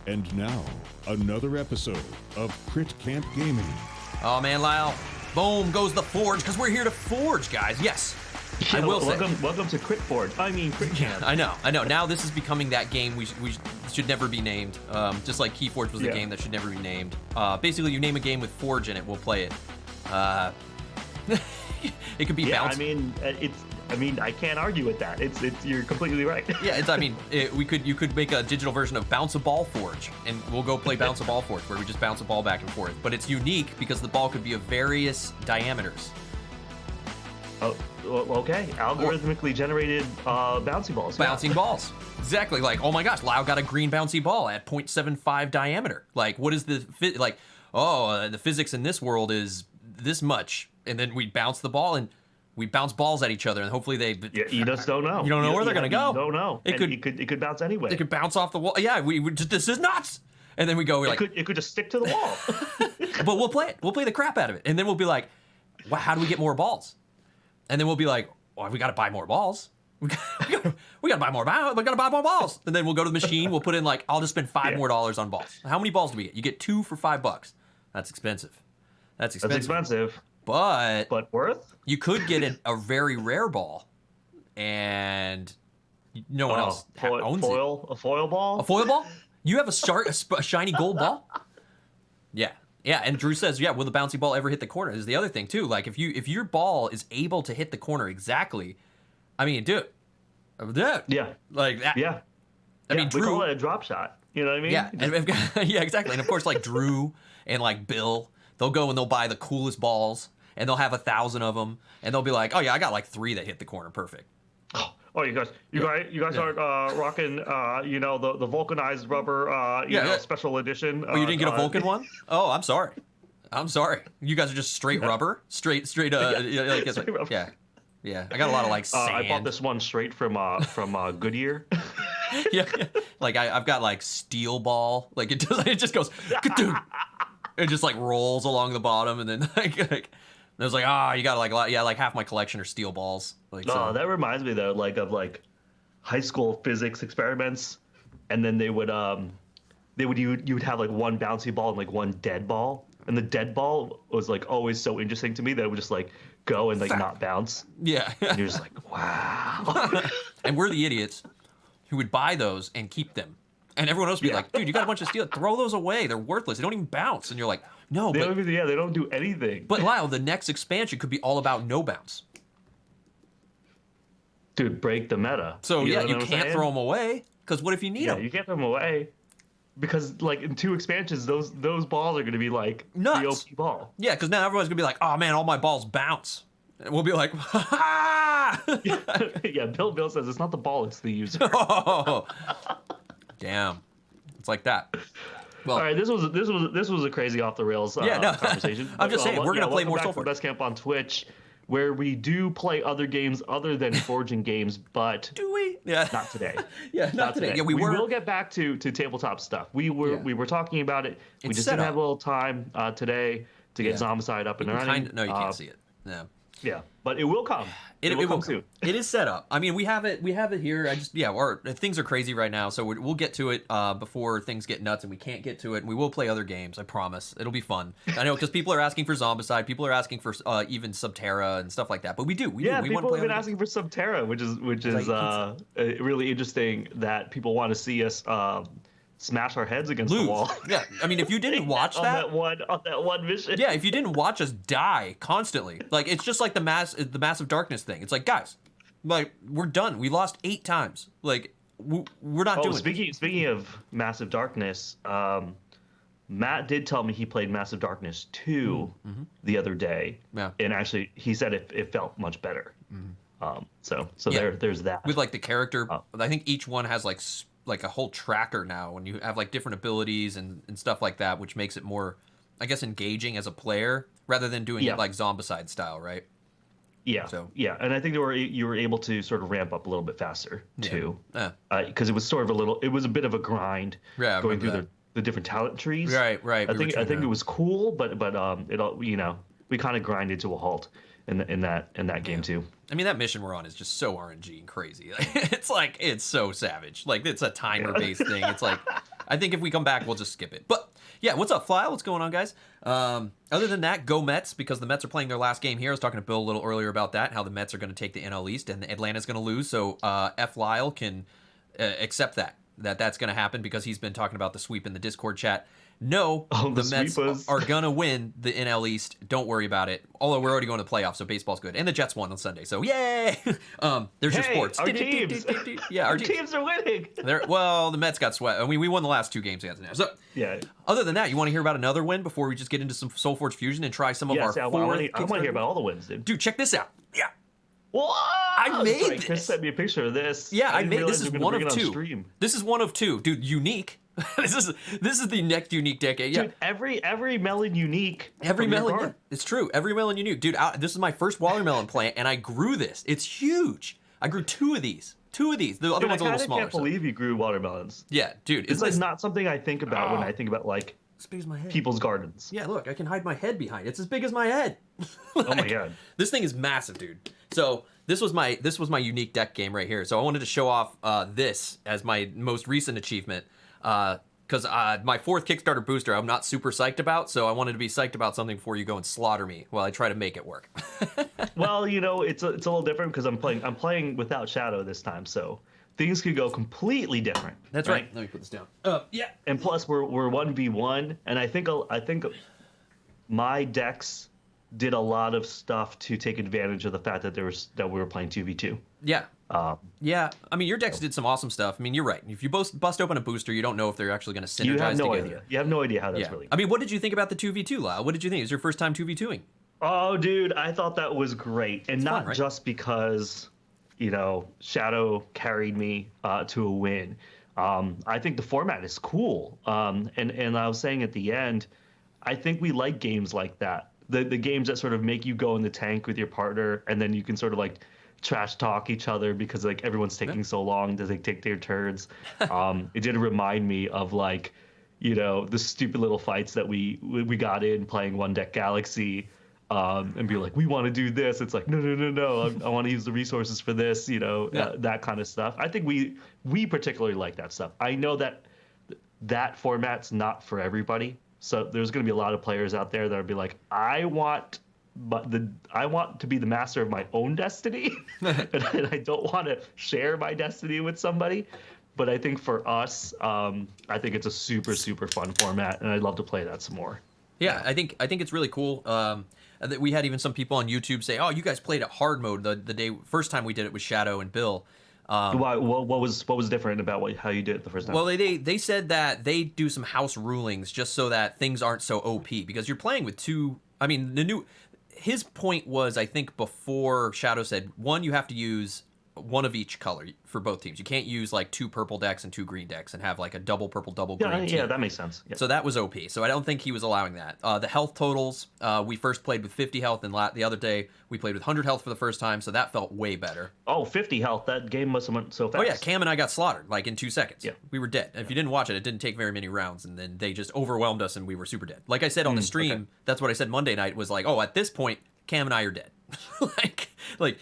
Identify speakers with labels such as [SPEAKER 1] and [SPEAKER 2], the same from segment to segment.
[SPEAKER 1] And now, another episode of Crit Camp Gaming.
[SPEAKER 2] Oh man, Lyle. Boom goes the forge, because we're here to forge, guys. Yes. I will say.
[SPEAKER 3] Welcome to Crit Forge. I mean, Crit Camp.
[SPEAKER 2] I know. Now this is becoming that game we should never be named. Just like Keyforge was the game that should never be named. Basically, you name a game with Forge in it, we'll play it. It could be bounce.
[SPEAKER 3] I mean, I can't argue with that. It's you're completely right.
[SPEAKER 2] Yeah, you could make a digital version of Bounce a Ball Forge, and we'll go play Bounce a Ball Forge, where we just bounce a ball back and forth. But it's unique because the ball could be of various diameters.
[SPEAKER 3] Oh, okay. Algorithmically generated bouncy balls.
[SPEAKER 2] Bouncing balls. Exactly. Like, oh my gosh, Lau got a green bouncy ball at 0.75 diameter. Like, what is the physics in this world is this much, and then we bounce the ball and we bounce balls at each other, and hopefully they.
[SPEAKER 3] Yeah, you just don't know.
[SPEAKER 2] You don't know where they're gonna go.
[SPEAKER 3] You don't know. It could bounce anyway.
[SPEAKER 2] It could bounce off the wall. Yeah, we just, this is nuts. And then we go.
[SPEAKER 3] It could just stick to the wall.
[SPEAKER 2] But we'll play it. We'll play the crap out of it, and then we'll be like, "Wow, how do we get more balls?" And then we'll be like, "Well, we got to buy more balls. We got to buy more balls. We got to buy more balls." And then we'll go to the machine. We'll put in like, I'll just spend $5 more on balls. How many balls do we get? You get 2 for $5. That's expensive. That's expensive. But
[SPEAKER 3] worth?
[SPEAKER 2] You could get a very rare ball, and no one else owns it.
[SPEAKER 3] A foil ball?
[SPEAKER 2] A foil ball? You have a shiny gold ball? Yeah. And Drew says, yeah, will the bouncy ball ever hit the corner? Is the other thing too. Like if your ball is able to hit the corner exactly, I mean, do it.
[SPEAKER 3] Yeah.
[SPEAKER 2] Like that.
[SPEAKER 3] Yeah.
[SPEAKER 2] I mean, Drew,
[SPEAKER 3] we call it a drop shot. You know what I mean?
[SPEAKER 2] Yeah. Yeah, exactly. And of course, like Drew and like Bill, they'll go and they'll buy the coolest balls, and they'll have 1,000 of them, and they'll be like, oh yeah, I got like 3 that hit the corner perfect.
[SPEAKER 3] Oh, you guys aren't rocking, the vulcanized rubber, special edition.
[SPEAKER 2] Oh, you didn't get a Vulcan one? Oh, I'm sorry. You guys are just straight rubber, straight.
[SPEAKER 3] Straight rubber.
[SPEAKER 2] Yeah. I got a lot of like sand.
[SPEAKER 3] I bought this one straight from Goodyear.
[SPEAKER 2] yeah. Like I've got like steel ball. Like it just goes, it just like rolls along the bottom, and then like there's like you got like half my collection are steel balls. Like so.
[SPEAKER 3] That reminds me though, of high school physics experiments, and then you would have like one bouncy ball and like one dead ball, and the dead ball was like always so interesting to me that it would just like go and like not bounce.
[SPEAKER 2] Yeah.
[SPEAKER 3] And you're just like, wow.
[SPEAKER 2] And we're the idiots who would buy those and keep them. And everyone else would be like, dude, you got a bunch of steel. Throw those away. They're worthless. They don't even bounce. And you're like, no.
[SPEAKER 3] They don't do anything.
[SPEAKER 2] But Lyle, the next expansion could be all about no bounce.
[SPEAKER 3] Dude, break the meta.
[SPEAKER 2] So you can't throw them away, because what if you need them?
[SPEAKER 3] Yeah, you can't throw them away. Because like in 2 expansions, those balls are going to be like
[SPEAKER 2] nuts.
[SPEAKER 3] The OP ball.
[SPEAKER 2] Yeah, because now everyone's going to be like, oh man, all my balls bounce. And we'll be like, ha!
[SPEAKER 3] Yeah, Bill says it's not the ball, it's the user.
[SPEAKER 2] Oh. Damn, it's like that. Well,
[SPEAKER 3] all right, this was a crazy off the rails conversation.
[SPEAKER 2] I'm just saying we're gonna play more Solforge.
[SPEAKER 3] Best Camp on Twitch, where we do play other games other than forging games, but
[SPEAKER 2] do we? Yeah,
[SPEAKER 3] not today.
[SPEAKER 2] not today. Yeah,
[SPEAKER 3] we will get back to tabletop stuff. We were talking about it. We just didn't have a little time today to get Zombicide up and running.
[SPEAKER 2] No, you can't see it. No.
[SPEAKER 3] Yeah, but it will come. It will come soon.
[SPEAKER 2] It is set up. I mean, we have it here. Things are crazy right now, so we'll get to it before things get nuts and we can't get to it. And we will play other games. I promise. It'll be fun. I know, because people are asking for Zombicide. People are asking for even Subterra and stuff like that. But we do. We
[SPEAKER 3] people
[SPEAKER 2] want to play
[SPEAKER 3] have been asking for Subterra, which is really interesting that people want to see us smash our heads against the wall.
[SPEAKER 2] Yeah, I mean, if you didn't watch
[SPEAKER 3] on that one mission.
[SPEAKER 2] Yeah, if you didn't watch us die constantly, like it's just like the massive darkness thing. It's like, guys, like we're done. We lost 8 times. Like we're not doing.
[SPEAKER 3] Speaking of Massive Darkness, Matt did tell me he played Massive Darkness 2 the other day, and actually he said it felt much better. There's that.
[SPEAKER 2] With like the character, I think each one has like a whole tracker now, and you have like different abilities and stuff like that, which makes it more, I guess, engaging as a player rather than doing it like Zombicide style, right?
[SPEAKER 3] Yeah. So and I think you were able to sort of ramp up a little bit faster too, because it was sort of it was a bit of a grind going through the different talent trees.
[SPEAKER 2] Right.
[SPEAKER 3] I think it was cool, but it all we kind of grinded to a halt in that game too.
[SPEAKER 2] I mean, that mission we're on is just so RNG and crazy. It's so savage. Like, it's a timer based thing. It's like I think if we come back, we'll just skip it. But yeah, what's up, Fly? What's going on, guys? Other than that, go Mets, because the Mets are playing their last game here. I was talking to Bill a little earlier about that, how the Mets are going to take the NL East and Atlanta's going to lose. So F. Lyle can accept that's going to happen because he's been talking about the sweep in the Discord chat. No, the Mets are going to win the NL East. Don't worry about it. Although we're already going to the playoffs, so baseball's good. And the Jets won on Sunday, so yay! There's your sports.
[SPEAKER 3] Our teams.
[SPEAKER 2] Yeah, our
[SPEAKER 3] teams are winning.
[SPEAKER 2] Well, the Mets got swept. I mean, we won the last 2 games against them. So,
[SPEAKER 3] yeah.
[SPEAKER 2] Other than that, you want to hear about another win before we just get into some Solforge Fusion and try some of our 4?
[SPEAKER 3] I want to hear about all the wins, dude.
[SPEAKER 2] Dude, check this out. Yeah.
[SPEAKER 3] Whoa!
[SPEAKER 2] I made this.
[SPEAKER 3] Chris sent me a picture of this.
[SPEAKER 2] Yeah, I made this. Is one of 2. This is one of 2, dude. Unique. this is the next unique decade. Yeah,
[SPEAKER 3] dude. Every melon unique.
[SPEAKER 2] Every melon. Yeah, it's true. Every melon unique, dude. This is my first watermelon plant, and I grew this. It's huge. I grew 2 of these. 2 of these. The other one's a little smaller.
[SPEAKER 3] I can't believe you grew watermelons.
[SPEAKER 2] Yeah, dude.
[SPEAKER 3] It's like not something I think about when I think about like
[SPEAKER 2] as big as my head.
[SPEAKER 3] People's gardens.
[SPEAKER 2] Yeah, look, I can hide my head behind it. It's as big as my head.
[SPEAKER 3] Oh my god.
[SPEAKER 2] This thing is massive, dude. So this was my unique deck game right here. So I wanted to show off this as my most recent achievement. Because my 4th Kickstarter booster I'm not super psyched about, so I wanted to be psyched about something before you go and slaughter me while I try to make it work.
[SPEAKER 3] Well, it's a little different because I'm playing without Shadow this time, so things could go completely different.
[SPEAKER 2] That's right. Let me put this down. Yeah.
[SPEAKER 3] And plus, we're 1v1, and I think my decks did a lot of stuff to take advantage of the fact that we were playing 2v2.
[SPEAKER 2] Yeah. Yeah. I mean, your decks did some awesome stuff. I mean, you're right. If you bust open a booster, you don't know if they're actually going to synergize
[SPEAKER 3] together. You have no
[SPEAKER 2] together.
[SPEAKER 3] idea. You have no idea how that's really.
[SPEAKER 2] I mean, what did you think about the 2v2, Lyle? What did you think? It was your first time 2v2ing?
[SPEAKER 3] Oh, dude, I thought that was great, and not fun, just because Shadow carried me to a win. I think the format is cool. And I was saying at the end, I think we like games like that. The games that sort of make you go in the tank with your partner, and then you can sort of like trash talk each other because like everyone's taking so long to take their turns. It did remind me of like, the stupid little fights that we got in playing One Deck Galaxy, and be like, we want to do this. It's like, no. I want to use the resources for this, that kind of stuff. I think we particularly like that stuff. I know that format's not for everybody. So there's going to be a lot of players out there that'll be like, I want to be the master of my own destiny, and I don't want to share my destiny with somebody. But I think for us, I think it's a super, super fun format, and I'd love to play that some more.
[SPEAKER 2] Yeah, I think it's really cool. We had even some people on YouTube say, "Oh, you guys played it hard mode the first time we did it with Shadow and Bill."
[SPEAKER 3] What was different about how you did it the first time?
[SPEAKER 2] Well, they said that they do some house rulings just so that things aren't so OP, because you're playing with 2. I mean, his point was, I think before Shadow said, 1, you have to use 1 of each color for both teams. You can't use like 2 purple decks and 2 green decks and have like a double purple, double green team.
[SPEAKER 3] Yeah, that makes sense. Yeah.
[SPEAKER 2] So that was OP. So I don't think he was allowing that. The health totals, we first played with 50 health, and the other day we played with 100 health for the first time, so that felt way better.
[SPEAKER 3] Oh, 50 health. That game must have went so fast.
[SPEAKER 2] Oh yeah, Cam and I got slaughtered like in 2 seconds.
[SPEAKER 3] Yeah.
[SPEAKER 2] We were dead. If you didn't watch it, it didn't take very many rounds, and then they just overwhelmed us and we were super dead. Like I said on the stream, That's what I said Monday night, was like, oh, at this point, Cam and I are dead. like.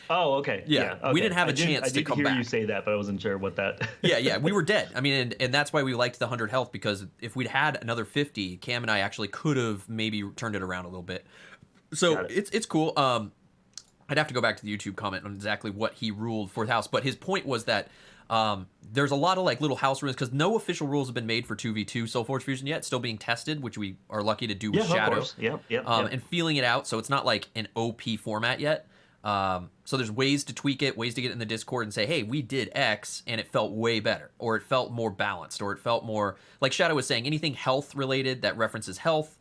[SPEAKER 3] Oh, okay.
[SPEAKER 2] Yeah.
[SPEAKER 3] Okay.
[SPEAKER 2] We didn't have a chance to come back.
[SPEAKER 3] I did hear you say that, but I wasn't sure what that.
[SPEAKER 2] yeah, we were dead. I mean, and that's why we liked the 100 health, because if we'd had another 50, Cam and I actually could have maybe turned it around a little bit. So it's cool. I'd have to go back to the YouTube comment on exactly what he ruled for the house, but his point was that there's a lot of like little house rules, because no official rules have been made for 2v2 Solforge Fusion yet. It's still being tested, which we are lucky to do with Shadow.
[SPEAKER 3] Of course. Yep.
[SPEAKER 2] And feeling it out, so it's not like an OP format yet. So there's ways to tweak it, ways to get in the Discord and say, hey, we did X and it felt way better, or it felt more balanced, or it felt more like Shadow was saying, anything health related that references health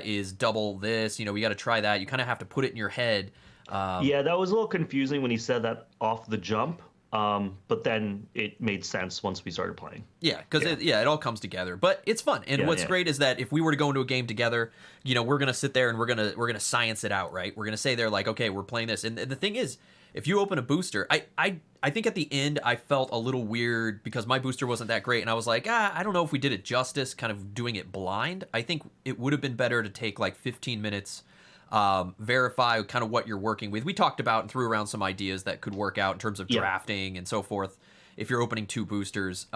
[SPEAKER 2] is double this. We got to try that. You kind of have to put it in your head.
[SPEAKER 3] Yeah, that was a little confusing when he said that off the jump. But then it made sense once we started playing.
[SPEAKER 2] Yeah, because it all comes together. But it's fun, and what's great is that if we were to go into a game together, we're gonna sit there and we're gonna science it out, right? We're gonna say they're like, okay, we're playing this, and the thing is, if you open a booster, I think at the end I felt a little weird because my booster wasn't that great, and I was like, I don't know if we did it justice, kind of doing it blind. I think it would have been better to take like 15 minutes. Verify kind of what you're working with. We talked about and threw around some ideas that could work out in terms of drafting and so forth if you're opening 2 boosters.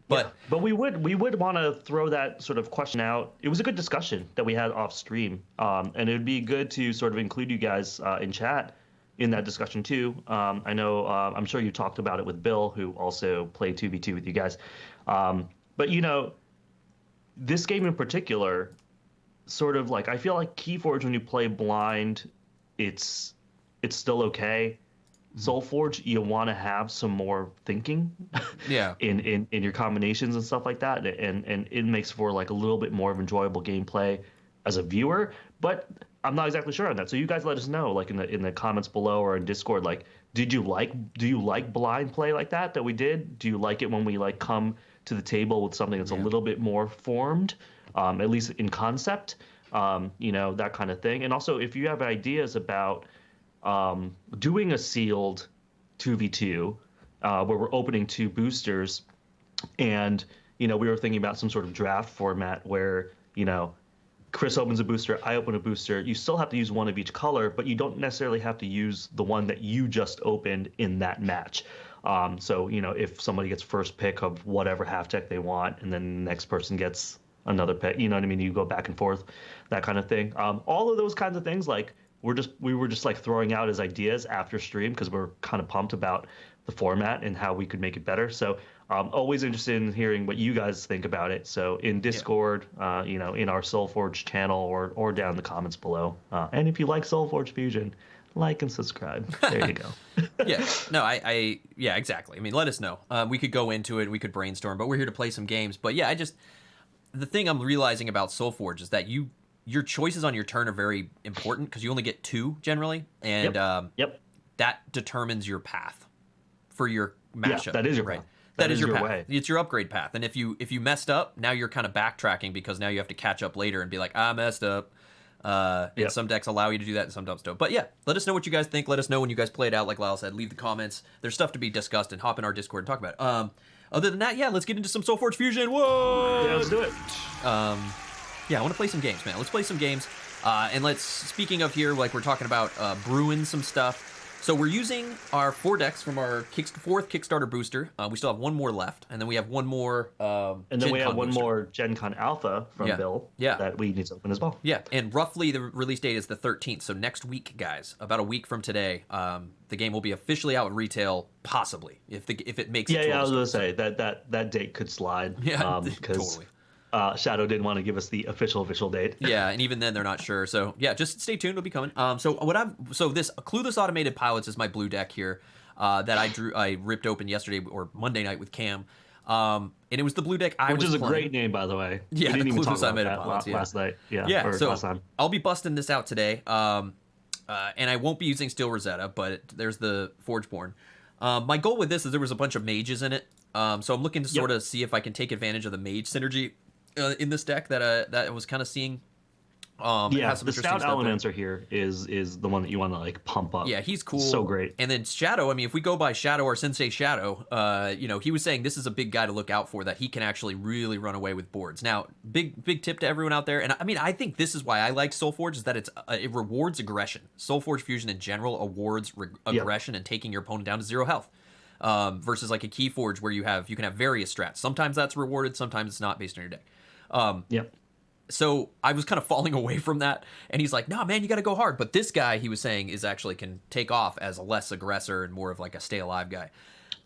[SPEAKER 2] But
[SPEAKER 3] but we would want to throw that sort of question out. It was a good discussion that we had off stream, and it would be good to sort of include you guys in chat in that discussion too. I know I'm sure you talked about it with Bill, who also played 2v2 with you guys. But this game in particular, sort of like I feel like Keyforge when you play blind, it's still okay. Solforge, you want to have some more thinking, in your combinations and stuff like that, and it makes for like a little bit more of enjoyable gameplay as a viewer. But I'm not exactly sure on that, so you guys let us know, like in the comments below or in Discord. Like, do you like blind play like that we did? Do you like it when we like come to the table with something that's a little bit more formed, at least in concept, that kind of thing? And also, if you have ideas about doing a sealed 2v2 where we're opening 2 boosters, and we were thinking about some sort of draft format where Chris opens a booster, I open a booster. You still have to use one of each color, but you don't necessarily have to use the one that you just opened in that match. So if somebody gets first pick of whatever half deck they want, and then the next person gets another pick, you know what I mean? You go back and forth, that kind of thing. All of those kinds of things, like we were just like throwing out as ideas after stream because we're kind of pumped about the format and how we could make it better. So always interested in hearing what you guys think about it. So in Discord, in our Solforge channel or down in the comments below. And if you like Solforge Fusion, like and subscribe. There you go.
[SPEAKER 2] Yeah, exactly. I mean, let us know. We could go into it, we could brainstorm, but we're here to play some games. But yeah, the thing I'm realizing about Solforge is that your choices on your turn are very important because you only get 2 generally, and that determines your path for your matchup.
[SPEAKER 3] Yeah, that is your
[SPEAKER 2] right.
[SPEAKER 3] path.
[SPEAKER 2] That is your path.
[SPEAKER 3] way.
[SPEAKER 2] It's your upgrade path. And if you messed up, now you're kind of backtracking because now you have to catch up later and be like, I messed up. And some decks allow you to do that and some don't. But yeah, let us know what you guys think. Let us know when you guys play it out, like Lyle said. Leave the comments. There's stuff to be discussed, and hop in our Discord and talk about it. Other than that, let's get into some Solforge Fusion. Whoa!
[SPEAKER 3] Yeah, let's do it.
[SPEAKER 2] I want to play some games, man. Let's play some games. And speaking of here, like we're talking about brewing some stuff. So we're using our 4 decks from our 4th Kickstarter booster. We still have 1 more left, and then we have 1 more
[SPEAKER 3] and then we have 1 more Gen Con Alpha from Bill that we need to open as well.
[SPEAKER 2] Yeah, and roughly the release date is the 13th, so next week, guys, about a week from today, the game will be officially out in retail, possibly, if it makes it.
[SPEAKER 3] Yeah, I was going to say that date could slide.
[SPEAKER 2] Yeah,
[SPEAKER 3] because
[SPEAKER 2] totally.
[SPEAKER 3] Shadow didn't want to give us the official date.
[SPEAKER 2] Yeah, and even then they're not sure. So yeah, just stay tuned. It'll be coming. So this Clueless Automated Pilots is my blue deck here that I ripped open yesterday or Monday night with Cam. And it was the blue deck
[SPEAKER 3] Which is a
[SPEAKER 2] playing.
[SPEAKER 3] great name, by the way.
[SPEAKER 2] Yeah,
[SPEAKER 3] we didn't even talk about
[SPEAKER 2] Automated
[SPEAKER 3] that
[SPEAKER 2] Pilots,
[SPEAKER 3] last night.
[SPEAKER 2] Yeah. So
[SPEAKER 3] last time.
[SPEAKER 2] I'll be busting this out today. And I won't be using Steel Rosetta, but there's the Forgeborn. My goal with this is there was a bunch of mages in it. So I'm looking to sort of see if I can take advantage of the mage synergy in this deck that I was kind of seeing.
[SPEAKER 3] The Scout Elementor here is the one that you want to like pump up.
[SPEAKER 2] Yeah, he's cool.
[SPEAKER 3] So great.
[SPEAKER 2] And then Shadow, I mean, if we go by Shadow or Sensei Shadow, he was saying this is a big guy to look out for, that he can actually really run away with boards. Now, big tip to everyone out there, and I mean, I think this is why I like Solforge, is that it rewards aggression. Solforge Fusion in general awards aggression and taking your opponent down to 0 health. Versus like a Keyforge where you can have various strats. Sometimes that's rewarded, sometimes it's not based on your deck. So I was kind of falling away from that, and he's like, "No, man, you got to go hard." But this guy, he was saying, is actually can take off as a less aggressor and more of like a stay alive guy.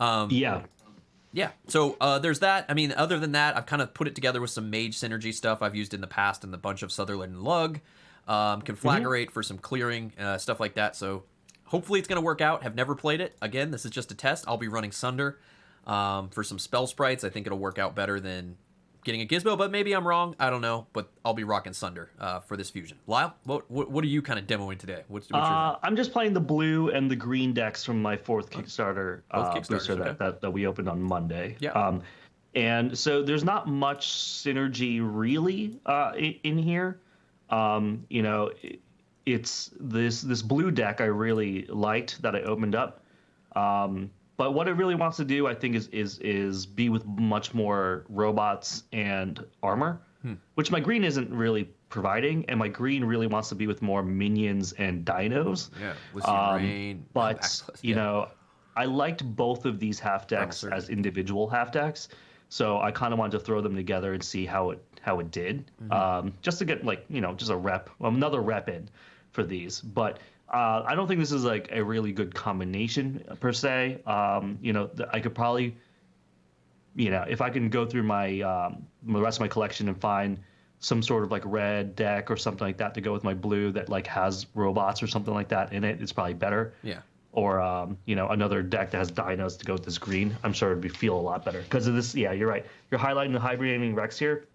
[SPEAKER 2] So there's that. I mean, other than that, I've kind of put it together with some mage synergy stuff I've used in the past and the bunch of Sutherland and Lug. Conflagrate for some clearing, stuff like that. So hopefully it's going to work out. Have never played it. Again, this is just a test. I'll be running Sunder for some spell sprites. I think it'll work out better than getting a Gizmo, but maybe I'm wrong. I don't know, but I'll be rocking Sunder for this fusion. Lyle, what are you kind of demoing today? What's your
[SPEAKER 3] I'm just playing the blue and the green decks from my 4th Kickstarter booster that we opened on Monday.
[SPEAKER 2] Yeah.
[SPEAKER 3] And so there's not much synergy really in here. It's this blue deck I really liked that I opened up. But what it really wants to do, I think, is be with much more robots and armor, which my green isn't really providing, and my green really wants to be with more minions and dinos.
[SPEAKER 2] Yeah, with rain.
[SPEAKER 3] But I liked both of these half decks as individual half decks. So I kind of wanted to throw them together and see how it did, just to get like just a rep, another rep in for these. But I don't think this is like a really good combination per se. I could probably, if I can go through my the rest of my collection and find some sort of like red deck or something like that to go with my blue that like has robots or something like that in it, it's probably better.
[SPEAKER 2] Yeah.
[SPEAKER 3] Or another deck that has dinos to go with this green, I'm sure it'd feel a lot better because of this. Yeah, you're right. You're highlighting the hibernating Rex here.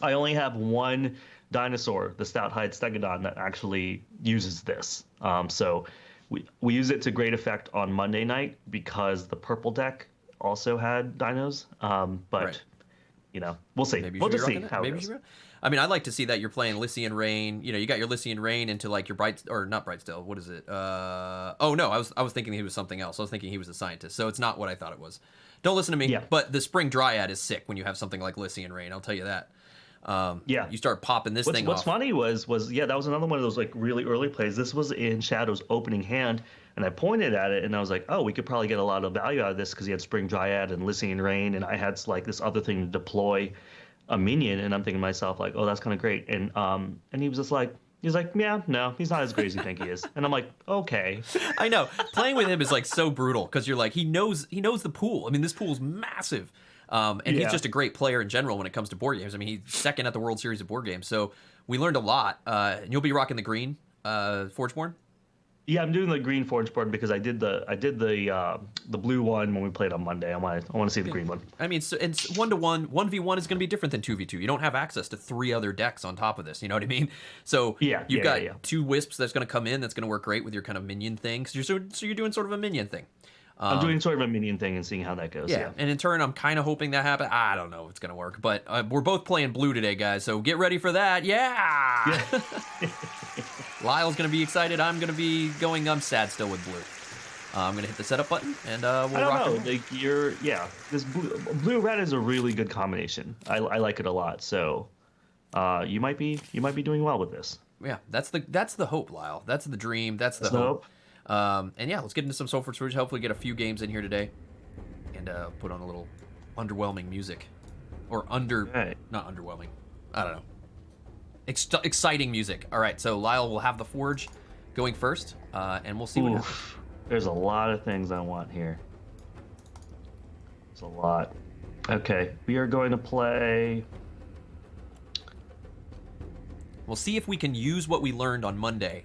[SPEAKER 3] I only have one dinosaur, the stout-hide stegodon, that actually uses this. So we use it to great effect on Monday night because the purple deck also had dinos. But
[SPEAKER 2] right.
[SPEAKER 3] We'll see.
[SPEAKER 2] Maybe
[SPEAKER 3] We'll just see how it goes.
[SPEAKER 2] I mean, I'd like to see that you're playing Lycian Rain. You got your Lycian Rain into like your not Brightsteel. What is it? Oh no, I was thinking he was something else. I was thinking he was a scientist. So it's not what I thought it was. Don't listen to me.
[SPEAKER 3] Yeah.
[SPEAKER 2] But the Spring Dryad is sick when you have something like Lycian Rain. I'll tell you that.
[SPEAKER 3] Yeah.
[SPEAKER 2] You start popping this thing
[SPEAKER 3] What's
[SPEAKER 2] off.
[SPEAKER 3] funny was that was another one of those like really early plays. This was in Shadow's opening hand, and I pointed at it and I was like, oh, we could probably get a lot of value out of this because he had Spring Dryad and Lycian Rain, and I had like this other thing to deploy a minion, and I'm thinking to myself like, oh, that's kind of great. And he was just like, yeah, no, he's not as great as you think he is. And I'm like, okay.
[SPEAKER 2] I know. Playing with him is like so brutal because you're like, he knows the pool. I mean, this pool's massive. And he's just a great player in general when it comes to board games. I mean, he's second at the World Series of board games. So we learned a lot. And you'll be rocking the green Forgeborn?
[SPEAKER 3] Yeah, I'm doing the green Forgeborn because I did the blue one when we played on Monday. I want to see the green one.
[SPEAKER 2] I mean, so it's 1-to-1. 1v1 is going to be different than 2v2. You don't have access to 3 other decks on top of this. You know what I mean? So you've got 2 Wisps that's going to come in. That's going to work great with your kind of minion thing. So you're doing sort of a minion thing.
[SPEAKER 3] I'm doing sort of a minion thing and seeing how that goes. Yeah.
[SPEAKER 2] And in turn, I'm kind of hoping that happens. I don't know if it's going to work, but we're both playing blue today, guys. So get ready for that. Yeah. Lyle's going to be excited. I'm going to be going, I'm sad still with blue. I'm going to hit the setup button and we'll rock it.
[SPEAKER 3] Like this blue-red is a really good combination. I like it a lot. So you might be doing well with this.
[SPEAKER 2] Yeah, that's the hope, Lyle. That's the dream. That's the hope. And yeah, let's get into some Solforge Fusion. Hopefully get a few games in here today. And put on a little underwhelming music. Or not underwhelming. I don't know. Exciting music. All right, so Lyle will have the Forge going first. And we'll see what happens.
[SPEAKER 3] There's a lot of things I want here. There's a lot. Okay, we are going to play...
[SPEAKER 2] We'll see if we can use what we learned on Monday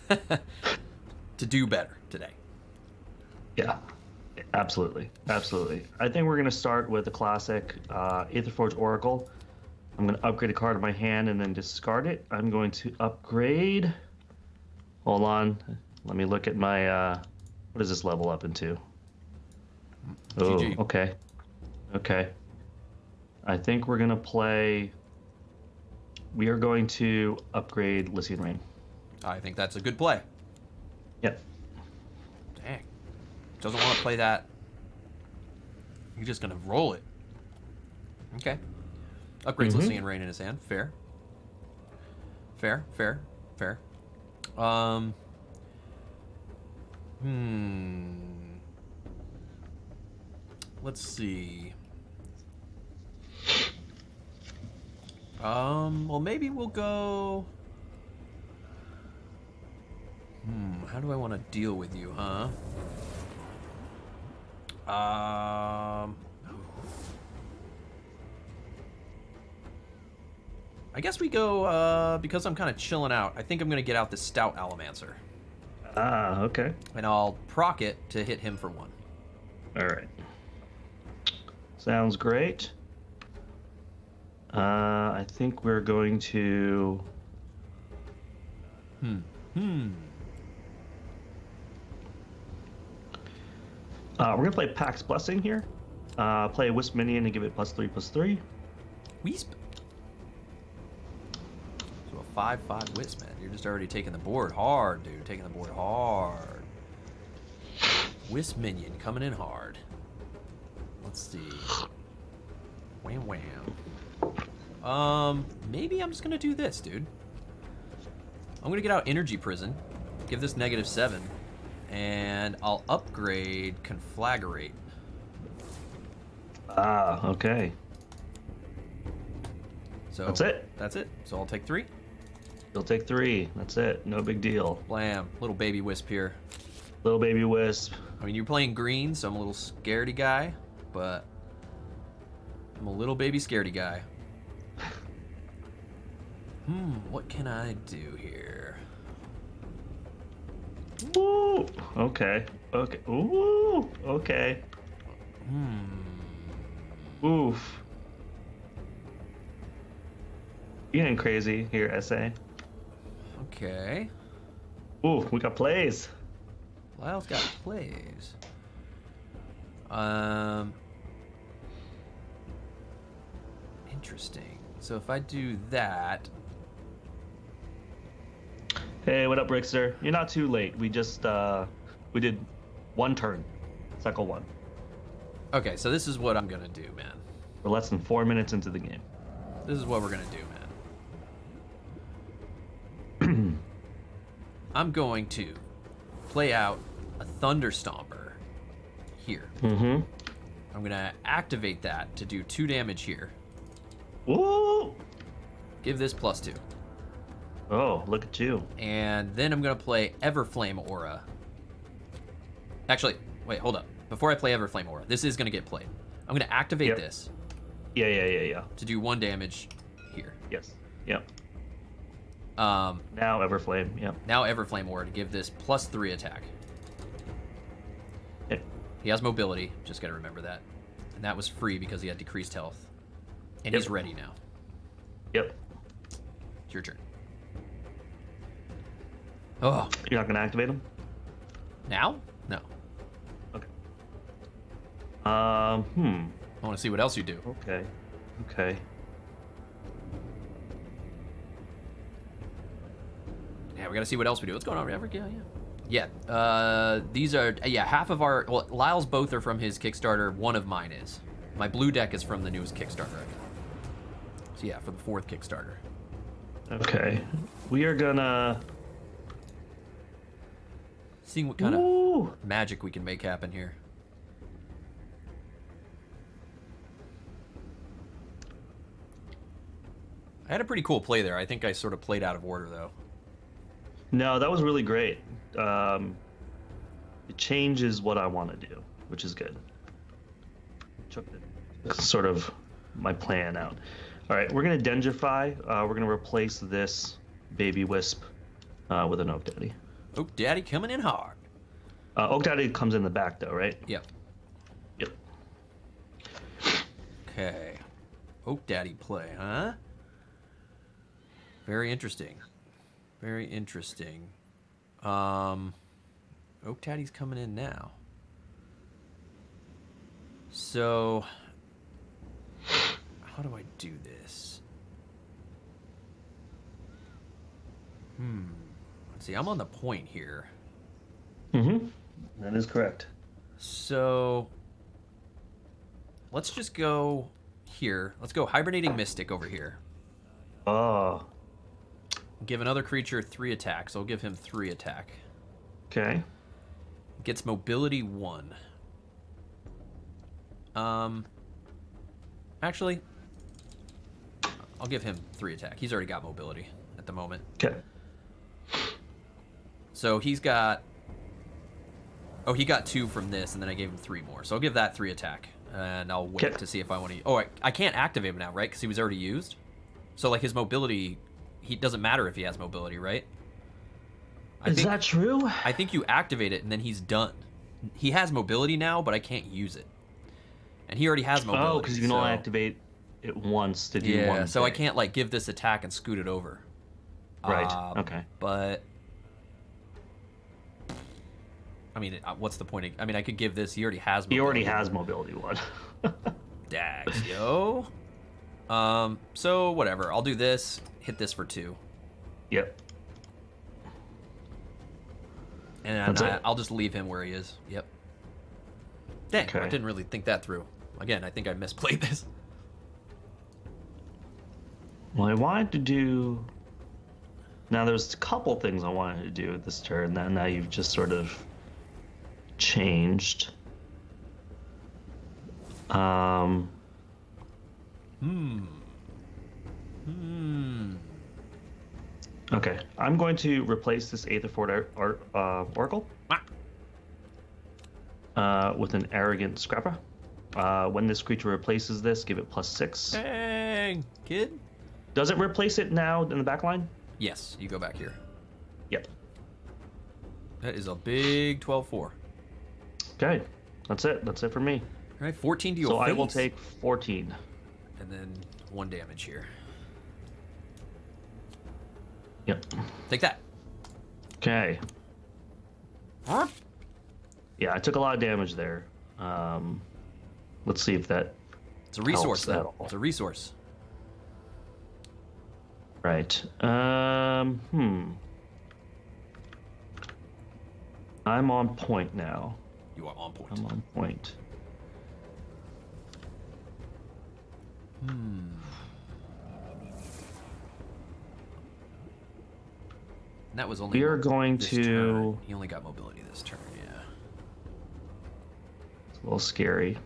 [SPEAKER 2] to do better today.
[SPEAKER 3] Yeah, absolutely. Absolutely. I think we're going to start with the classic Aetherforge Oracle. I'm going to upgrade a card in my hand and then discard it. I'm going to upgrade... Hold on. Let me look at my... what does this level up into?
[SPEAKER 2] GG.
[SPEAKER 3] Oh, okay. Okay. I think we're going to play... We are going to upgrade Lycian Rain.
[SPEAKER 2] I think that's a good play.
[SPEAKER 3] Yep.
[SPEAKER 2] Dang. Doesn't want to play that. You're just going to roll it. Okay. Upgrades Lycian Rain in his hand. Fair. Fair. Let's see. Well, maybe we'll go... how do I want to deal with you, huh? I guess we go, because I'm kind of chilling out, I think I'm going to get out the Stout Alamancer.
[SPEAKER 3] Ah, okay.
[SPEAKER 2] And I'll proc it to hit him for 1.
[SPEAKER 3] All right. Sounds great. I think we're going to... we're going to play Pax Blessing here. Play a Wisp minion and give it +3/+3.
[SPEAKER 2] Wisp? So a 5/5 Wisp, man. You're just already taking the board hard, dude. Taking the board hard. Wisp minion coming in hard. Let's see. Wham wham. Maybe I'm just gonna do this, dude. I'm gonna get out Energy Prison, give this -7, and I'll upgrade Conflagrate.
[SPEAKER 3] Ah, okay.
[SPEAKER 2] So
[SPEAKER 3] That's it.
[SPEAKER 2] That's it. So I'll take 3.
[SPEAKER 3] You'll take 3. That's it. No big deal.
[SPEAKER 2] Blam. Little baby wisp here.
[SPEAKER 3] Little baby wisp.
[SPEAKER 2] I mean, you're playing green, so I'm a little scaredy guy, but I'm a little baby scaredy guy. What can I do here?
[SPEAKER 3] Ooh. Okay. Okay. Ooh. Okay. Oof. You getting crazy here, SA?
[SPEAKER 2] Okay.
[SPEAKER 3] Ooh, we got plays.
[SPEAKER 2] Lyle's got plays. Interesting. So if I do that,
[SPEAKER 3] Hey, what up, Rickster? You're not too late. We just we did 1 turn, cycle 1.
[SPEAKER 2] okay. So this is what I'm gonna do, man.
[SPEAKER 3] We're less than 4 minutes into the game.
[SPEAKER 2] This is what we're gonna do, man. I'm going to play out a Thunder Stomper here.
[SPEAKER 3] Mm-hmm.
[SPEAKER 2] I'm gonna activate that to do 2 damage here.
[SPEAKER 3] Ooh.
[SPEAKER 2] Give this +2.
[SPEAKER 3] Oh, look at you.
[SPEAKER 2] And then I'm gonna play Everflame Aura. Actually, wait, hold up. Before I play Everflame Aura, this is gonna get played. I'm gonna activate
[SPEAKER 3] Yep.
[SPEAKER 2] this
[SPEAKER 3] Yeah.
[SPEAKER 2] to do 1 damage here.
[SPEAKER 3] Yes. Yep.
[SPEAKER 2] Now
[SPEAKER 3] Now Everflame. Yep.
[SPEAKER 2] Everflame Aura to give this +3 attack.
[SPEAKER 3] Yeah.
[SPEAKER 2] He has mobility, just gotta remember that. And that was free because he had decreased health. And he's
[SPEAKER 3] Yep.
[SPEAKER 2] ready now.
[SPEAKER 3] Yep.
[SPEAKER 2] It's your turn. Oh,
[SPEAKER 3] You're not gonna activate him?
[SPEAKER 2] now? No.
[SPEAKER 3] Okay.
[SPEAKER 2] I want to see what else you do.
[SPEAKER 3] Okay. Okay.
[SPEAKER 2] Yeah, we gotta see what else we do. What's going on, Ever? Yeah. These are half of our. Well, Lyle's both are from his Kickstarter. One of mine is. My blue deck is from the newest Kickstarter. So yeah, for the 4th Kickstarter.
[SPEAKER 3] Okay. We are gonna.
[SPEAKER 2] Seeing what kind of
[SPEAKER 3] Ooh.
[SPEAKER 2] magic we can make happen here. I had a pretty cool play there. I think I sort of played out of order though.
[SPEAKER 3] No, that was really great. It changes what I want to do, which is good. Sort of my plan out. All right, we're gonna Dengify. We're gonna replace this baby wisp with an Oak Daddy.
[SPEAKER 2] Oak Daddy coming in hard.
[SPEAKER 3] Oak Daddy comes in the back though, right?
[SPEAKER 2] Yep.
[SPEAKER 3] Yep.
[SPEAKER 2] Okay. Oak Daddy play, huh? Very interesting. Very interesting. Oak Daddy's coming in now. So, how do I do this? Let's see, I'm on the point here.
[SPEAKER 3] Mm-hmm. That is correct.
[SPEAKER 2] So, let's just go here. Let's go Hibernating Mystic over here.
[SPEAKER 3] Oh.
[SPEAKER 2] Give another creature 3 attacks. I'll give him 3 attack.
[SPEAKER 3] Okay.
[SPEAKER 2] Gets mobility 1. Actually, I'll give him 3 attack. He's already got mobility at the moment.
[SPEAKER 3] Okay.
[SPEAKER 2] So he's got... Oh, he got 2 from this, and then I gave him 3 more. So I'll give that 3 attack, and I'll wait
[SPEAKER 3] Okay.
[SPEAKER 2] to see if I want to... Oh, I can't activate him now, right? Because he was already used? So, like, his mobility... He doesn't matter if he has mobility, right?
[SPEAKER 3] Is that true?
[SPEAKER 2] I think you activate it, and then he's done. He has mobility now, but I can't use it. And he already has mobility.
[SPEAKER 3] Oh, because you can only activate it once to do one.
[SPEAKER 2] Yeah, so I
[SPEAKER 3] thing.
[SPEAKER 2] can't, like, give this attack and scoot it over.
[SPEAKER 3] Right. Okay.
[SPEAKER 2] But... I mean, what's the point? I mean, I could give this. He already has mobility.
[SPEAKER 3] He already has mobility 1.
[SPEAKER 2] Dags, yo. So, whatever. I'll do this. Hit this for 2.
[SPEAKER 3] Yep.
[SPEAKER 2] And
[SPEAKER 3] That's it?
[SPEAKER 2] I'll just leave him where he is. Yep. Dang, I
[SPEAKER 3] Okay.
[SPEAKER 2] didn't really think that through. Again, I think I misplayed this.
[SPEAKER 3] Well, I wanted to do... Now, there's a couple things I wanted to do this turn that now you've just sort of changed. Um. Okay, I'm going to replace this Aetherford Oracle with an Arrogant Scrapper. When this creature replaces this, give it +6.
[SPEAKER 2] Dang, kid.
[SPEAKER 3] Does it replace it now in the back line?
[SPEAKER 2] Yes, you go back here.
[SPEAKER 3] Yep.
[SPEAKER 2] That is a big 12-4.
[SPEAKER 3] Okay, that's it. That's it for me.
[SPEAKER 2] All right, 14 to your
[SPEAKER 3] So
[SPEAKER 2] face.
[SPEAKER 3] I will take 14.
[SPEAKER 2] And then 1 damage here.
[SPEAKER 3] Yep.
[SPEAKER 2] Take that.
[SPEAKER 3] Okay.
[SPEAKER 2] Huh?
[SPEAKER 3] Yeah, I took a lot of damage there. Let's see if that.
[SPEAKER 2] It's a resource,
[SPEAKER 3] helps at
[SPEAKER 2] though.
[SPEAKER 3] all.
[SPEAKER 2] It's a resource.
[SPEAKER 3] Right. I'm on point now.
[SPEAKER 2] You are on point.
[SPEAKER 3] I'm on point.
[SPEAKER 2] And that was only.
[SPEAKER 3] We are going
[SPEAKER 2] this
[SPEAKER 3] to.
[SPEAKER 2] turn. He only got mobility this turn. Yeah.
[SPEAKER 3] It's a little scary.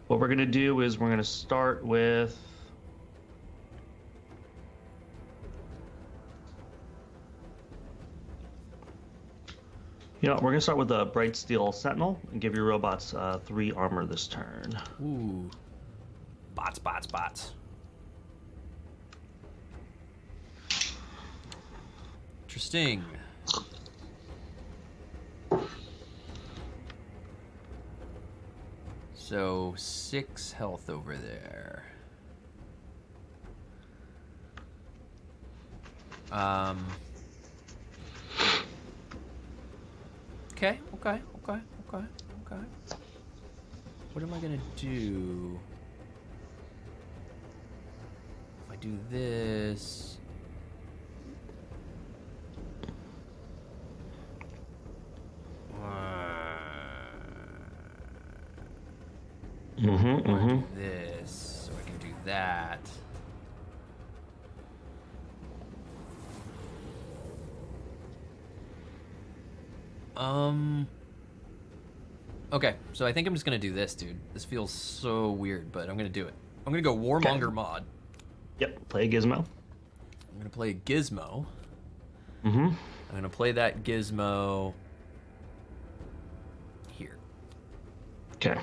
[SPEAKER 3] What we're gonna do is we're gonna start with. You know, we're gonna start with the Bright Steel Sentinel and give your robots 3 armor this turn.
[SPEAKER 2] Ooh. Bots, bots, bots. Interesting. So 6 health over there. Okay, okay. What am I gonna do? If I do this. Do this, so I can do that. Okay, so I think I'm just gonna do this, dude. This feels so weird, but I'm gonna do it. I'm gonna go Warmonger mod.
[SPEAKER 3] Yep, play a Gizmo.
[SPEAKER 2] I'm gonna play a Gizmo.
[SPEAKER 3] Mm-hmm.
[SPEAKER 2] I'm gonna play that Gizmo here.
[SPEAKER 3] Okay.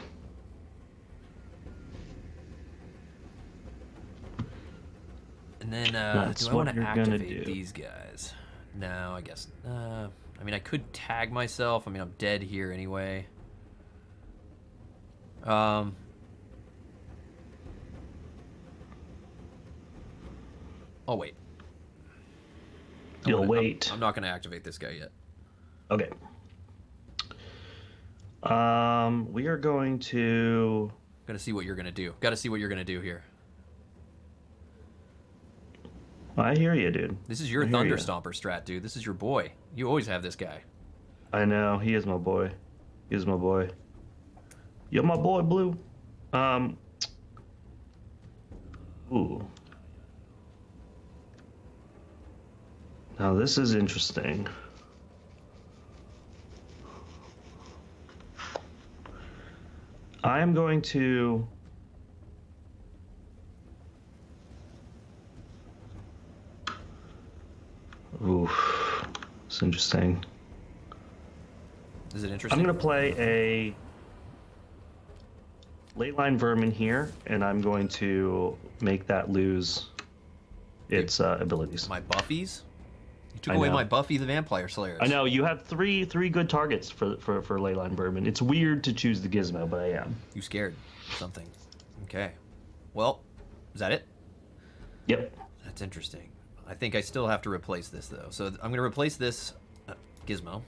[SPEAKER 2] And then,
[SPEAKER 3] That's
[SPEAKER 2] do I want
[SPEAKER 3] what
[SPEAKER 2] to
[SPEAKER 3] you're gonna
[SPEAKER 2] activate
[SPEAKER 3] do.
[SPEAKER 2] these guys? No, I guess. I mean, I could tag myself. I mean, I'm dead here anyway. Oh, wait.
[SPEAKER 3] You'll wait.
[SPEAKER 2] I'm not going to activate this guy yet.
[SPEAKER 3] Okay. We are going to.
[SPEAKER 2] Got to see what you're going to do. Got to see what you're going to do here.
[SPEAKER 3] I hear you, dude.
[SPEAKER 2] This is your
[SPEAKER 3] I hear
[SPEAKER 2] Thunder
[SPEAKER 3] ya.
[SPEAKER 2] Stomper strat, dude. This is your boy. You always have this guy.
[SPEAKER 3] I know, he is my boy. He is my boy. You're my boy, Blue. Ooh. Now this is interesting. I am going to. Ooh, it's interesting.
[SPEAKER 2] Is it interesting?
[SPEAKER 3] I'm going to play a Leyline Vermin here, and I'm going to make that lose its abilities.
[SPEAKER 2] My Buffies? You took
[SPEAKER 3] I
[SPEAKER 2] away
[SPEAKER 3] know.
[SPEAKER 2] my Buffy the Vampire Slayers.
[SPEAKER 3] I know, you have three good targets for Leyline Vermin. It's weird to choose the Gizmo, but I am.
[SPEAKER 2] You scared something. Okay. Well, is that it?
[SPEAKER 3] Yep.
[SPEAKER 2] That's interesting. I think I still have to replace this, though. So I'm going to replace this Gizmo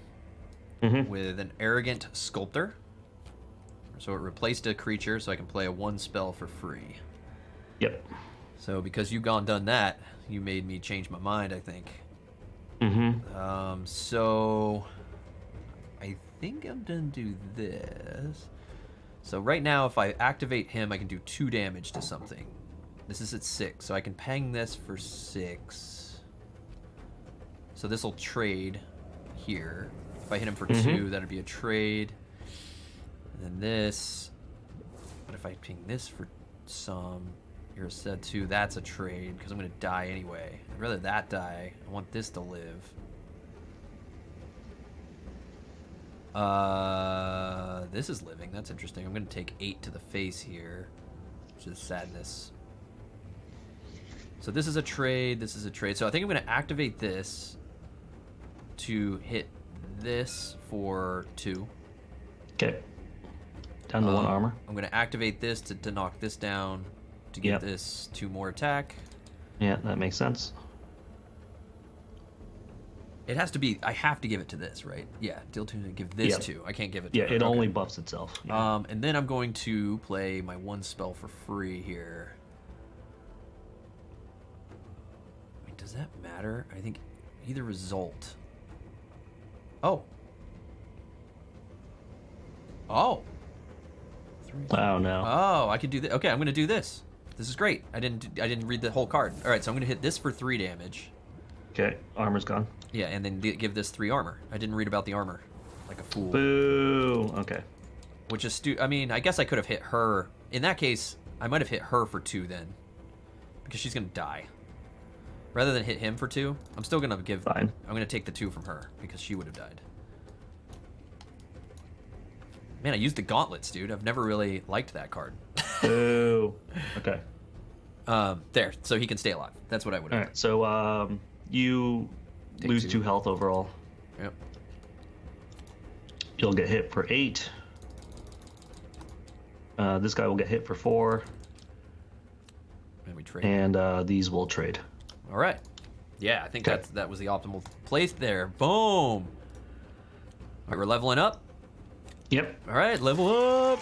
[SPEAKER 2] with an Arrogant Sculptor. So it replaced a creature, so I can play a 1 spell for free.
[SPEAKER 3] Yep.
[SPEAKER 2] So because you've gone done that, you made me change my mind, I think. So I think I'm gonna do this. So right now, if I activate him, I can do 2 damage to something. This is at 6, so I can pang this for 6. So this will trade here. If I hit him for 2, that'd be a trade. And then this But if I ping this for some, you're said to, that's a trade, because I'm going to die anyway. I'd rather that die. I want this to live. This is living. That's interesting. I'm going to take 8 to the face here, which is sadness. So this is a trade. This is a trade. So I think I'm going to activate this to hit this for 2.
[SPEAKER 3] Okay. Down to 1 armor.
[SPEAKER 2] I'm going to activate this to knock this down to get this 2 more attack.
[SPEAKER 3] Yeah, that makes sense.
[SPEAKER 2] It has to be, I have to give it to this, right? Yeah, deal 2 and give this 2. I can't give it to her.
[SPEAKER 3] It only buffs itself. Yeah.
[SPEAKER 2] And then I'm going to play my 1 spell for free here. Wait, does that matter? I think either result. Oh. Oh.
[SPEAKER 3] Oh no.
[SPEAKER 2] Oh, I could do that. Okay, I'm going to do this. This is great. I didn't read the whole card. All right, so I'm going to hit this for 3 damage.
[SPEAKER 3] Okay, armor's gone.
[SPEAKER 2] Yeah, and then give this 3 armor. I didn't read about the armor, like a fool.
[SPEAKER 3] Boo. Okay.
[SPEAKER 2] Which is I mean, I guess I could have hit her. In that case, I might have hit her for 2 then, because she's gonna die. Rather than hit him for 2, I'm still gonna give.
[SPEAKER 3] Fine.
[SPEAKER 2] I'm gonna take the 2 from her because she would have died. Man, I used the gauntlets, dude. I've never really liked that card.
[SPEAKER 3] Boo. Okay.
[SPEAKER 2] There, so he can stay alive. That's what I would have.
[SPEAKER 3] All right. So you
[SPEAKER 2] Take
[SPEAKER 3] lose
[SPEAKER 2] 2.
[SPEAKER 3] 2 health overall.
[SPEAKER 2] Yep.
[SPEAKER 3] You'll get hit for 8. This guy will get hit for 4.
[SPEAKER 2] And we trade.
[SPEAKER 3] And these will trade.
[SPEAKER 2] All right. Yeah, I think that was the optimal place there. Boom. All right, we're leveling up.
[SPEAKER 3] Yep.
[SPEAKER 2] All right, level up.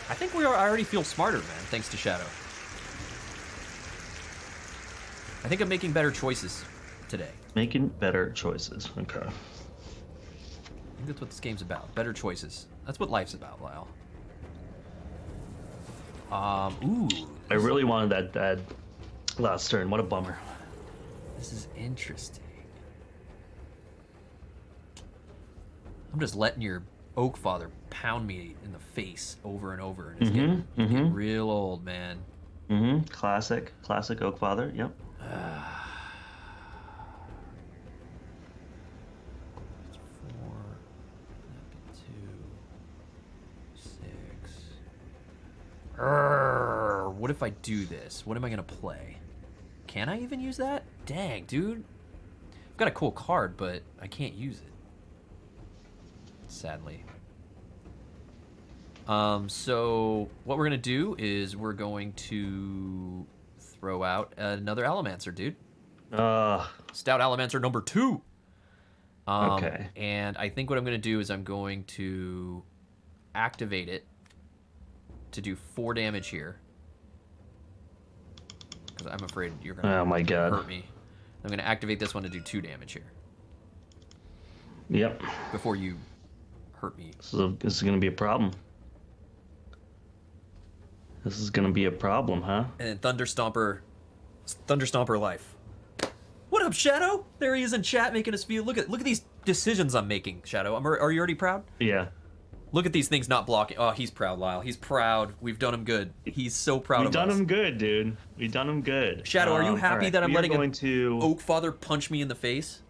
[SPEAKER 2] I think I already feel smarter, man, thanks to Shadow. I think I'm making better choices today.
[SPEAKER 3] Making better choices. Okay.
[SPEAKER 2] I think that's what this game's about. Better choices. That's what life's about, Lyle. Ooh.
[SPEAKER 3] I really wanted that last turn. What a bummer.
[SPEAKER 2] This is interesting. I'm just letting your Oak Father pound me in the face over and over, and it's getting real old, man.
[SPEAKER 3] Classic Oak Father. Yep.
[SPEAKER 2] 4, 2, 6. What if I do this? What am I gonna play? Can I even use that? Dang, dude. I've got a cool card, but I can't use it. Sadly. So what we're gonna do is we're going to throw out another Allomancer, dude. Stout Allomancer number 2.
[SPEAKER 3] Okay.
[SPEAKER 2] And I think what I'm gonna do is I'm going to activate it to do 4 damage here. Because I'm afraid you're gonna hurt me. I'm gonna activate this one to do 2 damage here.
[SPEAKER 3] Yep.
[SPEAKER 2] Before you hurt me.
[SPEAKER 3] So this is gonna be a problem. This is gonna be a problem, huh?
[SPEAKER 2] And then Thunderstomper life. What up, Shadow? There he is in chat making us feel. Look at these decisions I'm making, Shadow. Are you already proud?
[SPEAKER 3] Yeah.
[SPEAKER 2] Look at these things not blocking. Oh, he's proud, Lyle. He's proud. We've done him good. He's so proud of us.
[SPEAKER 3] We've done him good, dude. We've done him good.
[SPEAKER 2] Shadow, are you happy that I'm letting
[SPEAKER 3] to...
[SPEAKER 2] Oak Father punch me in the face?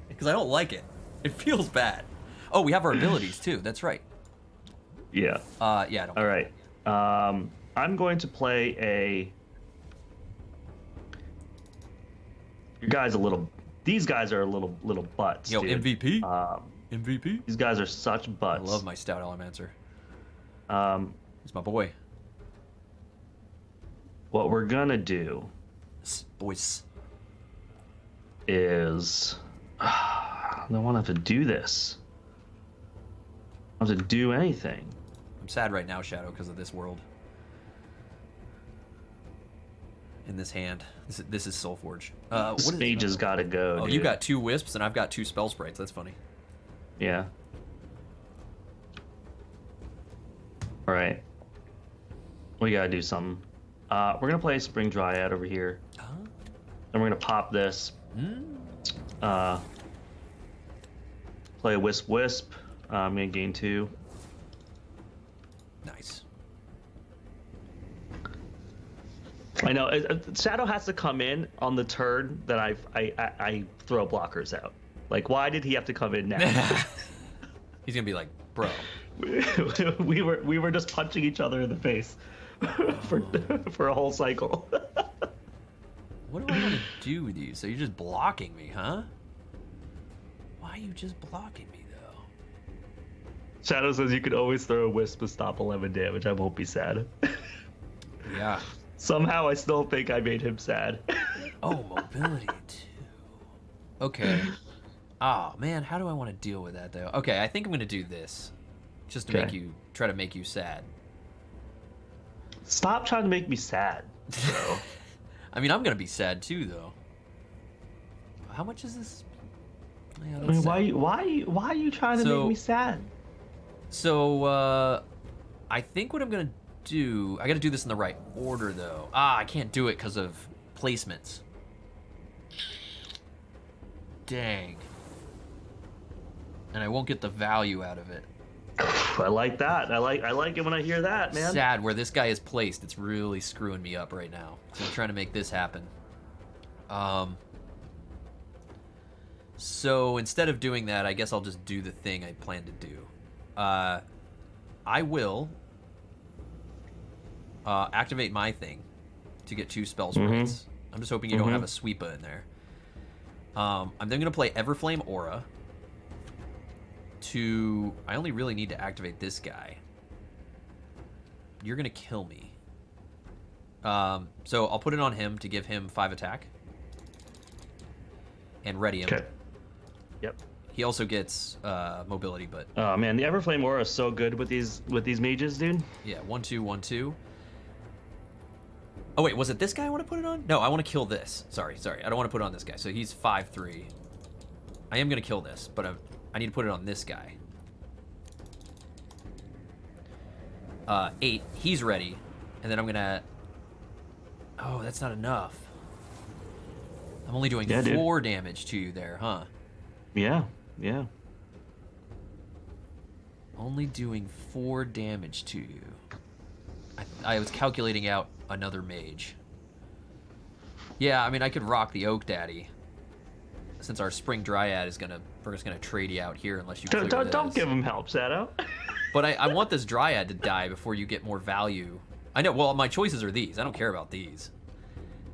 [SPEAKER 2] Because I don't like it. It feels bad. Oh, we have our abilities too. That's right.
[SPEAKER 3] Yeah.
[SPEAKER 2] Yeah. I don't.
[SPEAKER 3] All right. I'm going to play a. Your guy's a little. These guys are a little butts.
[SPEAKER 2] Yo,
[SPEAKER 3] dude.
[SPEAKER 2] MVP. MVP.
[SPEAKER 3] These guys are such butts.
[SPEAKER 2] I love my Stout Allomancer. He's my boy.
[SPEAKER 3] What we're gonna do
[SPEAKER 2] Boys.
[SPEAKER 3] is I don't want to have to do this. I don't have to do anything.
[SPEAKER 2] I'm sad right now, Shadow, because of this world. In this hand. This is Solforge.
[SPEAKER 3] This mage has got to go.
[SPEAKER 2] Oh,
[SPEAKER 3] dude.
[SPEAKER 2] you got 2 wisps and I've got 2 spell sprites. That's funny.
[SPEAKER 3] Yeah. All right. We gotta do something. We're gonna play Spring Dryad over here.
[SPEAKER 2] Huh?
[SPEAKER 3] Then we're gonna pop this. Play a Wisp. I'm gonna gain 2.
[SPEAKER 2] Nice.
[SPEAKER 3] I know. Shadow has to come in on the turn that I throw blockers out. Like, why did he have to come in now?
[SPEAKER 2] He's gonna be like, bro.
[SPEAKER 3] we were just punching each other in the face for a whole cycle.
[SPEAKER 2] What do I want to do with you? So you're just blocking me, huh? Why are you just blocking me, though?
[SPEAKER 3] Shadow says you could always throw a wisp to stop 11 damage. I won't be sad.
[SPEAKER 2] Yeah.
[SPEAKER 3] Somehow I still think I made him sad.
[SPEAKER 2] Oh, mobility, too. Okay. Oh, man, how do I want to deal with that, though? Okay, I think I'm going to do this. Just to try to make you sad.
[SPEAKER 3] Stop trying to make me sad, bro.
[SPEAKER 2] I mean, I'm going to be sad, too, though. How much is this? Yeah,
[SPEAKER 3] I mean, why are you trying to make me sad?
[SPEAKER 2] So, I think what I'm going to do... I got to do this in the right order, though. I can't do it because of placements. Dang. And I won't get the value out of it.
[SPEAKER 3] I like that. I like it when I hear that, man.
[SPEAKER 2] Sad where this guy is placed. It's really screwing me up right now. So I'm trying to make this happen. So instead of doing that, I guess I'll just do the thing I plan to do. I will activate my thing to get 2 spell sprites. I'm just hoping you don't have a sweeper in there. I'm then going to play Everflame Aura. I only really need to activate this guy. You're gonna kill me. So I'll put it on him to give him 5 attack. And ready him.
[SPEAKER 3] Okay. Yep.
[SPEAKER 2] He also gets mobility, but...
[SPEAKER 3] Oh man, the Everflame Aura is so good with these mages, dude.
[SPEAKER 2] Yeah, 1/2, 1/2. Oh wait, was it this guy I want to put it on? No, I want to kill this. Sorry. I don't want to put it on this guy. So he's 5/3. I am gonna kill this, but I need to put it on this guy. 8. He's ready. And then I'm gonna... Oh, that's not enough. I'm only doing 4 damage to you there, huh?
[SPEAKER 3] Yeah.
[SPEAKER 2] Only doing 4 damage to you. I was calculating out another mage. Yeah, I mean, I could rock the Oak Daddy. Since our Spring Dryad is we're just gonna trade you out here unless you clear this.
[SPEAKER 3] Don't give him help, Shadow.
[SPEAKER 2] But I want this Dryad to die before you get more value. I know. Well, my choices are these. I don't care about these.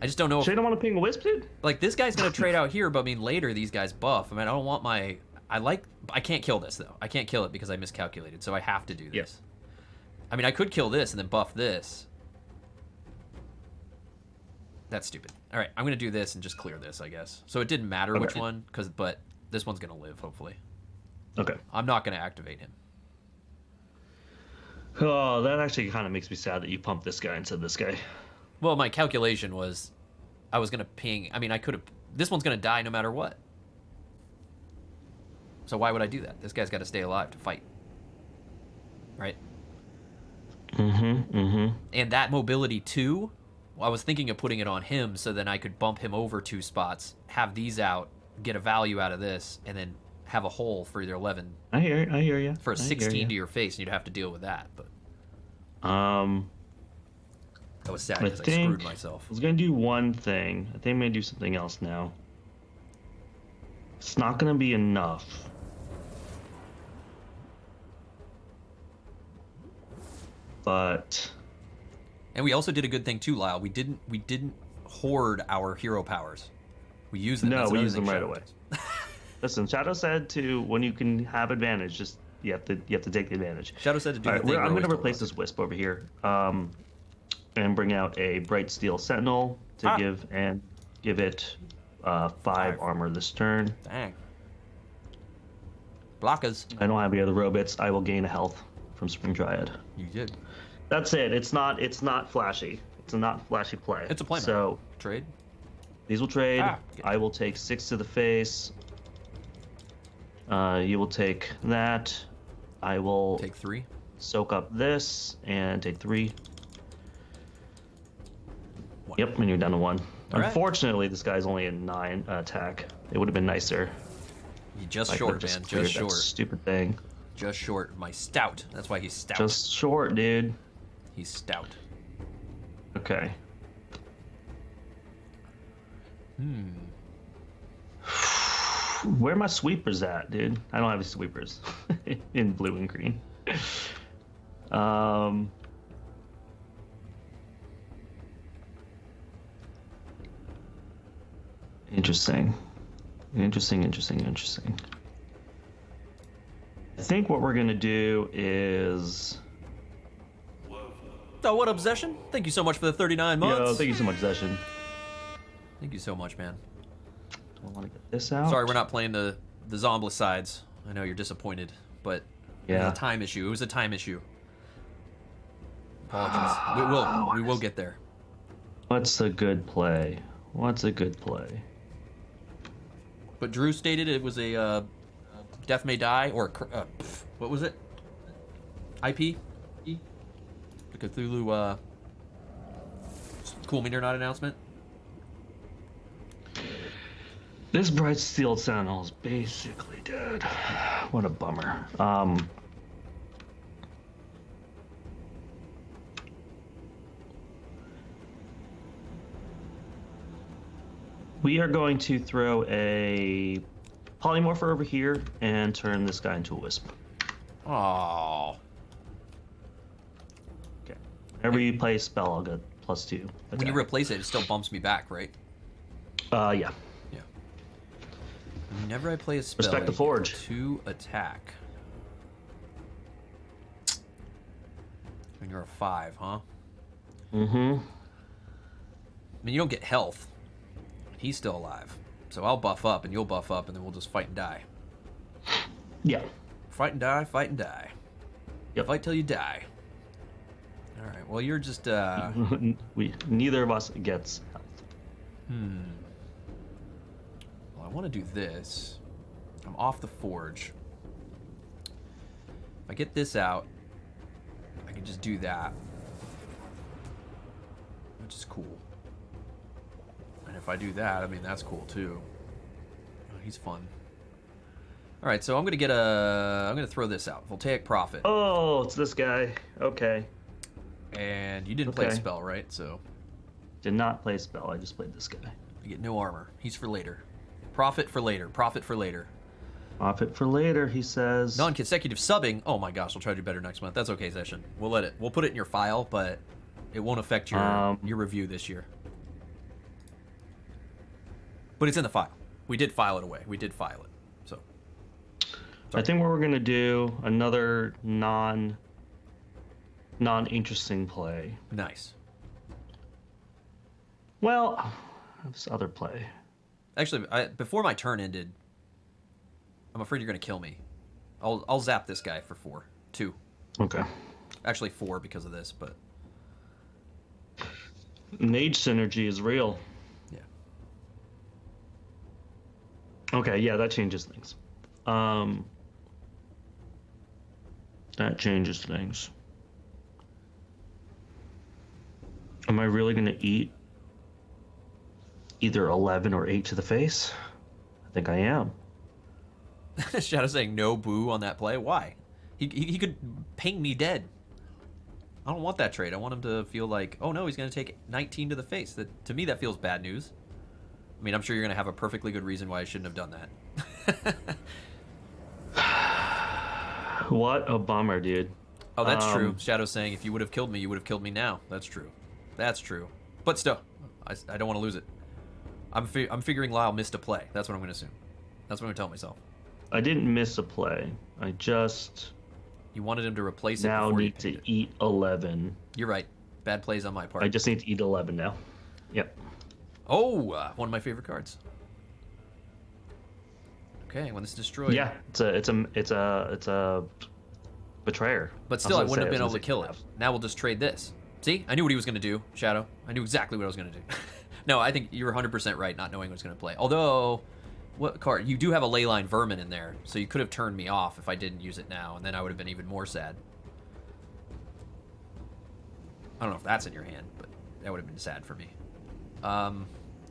[SPEAKER 2] I just don't know.
[SPEAKER 3] So you don't want to ping a Wisp, dude?
[SPEAKER 2] Like this guy's gonna trade out here, but I mean later these guys buff. I mean I don't want my. I can't kill this though. I can't kill it because I miscalculated. So I have to do this.
[SPEAKER 3] Yes.
[SPEAKER 2] I mean I could kill this and then buff this. That's stupid. All right, I'm gonna do this and just clear this, I guess. So it didn't matter which one, but this one's gonna live, hopefully.
[SPEAKER 3] Okay.
[SPEAKER 2] I'm not gonna activate him.
[SPEAKER 3] Oh, that actually kind of makes me sad that you pumped this guy instead of this guy.
[SPEAKER 2] Well, my calculation was, I was gonna ping. I mean, I could have. This one's gonna die no matter what. So why would I do that? This guy's got to stay alive to fight, right? And that mobility too. I was thinking of putting it on him so then I could bump him over 2 spots, have these out, get a value out of this, and then have a hole for your 11.
[SPEAKER 3] I hear you.
[SPEAKER 2] For a 16 to your face, and you'd have to deal with that. But
[SPEAKER 3] I
[SPEAKER 2] was sad because I screwed myself.
[SPEAKER 3] I was gonna do one thing. I think I'm gonna do something else now. It's not gonna be enough. But
[SPEAKER 2] and we also did a good thing too, Lyle. We didn't hoard our hero powers. We used them.
[SPEAKER 3] No, we used them right away. Listen, Shadow said when you can have advantage, just you have to take the advantage.
[SPEAKER 2] Shadow said to do the
[SPEAKER 3] right,
[SPEAKER 2] thing.
[SPEAKER 3] I'm going to replace this Wisp over here, and bring out a Bright Steel Sentinel to give it 5 armor this turn.
[SPEAKER 2] Dang. Blockers.
[SPEAKER 3] I don't have any other robots. I will gain a health from Spring Dryad.
[SPEAKER 2] You did.
[SPEAKER 3] That's it. It's not flashy. It's a not flashy play.
[SPEAKER 2] It's a play.
[SPEAKER 3] So
[SPEAKER 2] trade.
[SPEAKER 3] These will trade. I will take 6 to the face. You will take that. I will
[SPEAKER 2] take 3.
[SPEAKER 3] Soak up this and take 3.
[SPEAKER 2] 1.
[SPEAKER 3] Yep, and you're down to 1.
[SPEAKER 2] All
[SPEAKER 3] Unfortunately, this guy's only a 9 attack. It would have been nicer.
[SPEAKER 2] You just short, man. Just short.
[SPEAKER 3] Stupid thing.
[SPEAKER 2] just short of my stout. That's why he's stout.
[SPEAKER 3] Just short, dude.
[SPEAKER 2] He's stout.
[SPEAKER 3] Okay. Where are my sweepers at, dude? I don't have any sweepers in blue and green. Interesting. Interesting. I think what we're gonna do is.
[SPEAKER 2] Oh, what up, Zeshin? Thank you so much for the 39 months.
[SPEAKER 3] Yo, thank you so much, Session.
[SPEAKER 2] Thank you so much, man.
[SPEAKER 3] I want to get this out.
[SPEAKER 2] Sorry, we're not playing the Zombless sides. I know you're disappointed, but it was a time issue. It was a time issue. Apologies. We will get there.
[SPEAKER 3] What's a good play?
[SPEAKER 2] But Drew stated it was a Death May Die, or what was it? IP? The Cthulhu Cool Meter Not announcement.
[SPEAKER 3] This Bright Steel Sentinel is basically dead. What a bummer. We are going to throw a polymorpher over here and turn this guy into a wisp.
[SPEAKER 2] Oh.
[SPEAKER 3] Okay. Whenever you play a spell, I'll get +2.
[SPEAKER 2] When you replace it still bumps me back, right?
[SPEAKER 3] Yeah.
[SPEAKER 2] Yeah. Whenever I play a spell,
[SPEAKER 3] Respect the Forge.
[SPEAKER 2] 2 attack. When you're a 5, huh?
[SPEAKER 3] Mm-hmm.
[SPEAKER 2] I mean, you don't get health. He's still alive. So I'll buff up and you'll buff up and then we'll just fight and die.
[SPEAKER 3] Yeah.
[SPEAKER 2] Fight and die, fight and die.
[SPEAKER 3] Yep.
[SPEAKER 2] Fight till you die. All right. Well, you're just
[SPEAKER 3] Neither of us gets health.
[SPEAKER 2] Well, I want to do this. I'm off the forge. If I get this out, I can just do that, which is cool. And if I do that, I mean, that's cool too. Oh, he's fun. All right, so I'm gonna throw this out. Voltaic Prophet.
[SPEAKER 3] Oh, it's this guy. Okay.
[SPEAKER 2] And you didn't play a spell, right? So
[SPEAKER 3] Did not play a spell. I just played this guy.
[SPEAKER 2] you get no armor. He's for later. Profit for later. Profit for later.
[SPEAKER 3] Profit for later, he says.
[SPEAKER 2] Non-consecutive subbing. Oh my gosh, I'll try to do better next month. That's okay, Session. We'll put it in your file, but it won't affect your review this year. But it's in the file. We did file it away. We did file it. So
[SPEAKER 3] I think what we're gonna do, another non-interesting play.
[SPEAKER 2] nice.
[SPEAKER 3] Well, this other play.
[SPEAKER 2] Actually, before my turn ended, I'm afraid you're gonna kill me. I'll zap this guy for 4. 2.
[SPEAKER 3] Okay.
[SPEAKER 2] Actually 4 because of this, but
[SPEAKER 3] Mage synergy is real.
[SPEAKER 2] yeah.
[SPEAKER 3] Okay, yeah, that changes things. That changes things. Am I really gonna eat either 11 or 8 to the face? I think I am.
[SPEAKER 2] Shadow saying no boo on that play. Why? He could ping me dead. I don't want that trade. I want him to feel like, oh no, he's going to take 19 to the face. To me, that feels bad news. I mean, I'm sure you're going to have a perfectly good reason why I shouldn't have done that.
[SPEAKER 3] What a bummer, dude.
[SPEAKER 2] Oh, that's true. Shadow's saying, if you would have killed me, you would have killed me now. That's true. That's true. But still, I don't want to lose it. I'm figuring Lyle missed a play. That's what I'm going to assume. That's what I'm going to tell myself.
[SPEAKER 3] I didn't miss a play. I just
[SPEAKER 2] You wanted him to replace it
[SPEAKER 3] now
[SPEAKER 2] before you
[SPEAKER 3] need to
[SPEAKER 2] picked it.
[SPEAKER 3] eat 11.
[SPEAKER 2] You're right. Bad plays on my part.
[SPEAKER 3] I just need to eat 11 now. Yep.
[SPEAKER 2] Oh, one of my favorite cards. Okay, when it's destroyed.
[SPEAKER 3] Yeah, it's a betrayer.
[SPEAKER 2] But still, I wouldn't have been able to kill it. Now we'll just trade this. See? I knew what he was going to do, Shadow. I knew exactly what I was going to do. No, I think you were 100% right not knowing what he was going to play. Although, what card? You do have a Leyline Vermin in there, so you could have turned me off if I didn't use it now, and then I would have been even more sad. I don't know if that's in your hand, but that would have been sad for me.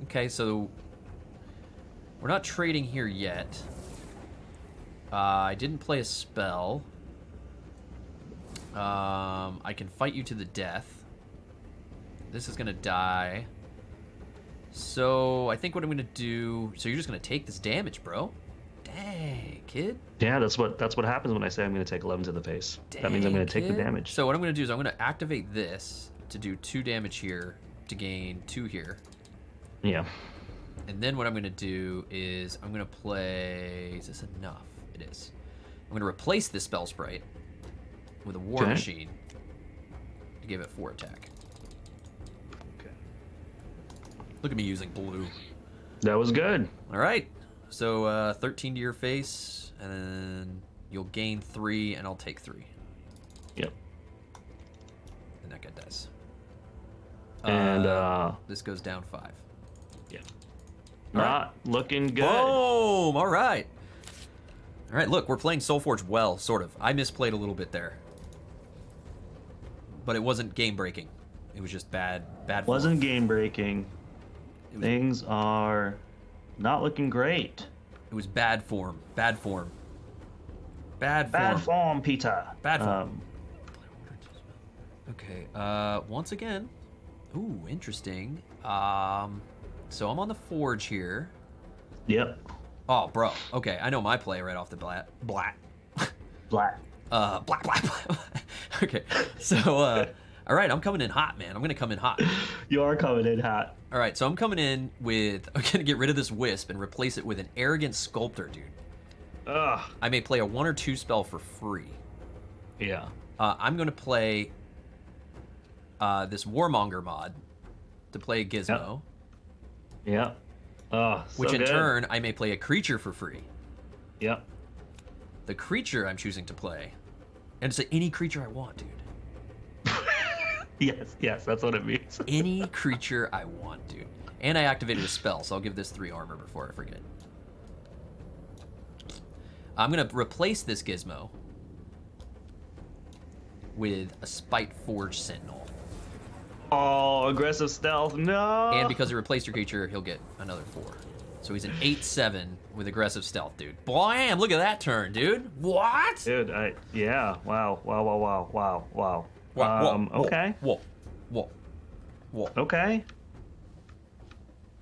[SPEAKER 2] Okay, so we're not trading here yet. I didn't play a spell. I can fight you to the death. This is gonna die. So I think what I'm gonna do. So you're just gonna take this damage, bro. Dang, kid.
[SPEAKER 3] Yeah, that's what happens when I say I'm going to take 11 to the face. That means I'm going to take the damage.
[SPEAKER 2] So what I'm gonna do is I'm gonna activate this to do 2 damage here to gain 2 here.
[SPEAKER 3] Yeah.
[SPEAKER 2] And then what I'm gonna do is I'm gonna play. Is this enough? It is. I'm gonna replace this spell sprite with a war machine to give it 4 attack.
[SPEAKER 3] Okay.
[SPEAKER 2] Look at me using blue.
[SPEAKER 3] That was good.
[SPEAKER 2] All right. So 13 to your face, and then you'll gain 3, and I'll take 3.
[SPEAKER 3] Yep.
[SPEAKER 2] And that guy dies.
[SPEAKER 3] And
[SPEAKER 2] this goes down 5.
[SPEAKER 3] Yeah.
[SPEAKER 2] All
[SPEAKER 3] Not looking good.
[SPEAKER 2] Boom! All right. All right, look, we're playing Solforge well, sort of. I misplayed a little bit there. But it wasn't game-breaking. It was just bad form.
[SPEAKER 3] Wasn't game breaking. Things are not looking great.
[SPEAKER 2] It was bad form. Bad form. Bad form.
[SPEAKER 3] Bad form, Peter.
[SPEAKER 2] Bad form. Okay, once again. Ooh, interesting. So I'm on the forge here.
[SPEAKER 3] Yep.
[SPEAKER 2] Oh, bro. Okay, I know my play right off the bat.
[SPEAKER 3] Black.
[SPEAKER 2] Black. Okay, so, all right, I'm coming in hot, man. I'm gonna come in hot.
[SPEAKER 3] You are coming in hot.
[SPEAKER 2] All right, so I'm coming in with. I'm gonna get rid of this wisp and replace it with an arrogant sculptor, dude.
[SPEAKER 3] Ugh.
[SPEAKER 2] I may play a 1 or 2 spell for free.
[SPEAKER 3] Yeah.
[SPEAKER 2] I'm gonna play this Warmonger mod to play a Gizmo.
[SPEAKER 3] Yep. Oh, so
[SPEAKER 2] which in
[SPEAKER 3] good.
[SPEAKER 2] turn I may play a creature for free.
[SPEAKER 3] Yep.
[SPEAKER 2] The creature I'm choosing to play, and it's any creature I want, dude.
[SPEAKER 3] Yes, that's what it means.
[SPEAKER 2] Any creature I want, dude. And I activated a spell, so I'll give this 3 armor before I forget. I'm gonna replace this Gizmo with a Spite Forge Sentinel.
[SPEAKER 3] Oh, aggressive stealth, no!
[SPEAKER 2] And because he replaced your creature, he'll get another 4. So he's an 8/7 with aggressive stealth, dude. Blam! Look at that turn, dude. What?
[SPEAKER 3] Dude, yeah. Wow.
[SPEAKER 2] Whoa,
[SPEAKER 3] Okay.
[SPEAKER 2] Whoa.
[SPEAKER 3] Okay.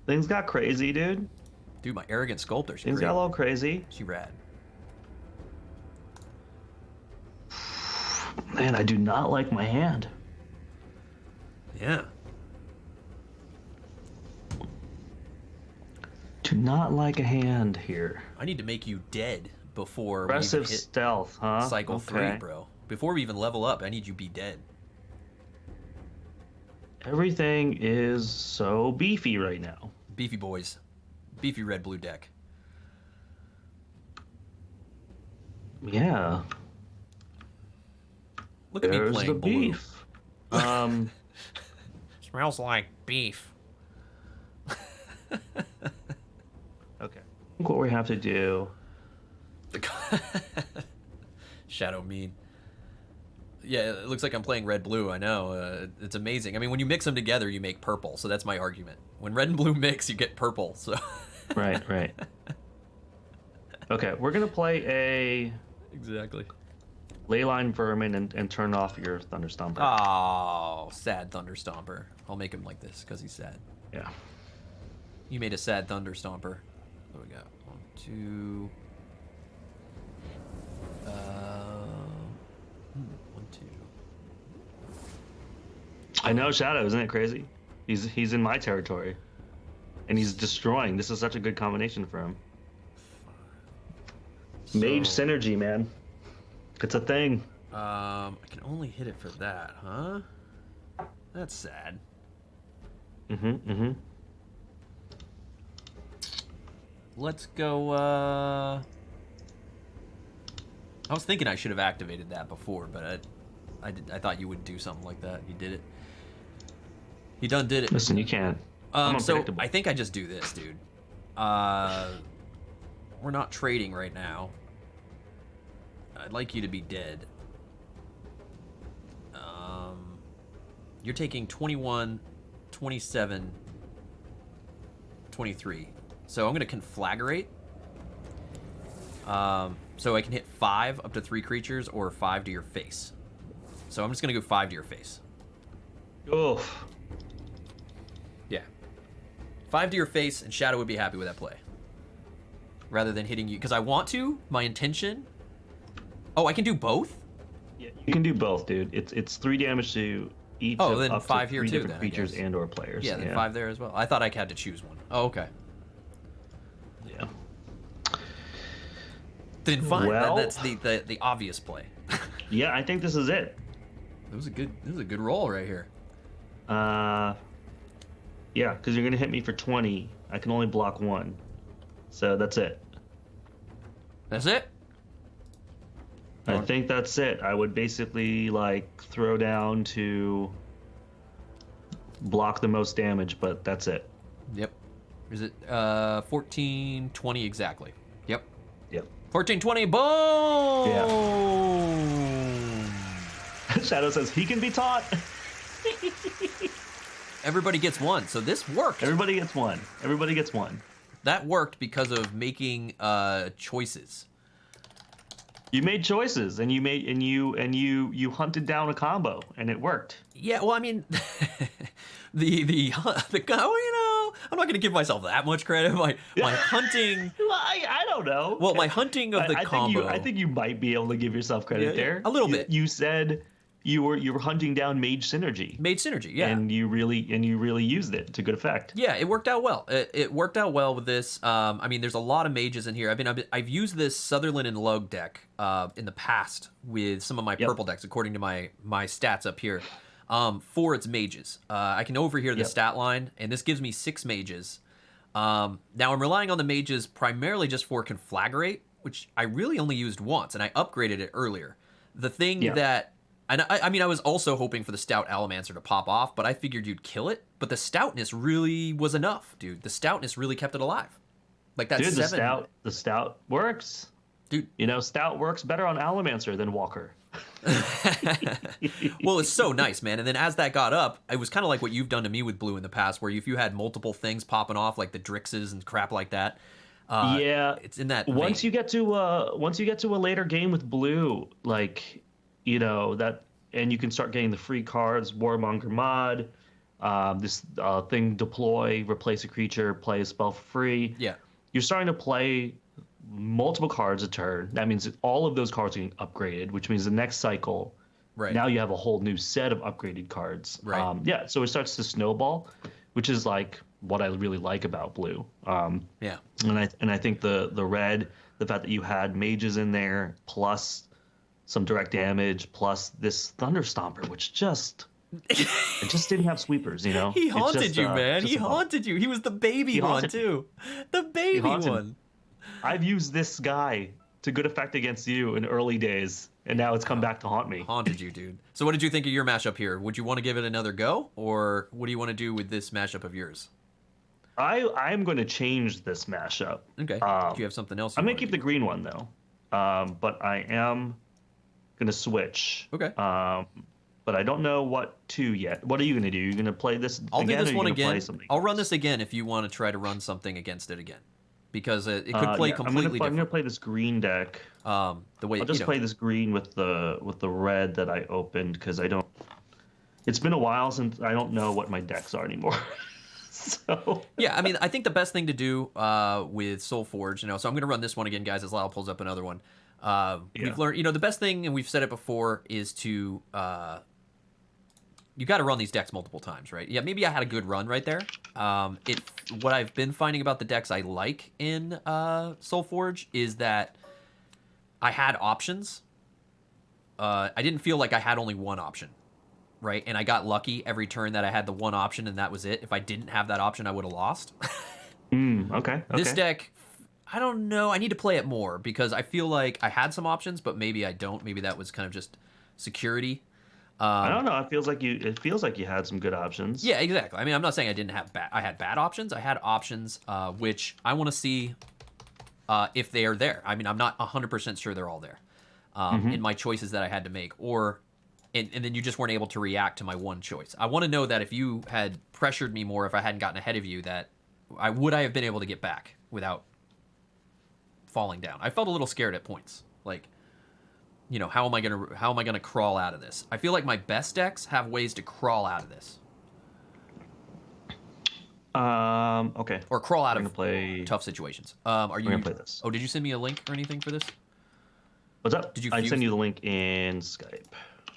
[SPEAKER 3] Things got crazy, dude.
[SPEAKER 2] Dude, my arrogant sculptor. She's
[SPEAKER 3] Things
[SPEAKER 2] great.
[SPEAKER 3] got a little crazy.
[SPEAKER 2] She rad.
[SPEAKER 3] Man, I do not like my hand.
[SPEAKER 2] Yeah.
[SPEAKER 3] Do not like a hand here.
[SPEAKER 2] I need to make you dead before
[SPEAKER 3] Aggressive
[SPEAKER 2] we even hit
[SPEAKER 3] stealth, huh?
[SPEAKER 2] cycle 3, bro. Before we even level up, I need you be dead.
[SPEAKER 3] Everything is so beefy right now.
[SPEAKER 2] Beefy boys. Beefy red-blue deck.
[SPEAKER 3] Yeah.
[SPEAKER 2] Look at me
[SPEAKER 3] There's
[SPEAKER 2] playing
[SPEAKER 3] the
[SPEAKER 2] blue.
[SPEAKER 3] beef.
[SPEAKER 2] Smells like beef.
[SPEAKER 3] Okay. I think what we have to do.
[SPEAKER 2] Shadow mean. Yeah, it looks like I'm playing red-blue, I know. It's amazing. I mean, when you mix them together, you make purple, so that's my argument. When red and blue mix, you get purple, so...
[SPEAKER 3] Right. Okay, we're going to play a
[SPEAKER 2] Exactly.
[SPEAKER 3] Leyline Vermin and turn off your Thunderstomper.
[SPEAKER 2] Oh, sad Thunder Stomper. I'll make him like this, because he's sad.
[SPEAKER 3] Yeah.
[SPEAKER 2] You made a sad Thunder Stomper. What do we got? 1, 2... 1, 2...
[SPEAKER 3] I know, Shadow, isn't it crazy? He's in my territory. And he's destroying. This is such a good combination for him. Mage synergy, man. It's a thing.
[SPEAKER 2] I can only hit it for that, huh? That's sad. Let's go, I was thinking I should have activated that before, but I thought you would do something like that. You did it. He done did it.
[SPEAKER 3] Listen, you can't. I'm
[SPEAKER 2] So
[SPEAKER 3] unpredictable.
[SPEAKER 2] I think I just do this, dude. We're not trading right now. I'd like you to be dead. You're taking 21, 27, 23. So I'm going to conflagrate. So I can hit 5 up to 3 creatures or 5 to your face. So I'm just gonna go 5 to your face.
[SPEAKER 3] Oof.
[SPEAKER 2] Yeah. 5 to your face, and Shadow would be happy with that play. Rather than hitting you, because I want to. My intention. Oh, I can do both.
[SPEAKER 3] Yeah, you can do both, dude. It's 3 damage to each.
[SPEAKER 2] Oh,
[SPEAKER 3] of
[SPEAKER 2] then
[SPEAKER 3] up
[SPEAKER 2] 5
[SPEAKER 3] to
[SPEAKER 2] here
[SPEAKER 3] 3
[SPEAKER 2] too,
[SPEAKER 3] different
[SPEAKER 2] then, I
[SPEAKER 3] creatures
[SPEAKER 2] guess.
[SPEAKER 3] and/or players.
[SPEAKER 2] Yeah, then 5 there as well. I thought I had to choose one. Oh, okay.
[SPEAKER 3] Yeah.
[SPEAKER 2] Then fine.
[SPEAKER 3] Well-
[SPEAKER 2] That's the obvious play.
[SPEAKER 3] Yeah, I think this is it.
[SPEAKER 2] This is a good roll right here.
[SPEAKER 3] Yeah, because you're gonna hit me for 20. I can only block 1, so that's it.
[SPEAKER 2] That's it.
[SPEAKER 3] I think that's it. I would basically like throw down to block the most damage, but that's it.
[SPEAKER 2] Yep. Is it 14, 20 exactly? Yep.
[SPEAKER 3] Yep.
[SPEAKER 2] 14, 20, boom!
[SPEAKER 3] Shadow says he can be taught.
[SPEAKER 2] Everybody gets one, so this worked.
[SPEAKER 3] Everybody gets one. Everybody gets one.
[SPEAKER 2] That worked because of making choices.
[SPEAKER 3] You made choices, and you hunted down a combo, and it worked.
[SPEAKER 2] Yeah, well, I mean, the I'm not gonna give myself that much credit. My hunting.
[SPEAKER 3] Well, I don't know.
[SPEAKER 2] Well, my hunting of the combo.
[SPEAKER 3] I think you might be able to give yourself credit
[SPEAKER 2] Yeah,
[SPEAKER 3] there.
[SPEAKER 2] a little bit.
[SPEAKER 3] You said you were hunting down mage synergy.
[SPEAKER 2] Made synergy, yeah.
[SPEAKER 3] And you really used it to good effect.
[SPEAKER 2] Yeah, it worked out well. It worked out well with this. I mean, there's a lot of mages in here. I've used this Sutherland and Lug deck in the past with some of my purple decks, according to my stats up here, for its mages. I can overhear the stat line, and this gives me 6 mages. Now I'm relying on the mages primarily just for Conflagrate, which I really only used once, and I upgraded it earlier. The thing that... And I mean, I was also hoping for the Stout Alamancer to pop off, but I figured you'd kill it. But the stoutness really was enough, dude. The stoutness really kept it alive. Like that
[SPEAKER 3] Dude,
[SPEAKER 2] 7.
[SPEAKER 3] the stout works.
[SPEAKER 2] Dude.
[SPEAKER 3] You know, stout works better on Alamancer than Walker.
[SPEAKER 2] Well, it's so nice, man. And then as that got up, it was kind of like what you've done to me with blue in the past, where if you had multiple things popping off, like the Drixes and crap like that. It's in that
[SPEAKER 3] Once
[SPEAKER 2] vein.
[SPEAKER 3] you get to a later game with blue, like, you know, that, and you can start getting the free cards, Warmonger mod, this thing, deploy, replace a creature, play a spell for free.
[SPEAKER 2] Yeah.
[SPEAKER 3] You're starting to play multiple cards a turn. That means that all of those cards are getting upgraded, which means the next cycle,
[SPEAKER 2] Right.
[SPEAKER 3] now you have a whole new set of upgraded cards.
[SPEAKER 2] Right.
[SPEAKER 3] Yeah, so it starts to snowball, which is like what I really like about blue.
[SPEAKER 2] Yeah.
[SPEAKER 3] And I think the red, the fact that you had mages in there, plus some direct damage, plus this Thunder Stomper, which it just didn't have sweepers, you know?
[SPEAKER 2] He
[SPEAKER 3] It's
[SPEAKER 2] haunted
[SPEAKER 3] just,
[SPEAKER 2] you, man.
[SPEAKER 3] just
[SPEAKER 2] He
[SPEAKER 3] a bump.
[SPEAKER 2] haunted you. He was the baby one,
[SPEAKER 3] haunted-
[SPEAKER 2] too. The baby
[SPEAKER 3] haunted-
[SPEAKER 2] one.
[SPEAKER 3] I've used this guy to good effect against you in early days, and now it's come back to haunt me.
[SPEAKER 2] Haunted you, dude. So what did you think of your mashup here? Would you want to give it another go, or what do you want to do with this mashup of yours?
[SPEAKER 3] I'm going to change this mashup.
[SPEAKER 2] Okay. Do you have something else?
[SPEAKER 3] I'm going to keep the green one, though. But I am going to switch.
[SPEAKER 2] Okay.
[SPEAKER 3] But I don't know what to yet. What are you going to do? You're going to play this
[SPEAKER 2] I'll
[SPEAKER 3] again,
[SPEAKER 2] do this
[SPEAKER 3] or
[SPEAKER 2] one
[SPEAKER 3] you gonna
[SPEAKER 2] again.
[SPEAKER 3] play something
[SPEAKER 2] I'll run
[SPEAKER 3] else?
[SPEAKER 2] this again if you want to try to run something against it again, because it could play
[SPEAKER 3] Yeah,
[SPEAKER 2] completely
[SPEAKER 3] I'm going to
[SPEAKER 2] different.
[SPEAKER 3] play this green deck.
[SPEAKER 2] The way
[SPEAKER 3] I'll just play this green with the red that I opened, because I don't. It's been a while since I don't know what my decks are anymore. So
[SPEAKER 2] Yeah, I mean, I think the best thing to do with Solforge, so I'm going to run this one again, guys, as Lyle pulls up another one. We've learned, the best thing, and we've said it before, is to you got to run these decks multiple times, right? Yeah, maybe I had a good run right there. What I've been finding about the decks I like in Solforge is that I had options. I didn't feel like I had only one option, right? And I got lucky every turn that I had the one option, and that was it. If I didn't have that option, I would have lost.
[SPEAKER 3] okay.
[SPEAKER 2] This deck, I don't know. I need to play it more, because I feel like I had some options, but maybe I don't. Maybe that was kind of just security.
[SPEAKER 3] I don't know. It feels like you had some good options.
[SPEAKER 2] Yeah, exactly. I mean, I'm not saying I didn't have I had bad options. I had options, which I want to see if they are there. I mean, I'm not 100% sure they're all there in my choices that I had to make, and then you just weren't able to react to my one choice. I want to know that if you had pressured me more, if I hadn't gotten ahead of you, that I have been able to get back without falling down. I felt a little scared at points. Like, how am I gonna crawl out of this? I feel like my best decks have ways to crawl out of this,
[SPEAKER 3] Okay.
[SPEAKER 2] or crawl out
[SPEAKER 3] We're
[SPEAKER 2] of
[SPEAKER 3] gonna play.
[SPEAKER 2] tough situations. Are you?
[SPEAKER 3] We're gonna play this.
[SPEAKER 2] Oh, did you send me a link or anything for this?
[SPEAKER 3] What's up?
[SPEAKER 2] Did you
[SPEAKER 3] I
[SPEAKER 2] fuse
[SPEAKER 3] send you the link in Skype.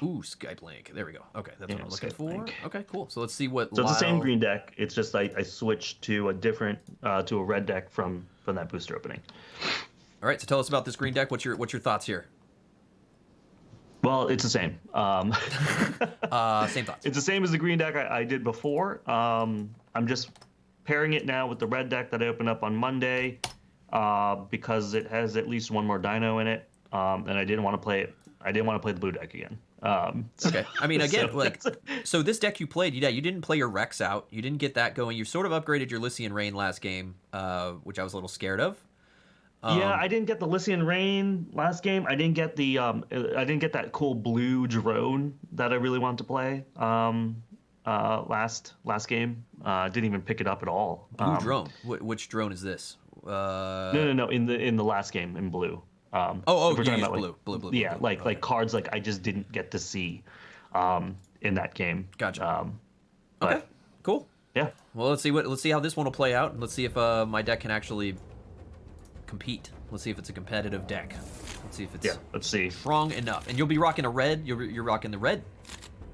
[SPEAKER 2] Ooh, Skype link. There we go. Okay, that's
[SPEAKER 3] Yeah,
[SPEAKER 2] what I'm looking
[SPEAKER 3] Skype
[SPEAKER 2] for.
[SPEAKER 3] link.
[SPEAKER 2] Okay, cool. So let's see what.
[SPEAKER 3] So it's the same
[SPEAKER 2] Lyle-
[SPEAKER 3] green deck. It's just I switched to a different to a red deck from that booster opening.
[SPEAKER 2] All right, so tell us about this green deck. What's your thoughts here?
[SPEAKER 3] Well, it's the same.
[SPEAKER 2] Same thoughts.
[SPEAKER 3] It's the same as the green deck I did before. I'm just pairing it now with the red deck that I opened up on Monday because it has at least one more dino in it, and I didn't want to play it. I didn't want to play the blue deck again.
[SPEAKER 2] Okay. I mean, again,
[SPEAKER 3] so-
[SPEAKER 2] so this deck you played, you didn't play your Rex out. You didn't get that going. You sort of upgraded your Lycian Rain last game, which I was a little scared of.
[SPEAKER 3] Yeah, I didn't get the Lycian Rain last game. I didn't get the I didn't get that cool blue drone that I really wanted to play last game. Didn't even pick it up at all.
[SPEAKER 2] Blue drone. Which drone is this?
[SPEAKER 3] No. In the last game in blue.
[SPEAKER 2] Oh,
[SPEAKER 3] if we're
[SPEAKER 2] you
[SPEAKER 3] talking
[SPEAKER 2] used
[SPEAKER 3] about,
[SPEAKER 2] blue.
[SPEAKER 3] Yeah,
[SPEAKER 2] blue.
[SPEAKER 3] like cards like I just didn't get to see in that game.
[SPEAKER 2] Gotcha.
[SPEAKER 3] But,
[SPEAKER 2] Okay, cool.
[SPEAKER 3] Yeah.
[SPEAKER 2] Well, let's see how this one will play out. Let's see if my deck can actually compete. Let's see if it's a competitive deck. Let's see if it's
[SPEAKER 3] Let's see.
[SPEAKER 2] strong enough. And you'll be rocking a red. You're rocking the red.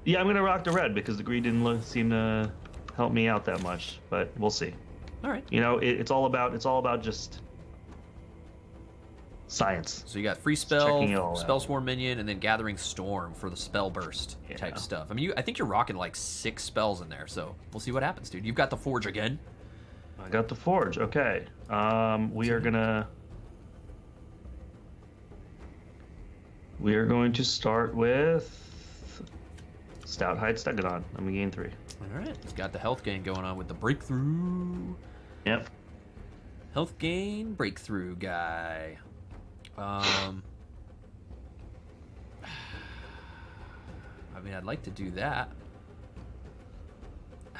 [SPEAKER 3] Yeah, I'm gonna rock the red because the green didn't seem to help me out that much. But we'll see.
[SPEAKER 2] All right.
[SPEAKER 3] It's all about just science.
[SPEAKER 2] So you got free spell,
[SPEAKER 3] checking it all
[SPEAKER 2] spell
[SPEAKER 3] out.
[SPEAKER 2] swarm minion, and then gathering storm for the spell burst type
[SPEAKER 3] Yeah.
[SPEAKER 2] stuff. I mean, I think you're rocking like 6 spells in there. So we'll see what happens, dude. You've got the forge again.
[SPEAKER 3] I got the forge. Okay. We are going to start with Stout Hide Stegodon. I'm gonna gain 3.
[SPEAKER 2] All right. He's got the health gain going on with the breakthrough.
[SPEAKER 3] Yep.
[SPEAKER 2] Health gain breakthrough guy. I mean, I'd like to do that.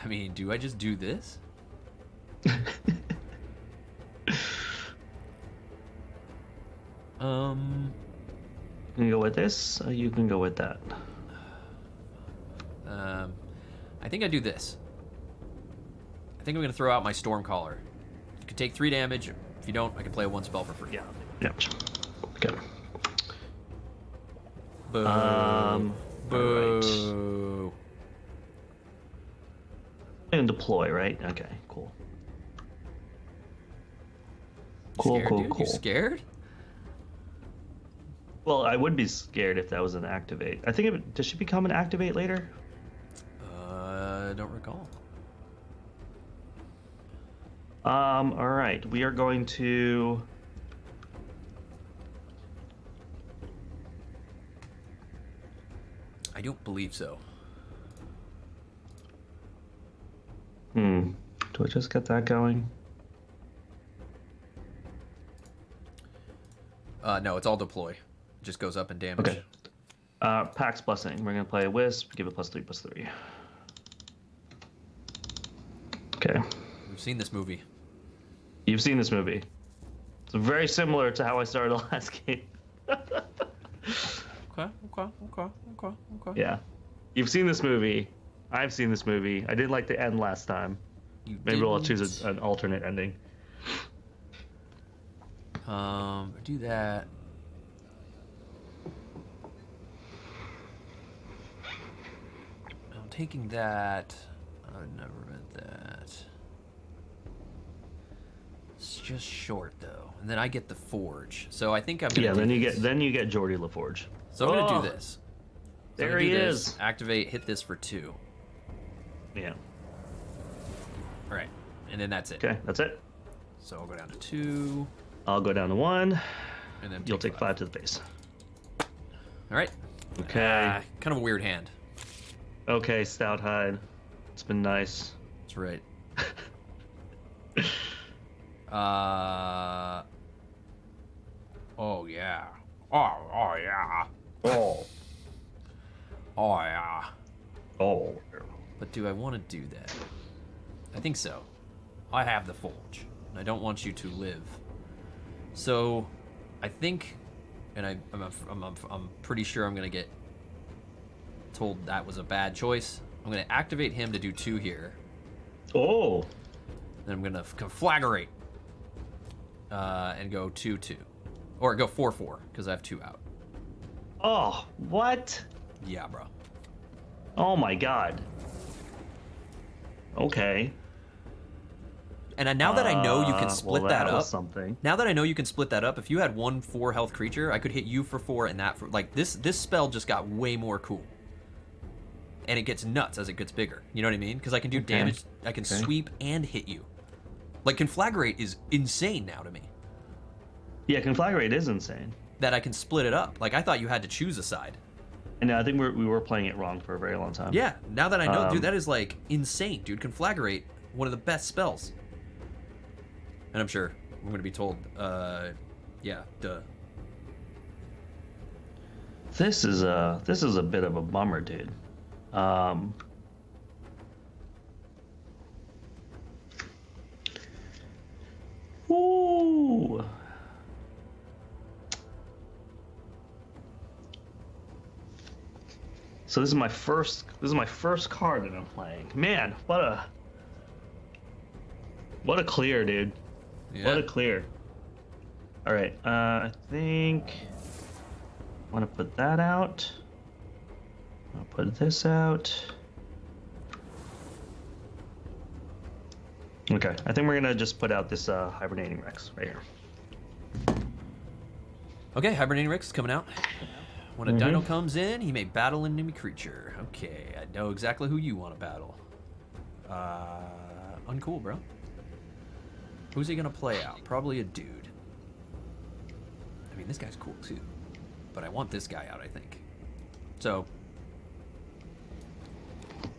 [SPEAKER 2] I mean, do I just do this?
[SPEAKER 3] You can go with this, or you can go with that.
[SPEAKER 2] I think I do this. I think I'm gonna throw out my Stormcaller. You can take 3 damage. If you don't, I can play 1 spell for free.
[SPEAKER 3] Yeah. Yep. Okay.
[SPEAKER 2] Boo.
[SPEAKER 3] Alright.
[SPEAKER 2] Boo.
[SPEAKER 3] And deploy, right? Okay, cool.
[SPEAKER 2] You scared, dude? You scared?
[SPEAKER 3] Well, I would be scared if that was an activate. I think does she become an activate later?
[SPEAKER 2] I don't recall.
[SPEAKER 3] All right. We are going to.
[SPEAKER 2] I don't believe so.
[SPEAKER 3] Do I just get that going?
[SPEAKER 2] No, it's all deploy. It just goes up in damage.
[SPEAKER 3] Okay. Pax Blessing. We're gonna play a Wisp. Give it +3/+3. Okay.
[SPEAKER 2] We've seen this movie.
[SPEAKER 3] You've seen this movie. It's very similar to how I started the last game.
[SPEAKER 2] Okay.
[SPEAKER 3] Yeah. You've seen this movie. I've seen this movie. I didn't like the end last time. Maybe we'll choose an alternate ending.
[SPEAKER 2] Do that. I'm taking that. I would never meant that. It's just short though, and then I get the forge. So I think I'm gonna.
[SPEAKER 3] Yeah.
[SPEAKER 2] do
[SPEAKER 3] Then you
[SPEAKER 2] this.
[SPEAKER 3] get Jordy LaForge.
[SPEAKER 2] So I'm gonna
[SPEAKER 3] Oh,
[SPEAKER 2] do this. So I'm
[SPEAKER 3] There
[SPEAKER 2] gonna
[SPEAKER 3] he
[SPEAKER 2] do this,
[SPEAKER 3] is.
[SPEAKER 2] Activate. Hit this for 2.
[SPEAKER 3] Yeah.
[SPEAKER 2] All right, and then that's it.
[SPEAKER 3] Okay. That's it.
[SPEAKER 2] So I'll go down to 2,
[SPEAKER 3] I'll go down to 1.
[SPEAKER 2] and then
[SPEAKER 3] You'll take 5 to the base.
[SPEAKER 2] All right.
[SPEAKER 3] Okay.
[SPEAKER 2] Kind of a weird hand.
[SPEAKER 3] Okay, Stout Hide. It's been nice.
[SPEAKER 2] That's right. Oh yeah. Oh yeah.
[SPEAKER 3] Oh.
[SPEAKER 2] Oh yeah.
[SPEAKER 3] Oh.
[SPEAKER 2] But do I want to do that? I think so. I have the forge, and I don't want you to live. So, I think and I'm pretty sure I'm gonna get told that was a bad choice. I'm gonna activate him to do 2 here.
[SPEAKER 3] Oh.
[SPEAKER 2] Then I'm gonna conflagrate and go 2-2, or go 4-4 because I have 2 out.
[SPEAKER 3] Oh, what?
[SPEAKER 2] Yeah, bro.
[SPEAKER 3] Oh my god. Okay.
[SPEAKER 2] And now that I know you can split
[SPEAKER 3] well,
[SPEAKER 2] that
[SPEAKER 3] was
[SPEAKER 2] up,
[SPEAKER 3] something.
[SPEAKER 2] now that I know you can split that up, if you had 1 4 health creature, I could hit you for 4 and that for like this spell just got way more cool. And it gets nuts as it gets bigger. You know what I mean? Because I can do damage, I can sweep and hit you. Like conflagrate is insane now to me.
[SPEAKER 3] Yeah, conflagrate is insane.
[SPEAKER 2] That I can split it up. Like I thought you had to choose a side.
[SPEAKER 3] And I think we were playing it wrong for a very long time.
[SPEAKER 2] Yeah, now that I know, dude, that is like insane, dude. Conflagrate, one of the best spells. And I'm sure I'm gonna be told, yeah, duh.
[SPEAKER 3] This is a bit of a bummer, dude. Ooh. So this is my first card that I'm playing. Man, what a clear, dude.
[SPEAKER 2] Yeah.
[SPEAKER 3] What a clear. All right, I think I want to put that out. I'll put this out. Okay, I think we're gonna just put out this hibernating Rex right here.
[SPEAKER 2] Okay, hibernating Rex is coming out. When a dino comes in, he may battle an enemy creature. Okay, I know exactly who you want to battle. Uncool, bro. Who's he gonna play out? Probably a dude. I mean, this guy's cool too, but I want this guy out, I think. So,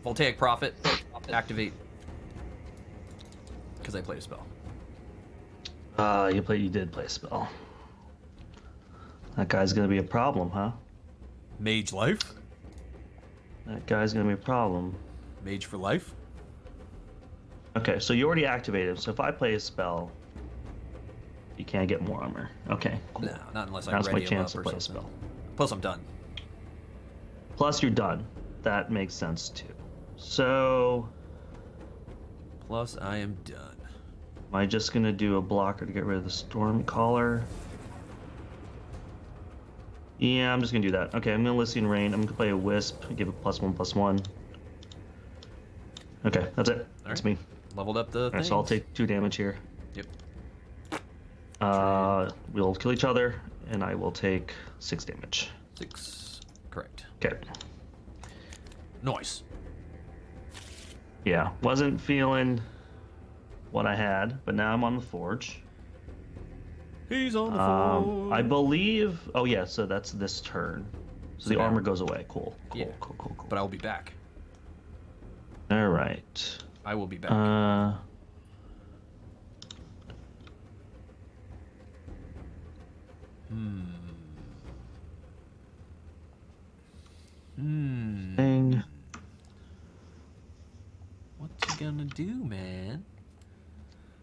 [SPEAKER 2] Voltaic Prophet, activate, because I played a spell.
[SPEAKER 3] You did play a spell. That guy's gonna be a problem, huh?
[SPEAKER 2] Mage life?
[SPEAKER 3] That guy's gonna be a problem.
[SPEAKER 2] Mage for life?
[SPEAKER 3] Okay, so you already activated him, so if I play a spell, you can't get more armor. Okay, cool.
[SPEAKER 2] No, not unless I
[SPEAKER 3] That's my
[SPEAKER 2] ready him
[SPEAKER 3] chance
[SPEAKER 2] up
[SPEAKER 3] to
[SPEAKER 2] or
[SPEAKER 3] play a
[SPEAKER 2] something.
[SPEAKER 3] spell.
[SPEAKER 2] Plus, I'm done.
[SPEAKER 3] Plus, you're done. That makes sense, too. So,
[SPEAKER 2] Plus, I am done.
[SPEAKER 3] am I just gonna do a blocker to get rid of the Storm Caller? Yeah, I'm just gonna do that. Okay, I'm gonna Lycian Rain. I'm gonna play a Wisp, give it +1/+1. Okay, that's it. That's me.
[SPEAKER 2] Leveled up the
[SPEAKER 3] Alright, so I'll take 2 damage here.
[SPEAKER 2] Yep.
[SPEAKER 3] We'll kill each other, and I will take 6 damage.
[SPEAKER 2] 6. Correct.
[SPEAKER 3] Okay.
[SPEAKER 2] Nice.
[SPEAKER 3] Yeah, wasn't feeling what I had, but now I'm on the Forge.
[SPEAKER 2] He's on the phone.
[SPEAKER 3] I believe. Oh yeah, so that's this turn. So the
[SPEAKER 2] now-
[SPEAKER 3] armor goes away. Cool.
[SPEAKER 2] Yeah.
[SPEAKER 3] Cool.
[SPEAKER 2] But I will be back.
[SPEAKER 3] All right.
[SPEAKER 2] I will be back.
[SPEAKER 3] Thing.
[SPEAKER 2] What you gonna do, man?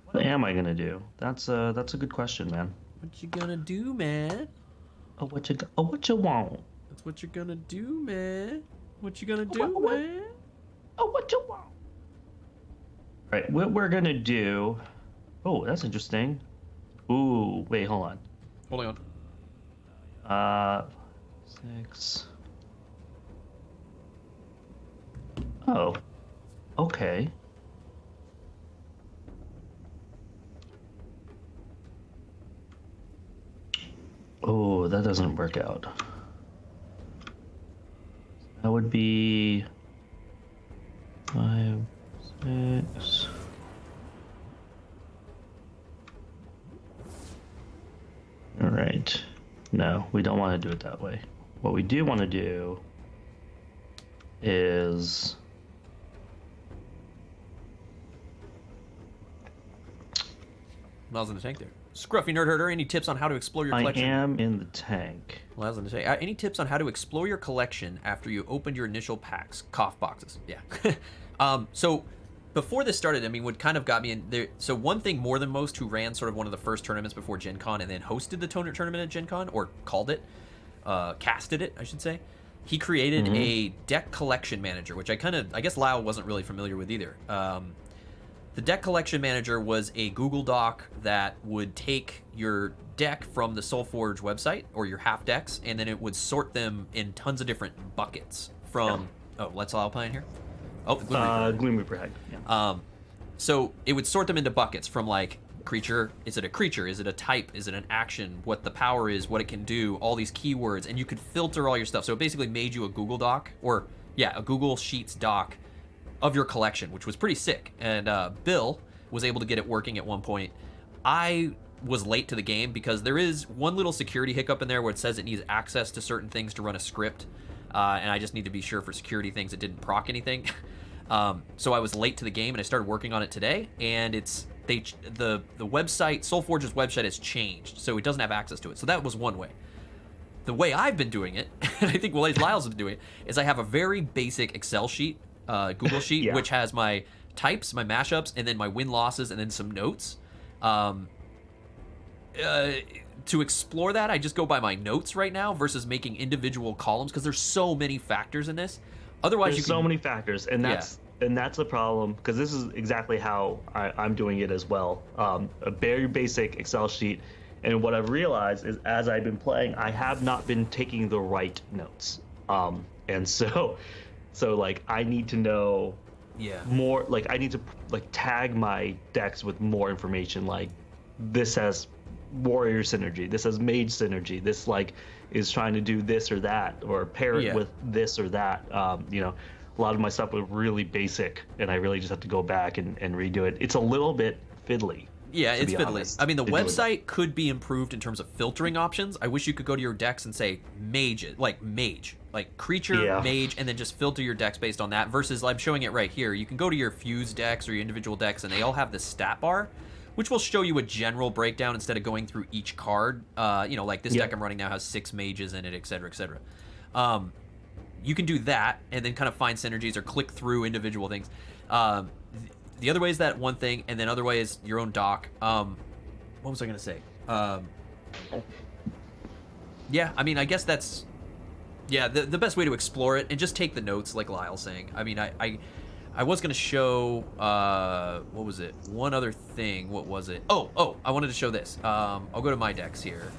[SPEAKER 3] What am I gonna do? That's a good question, man.
[SPEAKER 2] What you gonna do, man?
[SPEAKER 3] What you want?
[SPEAKER 2] That's what you're gonna do, man. What you gonna do,
[SPEAKER 3] what-
[SPEAKER 2] man?
[SPEAKER 3] What you want? All right, what we're gonna do? Oh, that's interesting. Ooh, wait, hold on.
[SPEAKER 2] Holding on.
[SPEAKER 3] 6. Oh, okay. Oh, that doesn't work out. That would be 5, 6. All right. No, we don't want to do it that way. What we do want to do is
[SPEAKER 2] Miles in the tank there. Scruffy Nerd Herder, any tips on how to explore your collection?
[SPEAKER 3] I am in the tank.
[SPEAKER 2] Well, I was going to say, any tips on how to explore your collection after you opened your initial packs? Cough boxes. Yeah. So, before this started, I mean, what kind of got me in there. So one thing more than most, who ran sort of one of the first tournaments before Gen Con and then hosted the tournament at Gen Con, or called it, casted it, I should say. He created a deck collection manager, which I guess Lyle wasn't really familiar with either. The deck collection manager was a Google Doc that would take your deck from the Solforge website, or your half decks, and then it would sort them in tons of different buckets from, let's Lyle play in here? Oh,
[SPEAKER 3] Gloom Reaper Head. Yeah.
[SPEAKER 2] So it would sort them into buckets from like creature. Is it a creature? Is it a type? Is it an action? What the power is? What it can do? All these keywords, and you could filter all your stuff. So it basically made you a Google Doc, or a Google Sheets doc of your collection, which was pretty sick. And Bill was able to get it working at one point. I was late to the game because there is one little security hiccup in there where it says it needs access to certain things to run a script, and I just need to be sure for security things it didn't proc anything. So I was late to the game, and I started working on it today, and the website, Solforge's website, has changed, so it doesn't have access to it. So that was one way. The way I've been doing it, and I think Lyle's been doing it, is I have a very basic Excel sheet, Google sheet, which has my types, my mashups, and then my win-losses, and then some notes. To explore that, I just go by my notes right now versus making individual columns, because there's so many factors in this. Otherwise,
[SPEAKER 3] there's so many factors, and that's the problem, because this is exactly how I'm doing it as well. A very basic Excel sheet, and what I've realized is, as I've been playing, I have not been taking the right notes, and so like I need to know more. Like I need to tag my decks with more information. Like this has warrior synergy, this has mage synergy, this is trying to do this or that, or pair it with this or that. A lot of my stuff was really basic, and I really just have to go back and redo it. It's a little bit fiddly.
[SPEAKER 2] Yeah, it's fiddly. I mean, the website could be improved in terms of filtering options. I wish you could go to your decks and say mage, like creature, mage, and then just filter your decks based on that, versus I'm showing it right here. You can go to your fuse decks or your individual decks, and they all have the stat bar, which will show you a general breakdown instead of going through each card. Like this deck I'm running now has 6 mages in it, et cetera, et cetera. You can do that and then kind of find synergies or click through individual things. The other way is that one thing, and then other way is your own doc. What was I going to say? I mean, I guess that's... the best way to explore it, and just take the notes, like Lyle's saying. I mean, I was going to show, what was it? One other thing. What was it? Oh, I wanted to show this. I'll go to my decks here.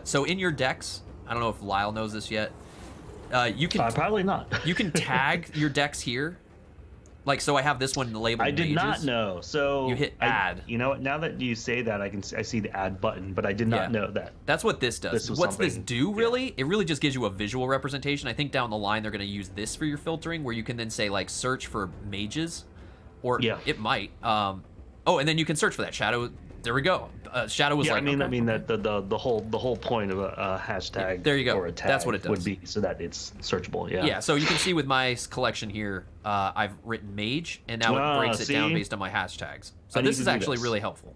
[SPEAKER 2] So in your decks, I don't know if Lyle knows this yet. You can
[SPEAKER 3] probably not.
[SPEAKER 2] You can tag your decks here. Like, so I have this one labeled
[SPEAKER 3] I did
[SPEAKER 2] mages.
[SPEAKER 3] not know. So
[SPEAKER 2] you hit add.
[SPEAKER 3] You know what? Now that you say that, I see the add button, but I did not know that.
[SPEAKER 2] That's what this does. What's this do, really? Yeah. It really just gives you a visual representation. I think down the line they're going to use this for your filtering, where you can then say, like, search for mages, or it might. And then you can search for that shadow. There we go. Shadow was like.
[SPEAKER 3] I mean that the whole point of a hashtag.
[SPEAKER 2] There you go.
[SPEAKER 3] Or a tag
[SPEAKER 2] That's what it does.
[SPEAKER 3] Would be so that it's searchable. Yeah.
[SPEAKER 2] Yeah. So you can see with my collection here, I've written mage, and now it breaks it down based on my hashtags. So this is actually really helpful.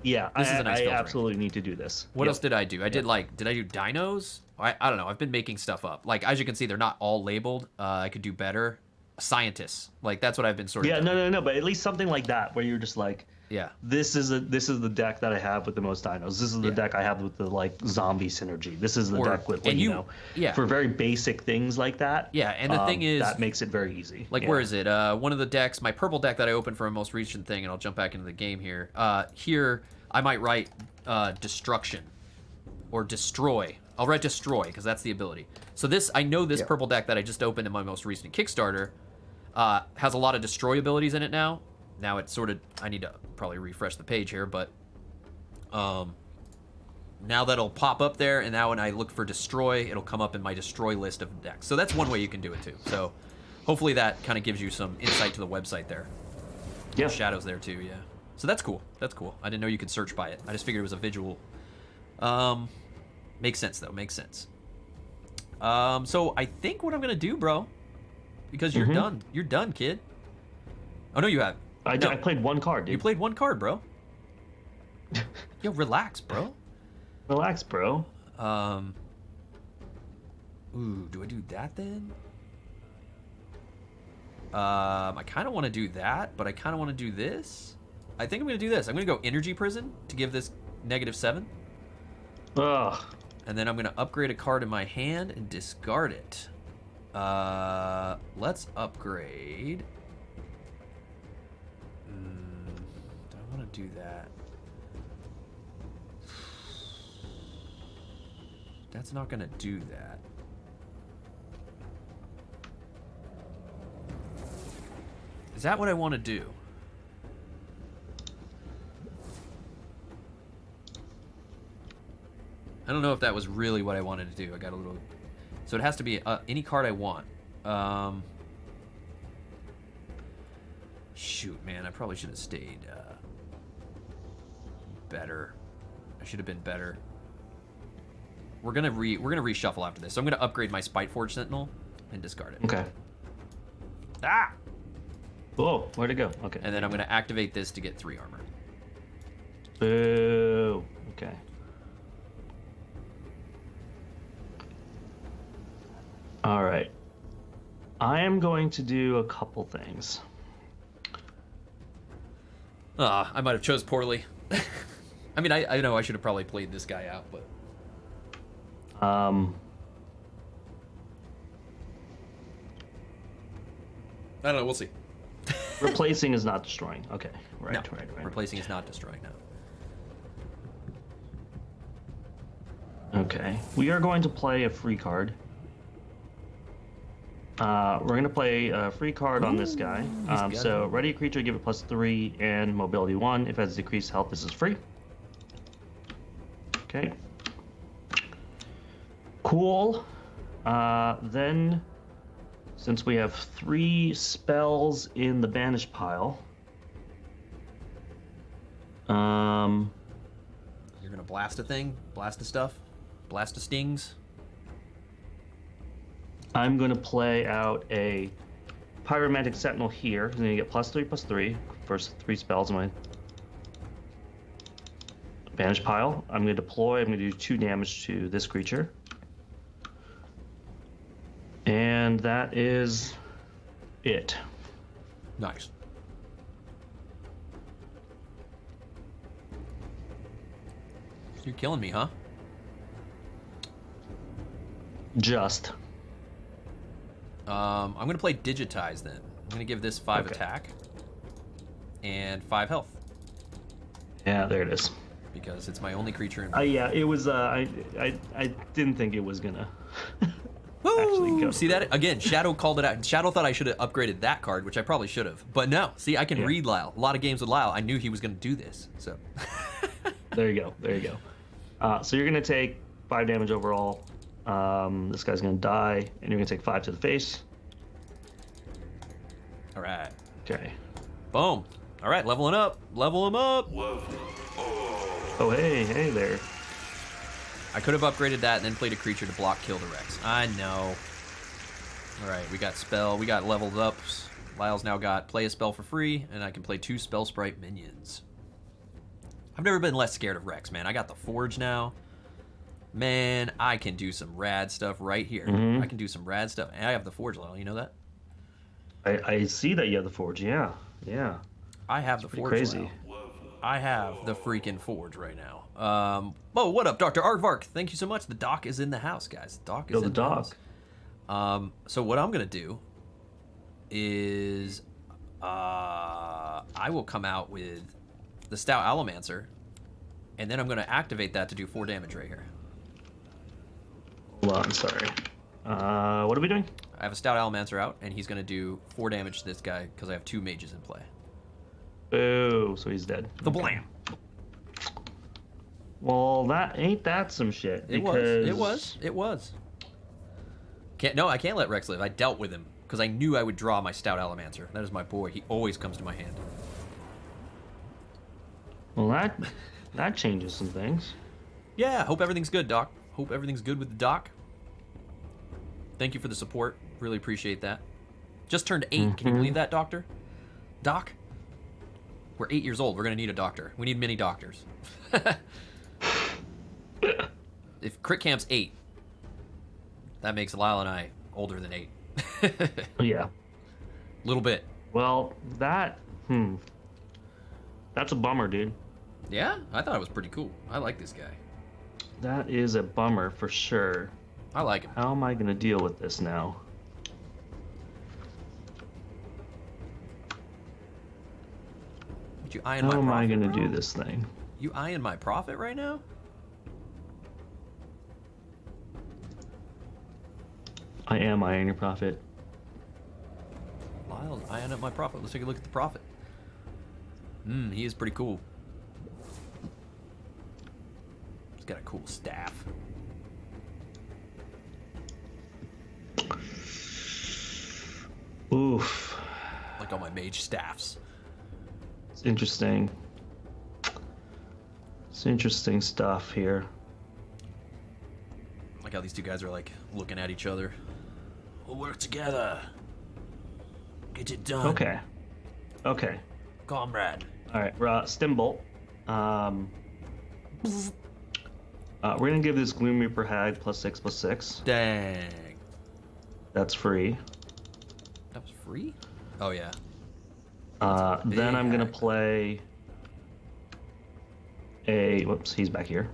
[SPEAKER 2] This is a nice filtering.
[SPEAKER 3] I absolutely need to do this.
[SPEAKER 2] What else did I do? I did I do dinos? I don't know. I've been making stuff up. Like, as you can see, they're not all labeled. I could do better. Scientists. Like, that's what I've been sort of doing.
[SPEAKER 3] No. But at least something like that, where you're just like, this is the deck that I have with the most dinos. This is the deck I have with the zombie synergy. This is the deck with for very basic things like that.
[SPEAKER 2] Yeah, and the thing is,
[SPEAKER 3] that makes it very easy.
[SPEAKER 2] Like, where is it? One of the decks, my purple deck that I opened for a most recent thing, and I'll jump back into the game here. Here I might write destruction or destroy. I'll write destroy because that's the ability. So this, I know this purple deck that I just opened in my most recent Kickstarter has a lot of destroy abilities in it now. Now it's sort of, I need to probably refresh the page here, but now that'll pop up there, and now when I look for destroy, it'll come up in my destroy list of decks. So that's one way you can do it too. So hopefully that kind of gives you some insight to the website there. Yeah. Shadows there too, yeah. So that's cool. That's cool. I didn't know you could search by it. I just figured it was a visual. Makes sense though. Makes sense. So I think what I'm gonna do, bro, because you're done. You're done, kid. Oh no, you have.
[SPEAKER 3] I played one card, dude.
[SPEAKER 2] You played one card, bro. Yo, relax, bro.
[SPEAKER 3] Relax, bro.
[SPEAKER 2] Ooh, do I do that then? I kind of want to do that, but I kind of want to do this. I think I'm going to do this. I'm going to go Energy Prison to give this -7.
[SPEAKER 3] Ugh.
[SPEAKER 2] And then I'm going to upgrade a card in my hand and discard it. Let's upgrade. Do I want to do that? That's not going to do that. Is that what I want to do? I don't know if that was really what I wanted to do. I got a little... So it has to be any card I want. Shoot, man. I probably should have stayed better. I should have been better. We're gonna reshuffle after this. So I'm gonna upgrade my Spiteforge Sentinel and discard it.
[SPEAKER 3] Okay.
[SPEAKER 2] Ah!
[SPEAKER 3] Whoa, where'd it go? Okay.
[SPEAKER 2] And then I'm gonna activate this to get 3 armor.
[SPEAKER 3] Boo. Okay. All right. I am going to do a couple things.
[SPEAKER 2] I might have chose poorly. I mean, I know I should have probably played this guy out, but... I don't know, we'll see.
[SPEAKER 3] Replacing is not destroying. Okay, right,
[SPEAKER 2] No,
[SPEAKER 3] right.
[SPEAKER 2] replacing is not destroying,
[SPEAKER 3] no. Okay, we are going to play a free card. We're going to play a free card on this guy. So, ready a creature, give it +3 and mobility 1. If it has decreased health, this is free. Okay. Cool. Then, since we have 3 spells in the banish pile,
[SPEAKER 2] You're gonna blast a thing? Blast a stuff? Blast a stings?
[SPEAKER 3] I'm going to play out a Pyromantic Sentinel here. I'm going to get +3/+3. First 3 spells in my banish pile. I'm going to deploy. I'm going to do 2 damage to this creature. And that is it.
[SPEAKER 2] Nice. You're killing me, huh?
[SPEAKER 3] Just.
[SPEAKER 2] I'm gonna play Digitize then. I'm gonna give this 5
[SPEAKER 3] Okay.
[SPEAKER 2] attack and 5 health
[SPEAKER 3] Yeah, there it is.
[SPEAKER 2] because it's my only creature in.
[SPEAKER 3] Yeah, it was. I didn't think it was gonna
[SPEAKER 2] Woo!
[SPEAKER 3] actually go.
[SPEAKER 2] See that again? Shadow called it out. Shadow thought I should have upgraded that card, which I probably should have. But no, see, I can
[SPEAKER 3] Yeah.
[SPEAKER 2] read Lyle. A lot of games with Lyle, I knew he was gonna do this. So.
[SPEAKER 3] There you go. There you go. So you're gonna take 5 damage overall. This guy's gonna die, and you're gonna take 5 to the face.
[SPEAKER 2] All right.
[SPEAKER 3] Okay.
[SPEAKER 2] Boom. All right, leveling up. Level him up.
[SPEAKER 3] Oh, hey there.
[SPEAKER 2] I could have upgraded that and then played a creature to block kill the Rex. I know. All right, we got spell. We got leveled ups. Lyle's now got play a spell for free, and I can play 2 spell sprite minions. I've never been less scared of Rex, man. I got the Forge now. Man, I can do some rad stuff right here.
[SPEAKER 3] Mm-hmm.
[SPEAKER 2] I can do some rad stuff. And I have the Forge, Lyle. You know that?
[SPEAKER 3] I see that you have the Forge. Yeah.
[SPEAKER 2] I have the
[SPEAKER 3] Pretty
[SPEAKER 2] Forge.
[SPEAKER 3] crazy.
[SPEAKER 2] Lyle. I have the freaking Forge right now. Oh, what up, Dr. Aardvark? Thank you so much. The doc is in the house, guys. The doc is in the house. So what I'm going to do is I will come out with the Stout Allomancer, and then I'm going to activate that to do 4 damage right here.
[SPEAKER 3] Hold on, sorry. What are we doing?
[SPEAKER 2] I have a Stout Allomancer out, and he's going to do 4 damage to this guy because I have 2 mages in play.
[SPEAKER 3] Boo, so he's dead.
[SPEAKER 2] The blam.
[SPEAKER 3] Well, that some shit.
[SPEAKER 2] It was. I can't let Rex live. I dealt with him because I knew I would draw my Stout Allomancer. That is my boy. He always comes to my hand.
[SPEAKER 3] Well, that changes some things.
[SPEAKER 2] Yeah, hope everything's good, Doc. Hope everything's good with the Doc. Thank you for the support. Really appreciate that. Just turned 8. Can you believe that, Doctor? Doc? We're 8 years old. We're going to need a doctor. We need many doctors. If Crit Camp's 8, that makes Lyle and I older than 8.
[SPEAKER 3] Yeah.
[SPEAKER 2] Little bit.
[SPEAKER 3] Well, that's a bummer, dude.
[SPEAKER 2] Yeah, I thought it was pretty cool. I like this guy.
[SPEAKER 3] That is a bummer for sure.
[SPEAKER 2] I like him.
[SPEAKER 3] How am I gonna deal with this now?
[SPEAKER 2] You eyeing
[SPEAKER 3] How
[SPEAKER 2] my
[SPEAKER 3] am I
[SPEAKER 2] profit,
[SPEAKER 3] gonna
[SPEAKER 2] bro?
[SPEAKER 3] do this thing?
[SPEAKER 2] You eyeing my profit right now?
[SPEAKER 3] I am eyeing your profit.
[SPEAKER 2] Lyle's eyeing up my profit. Let's take a look at the profit. He is pretty cool. He's got a cool staff.
[SPEAKER 3] Oof.
[SPEAKER 2] Like all my mage staffs.
[SPEAKER 3] It's interesting. It's interesting stuff here.
[SPEAKER 2] Like how these two guys are like looking at each other. We'll work together. Get it done.
[SPEAKER 3] Okay. Okay.
[SPEAKER 2] Comrade.
[SPEAKER 3] All right. Stimbolt. We're gonna give this Gloom Reaper Hag +6/+6.
[SPEAKER 2] Dang.
[SPEAKER 3] That's free.
[SPEAKER 2] That was free? Oh, yeah.
[SPEAKER 3] Then I'm gonna
[SPEAKER 2] hag.
[SPEAKER 3] play a. Whoops, he's back here.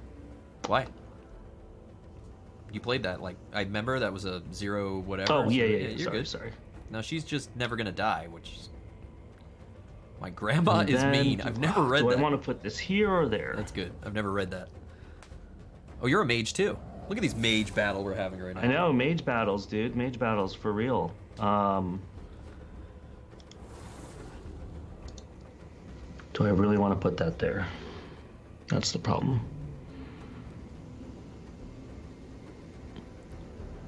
[SPEAKER 2] Why? You played that, like, I remember that was a 0 whatever.
[SPEAKER 3] Oh
[SPEAKER 2] so
[SPEAKER 3] yeah.
[SPEAKER 2] You're
[SPEAKER 3] Sorry,
[SPEAKER 2] good.
[SPEAKER 3] sorry.
[SPEAKER 2] Now she's just never gonna die, which is... My grandma
[SPEAKER 3] And
[SPEAKER 2] is
[SPEAKER 3] then-
[SPEAKER 2] mean. I've never read
[SPEAKER 3] Do
[SPEAKER 2] that.
[SPEAKER 3] I want to put this here or there?
[SPEAKER 2] That's good. I've never read that. Oh, you're a mage too. Look at these mage battle we're having right now.
[SPEAKER 3] I know, mage battles, dude. Mage battles for real. Do I really want to put that there? That's the problem.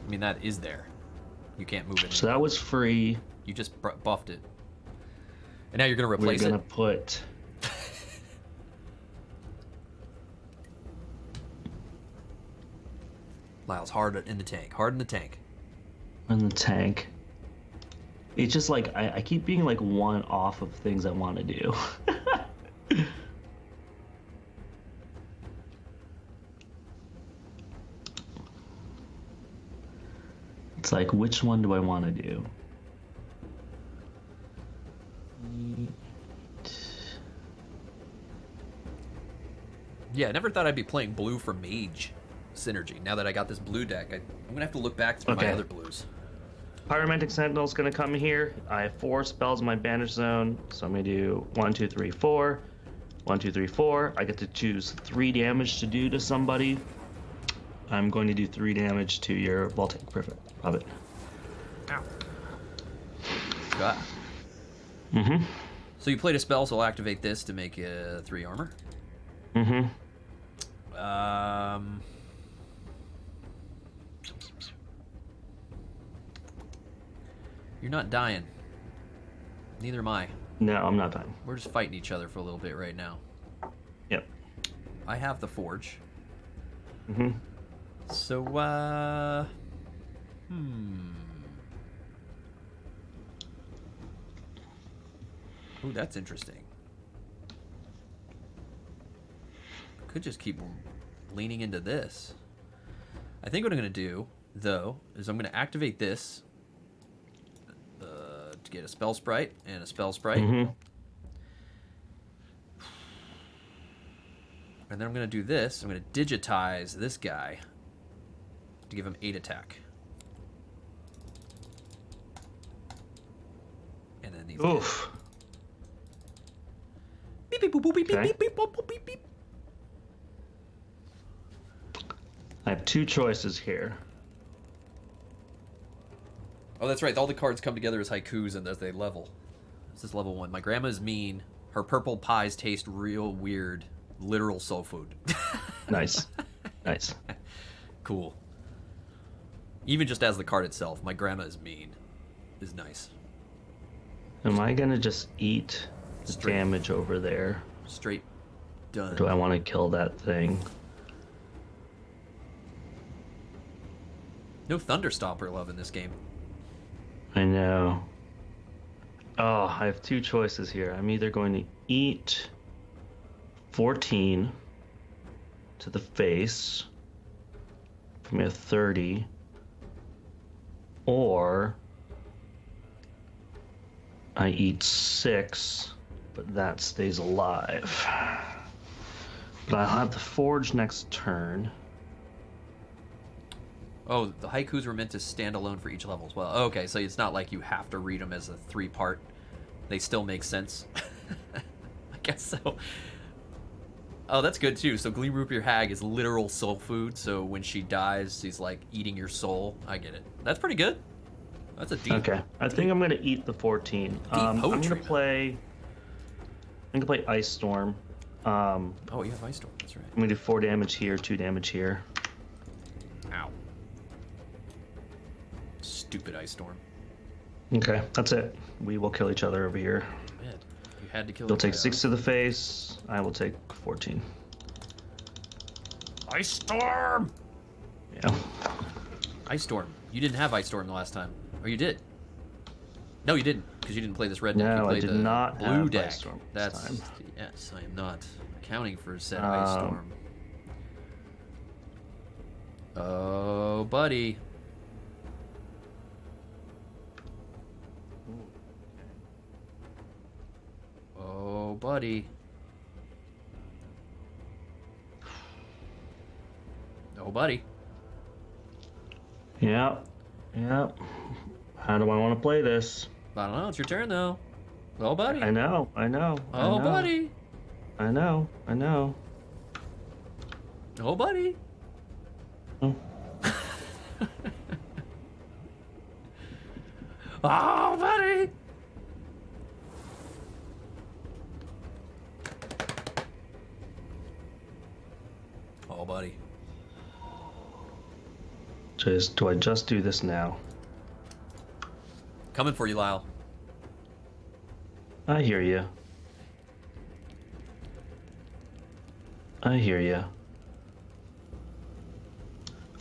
[SPEAKER 2] I mean, that is there. You can't move it.
[SPEAKER 3] So that was free.
[SPEAKER 2] You just buffed it. And now you're gonna
[SPEAKER 3] We're
[SPEAKER 2] replace
[SPEAKER 3] gonna
[SPEAKER 2] it?
[SPEAKER 3] put.
[SPEAKER 2] Lyle's hard in the tank. Hard in the tank.
[SPEAKER 3] In the tank. It's just like I keep being like one off of things I want to do. It's like, which one do I want to do?
[SPEAKER 2] Yeah, I never thought I'd be playing blue for mage synergy. Now that I got this blue deck, I'm gonna have to look back through my
[SPEAKER 3] Okay.
[SPEAKER 2] other blues.
[SPEAKER 3] Pyromantic Sentinel's gonna come here. I have 4 spells in my banish zone, so I'm gonna do 1, 2, 3, 4. 1, 2, 3, 4. I get to choose 3 damage to do to somebody. I'm going to do 3 damage to your Voltaic Prophet.
[SPEAKER 2] Ow. Got.
[SPEAKER 3] Mm-hmm.
[SPEAKER 2] So you played a spell, so I'll activate this to make 3 armor.
[SPEAKER 3] Mm-hmm.
[SPEAKER 2] You're not dying. Neither am I.
[SPEAKER 3] No, I'm not done.
[SPEAKER 2] We're just fighting each other for a little bit right now.
[SPEAKER 3] Yep.
[SPEAKER 2] I have the forge.
[SPEAKER 3] Mm-hmm.
[SPEAKER 2] So, Ooh, that's interesting. Could just keep leaning into this. I think what I'm going to do, though, is I'm going to activate this to get a spell sprite and a spell sprite.
[SPEAKER 3] Mm-hmm.
[SPEAKER 2] And then I'm going to do this. I'm going to digitize this guy to give him 8 attack. And then these guys.
[SPEAKER 3] Oof.
[SPEAKER 2] Beep, beep, boop, boop, beep,
[SPEAKER 3] Okay.
[SPEAKER 2] beep, beep, boop, boop, beep, beep.
[SPEAKER 3] I have 2 choices here.
[SPEAKER 2] Oh, that's right. All the cards come together as haikus and as they level. This is level 1. My grandma's mean. Her purple pies taste real weird. Literal soul food.
[SPEAKER 3] Nice. Nice.
[SPEAKER 2] Cool. Even just as the card itself, my grandma is mean. Is nice.
[SPEAKER 3] Am I gonna just eat the
[SPEAKER 2] Straight.
[SPEAKER 3] damage over there?
[SPEAKER 2] Straight done.
[SPEAKER 3] Do I want to kill that thing?
[SPEAKER 2] No Thunderstomper love in this game.
[SPEAKER 3] I know. Oh, I have 2 choices here. I'm either going to eat 14 to the face from a 30, or I eat 6, but that stays alive. But I'll have the forge next turn.
[SPEAKER 2] Oh, the haikus were meant to stand alone for each level as well. Okay, so it's not like you have to read them as a 3-part. They still make sense. I guess so. Oh, that's good too. So Glee Root Beer Hag is literal soul food. So when she dies, she's like eating your soul. I get it. That's pretty good. That's a deep.
[SPEAKER 3] Okay, I think I'm gonna eat the 14. I'm gonna play. I'm gonna play Ice Storm.
[SPEAKER 2] Oh, you have Ice Storm. That's right.
[SPEAKER 3] I'm gonna do 4 damage here, 2 damage here.
[SPEAKER 2] Ow. Stupid Ice Storm.
[SPEAKER 3] Okay, that's it. We will kill each other over here.
[SPEAKER 2] Man, you had to kill.
[SPEAKER 3] You'll take 6 to the face. I will take 14.
[SPEAKER 2] Ice Storm.
[SPEAKER 3] Yeah.
[SPEAKER 2] Ice Storm. You didn't have Ice Storm the last time, or you did? No, you didn't, because you didn't play this red deck.
[SPEAKER 3] No,
[SPEAKER 2] you
[SPEAKER 3] I
[SPEAKER 2] played
[SPEAKER 3] did
[SPEAKER 2] the
[SPEAKER 3] not
[SPEAKER 2] blue
[SPEAKER 3] have
[SPEAKER 2] deck.
[SPEAKER 3] Ice Storm this
[SPEAKER 2] That's
[SPEAKER 3] time.
[SPEAKER 2] yes. I am not accounting for said Ice Storm. Oh, buddy. Oh, buddy. Oh, buddy.
[SPEAKER 3] Yep. Yep. How do I want to play this?
[SPEAKER 2] I don't know. It's your turn, though. Oh, buddy.
[SPEAKER 3] I know.
[SPEAKER 2] Oh, buddy.
[SPEAKER 3] I know.
[SPEAKER 2] Oh, buddy.
[SPEAKER 3] Oh.
[SPEAKER 2] Oh, buddy. Oh, buddy.
[SPEAKER 3] Do I just do this now?
[SPEAKER 2] Coming for you, Lyle.
[SPEAKER 3] I hear you.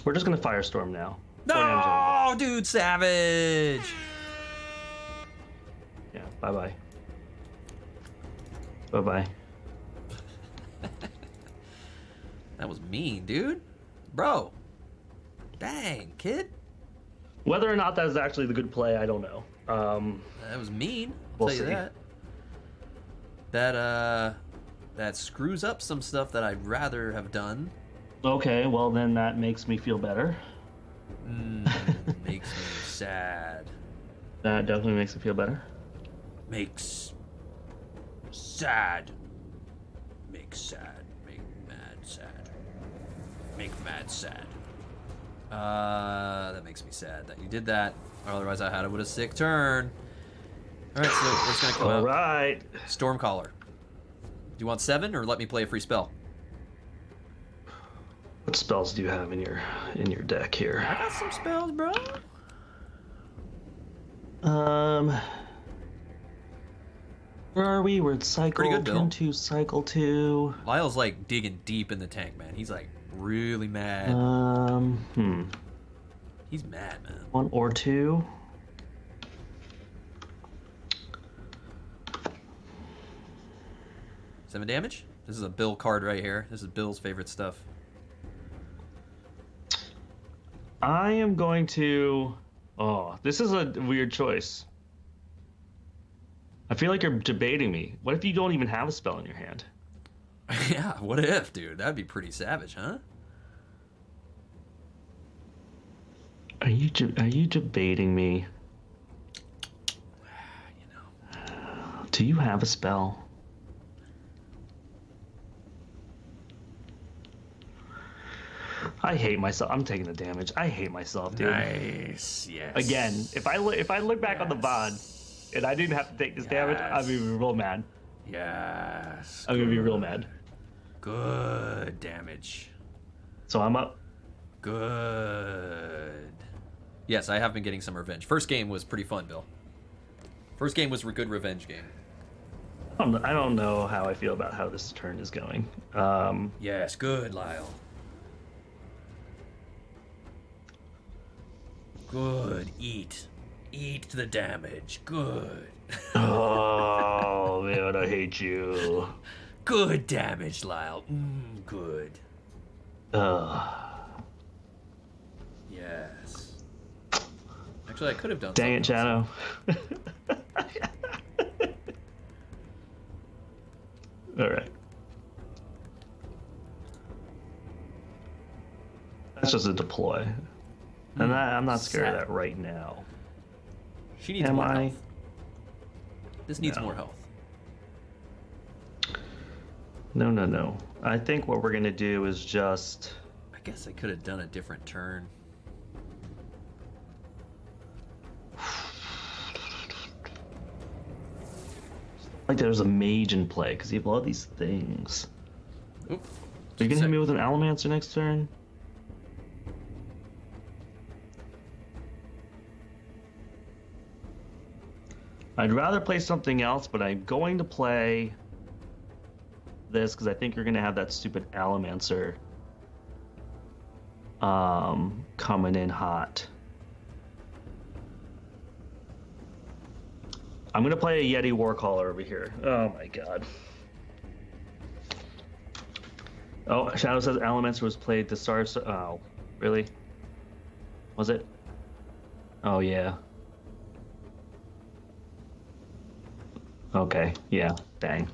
[SPEAKER 3] We're just gonna Firestorm now. 4 damage
[SPEAKER 2] No, dude, savage.
[SPEAKER 3] Yeah, bye-bye. Bye-bye.
[SPEAKER 2] That was mean, dude. Bro. Dang, kid.
[SPEAKER 3] Whether or not that is actually the good play, I don't know.
[SPEAKER 2] That was mean. I'll
[SPEAKER 3] We'll
[SPEAKER 2] tell you
[SPEAKER 3] see.
[SPEAKER 2] that. That screws up some stuff that I'd rather have done.
[SPEAKER 3] Okay, well then that makes me feel better.
[SPEAKER 2] Makes me sad.
[SPEAKER 3] That definitely makes me feel better.
[SPEAKER 2] Makes sad. Make sad. Make mad sad. Make mad sad. That makes me sad that you did that. Otherwise, I had it with a sick turn. All right, so what's gonna come out?
[SPEAKER 3] All right.
[SPEAKER 2] Stormcaller. Do you want 7 or let me play a free spell?
[SPEAKER 3] What spells do you have in your deck here?
[SPEAKER 2] I got some spells, bro.
[SPEAKER 3] Where are we? We're at cycle
[SPEAKER 2] Pretty good, Bill.
[SPEAKER 3] turn 2, cycle 2.
[SPEAKER 2] Lyle's like digging deep in the tank, man. He's like really mad. He's mad, man.
[SPEAKER 3] 1 or 2.
[SPEAKER 2] Seven damage? This is a Bill card right here. This is Bill's favorite stuff.
[SPEAKER 3] I am going to. Oh, this is a weird choice. I feel like you're debating me. What if you don't even have a spell in your hand?
[SPEAKER 2] Yeah, what if, dude? That'd be pretty savage, huh?
[SPEAKER 3] Are you debating me?
[SPEAKER 2] You know.
[SPEAKER 3] Do you have a spell? I hate myself. I'm taking the damage. I hate myself, dude.
[SPEAKER 2] Nice. Yes.
[SPEAKER 3] Again, if I look back on the VOD and I didn't have to take this damage, I'm gonna be real mad.
[SPEAKER 2] Yes.
[SPEAKER 3] I'm gonna be real mad.
[SPEAKER 2] Good damage.
[SPEAKER 3] So I'm up.
[SPEAKER 2] Good. Yes, I have been getting some revenge. First game was pretty fun, Bill. First game was a good revenge game.
[SPEAKER 3] I don't know how I feel about how this turn is going.
[SPEAKER 2] Yes, good, Lyle. Good. Eat. Eat the damage. Good.
[SPEAKER 3] Oh man, I hate you.
[SPEAKER 2] Good damage, Lyle. Good. Yes. Actually, I could have done
[SPEAKER 3] Dang it,
[SPEAKER 2] something
[SPEAKER 3] Chano. That's just a deploy. And I'm not scared of that right now.
[SPEAKER 2] She needs
[SPEAKER 3] Am
[SPEAKER 2] more
[SPEAKER 3] I?
[SPEAKER 2] health. This needs
[SPEAKER 3] No.
[SPEAKER 2] more health.
[SPEAKER 3] No. I think what we're gonna do is just...
[SPEAKER 2] I guess I could have done a different turn.
[SPEAKER 3] Like there's a mage in play, because you have all these things.
[SPEAKER 2] Oop.
[SPEAKER 3] Are you gonna hit me with an Allomancer next turn? I'd rather play something else, but I'm going to play this because I think you're gonna have that stupid Allomancer coming in hot. I'm gonna play a Yeti Warcaller over here. Oh my god. Oh, Shadow says Allomancer was played to start. Oh, really? Was it? Oh yeah. Okay, yeah, dang.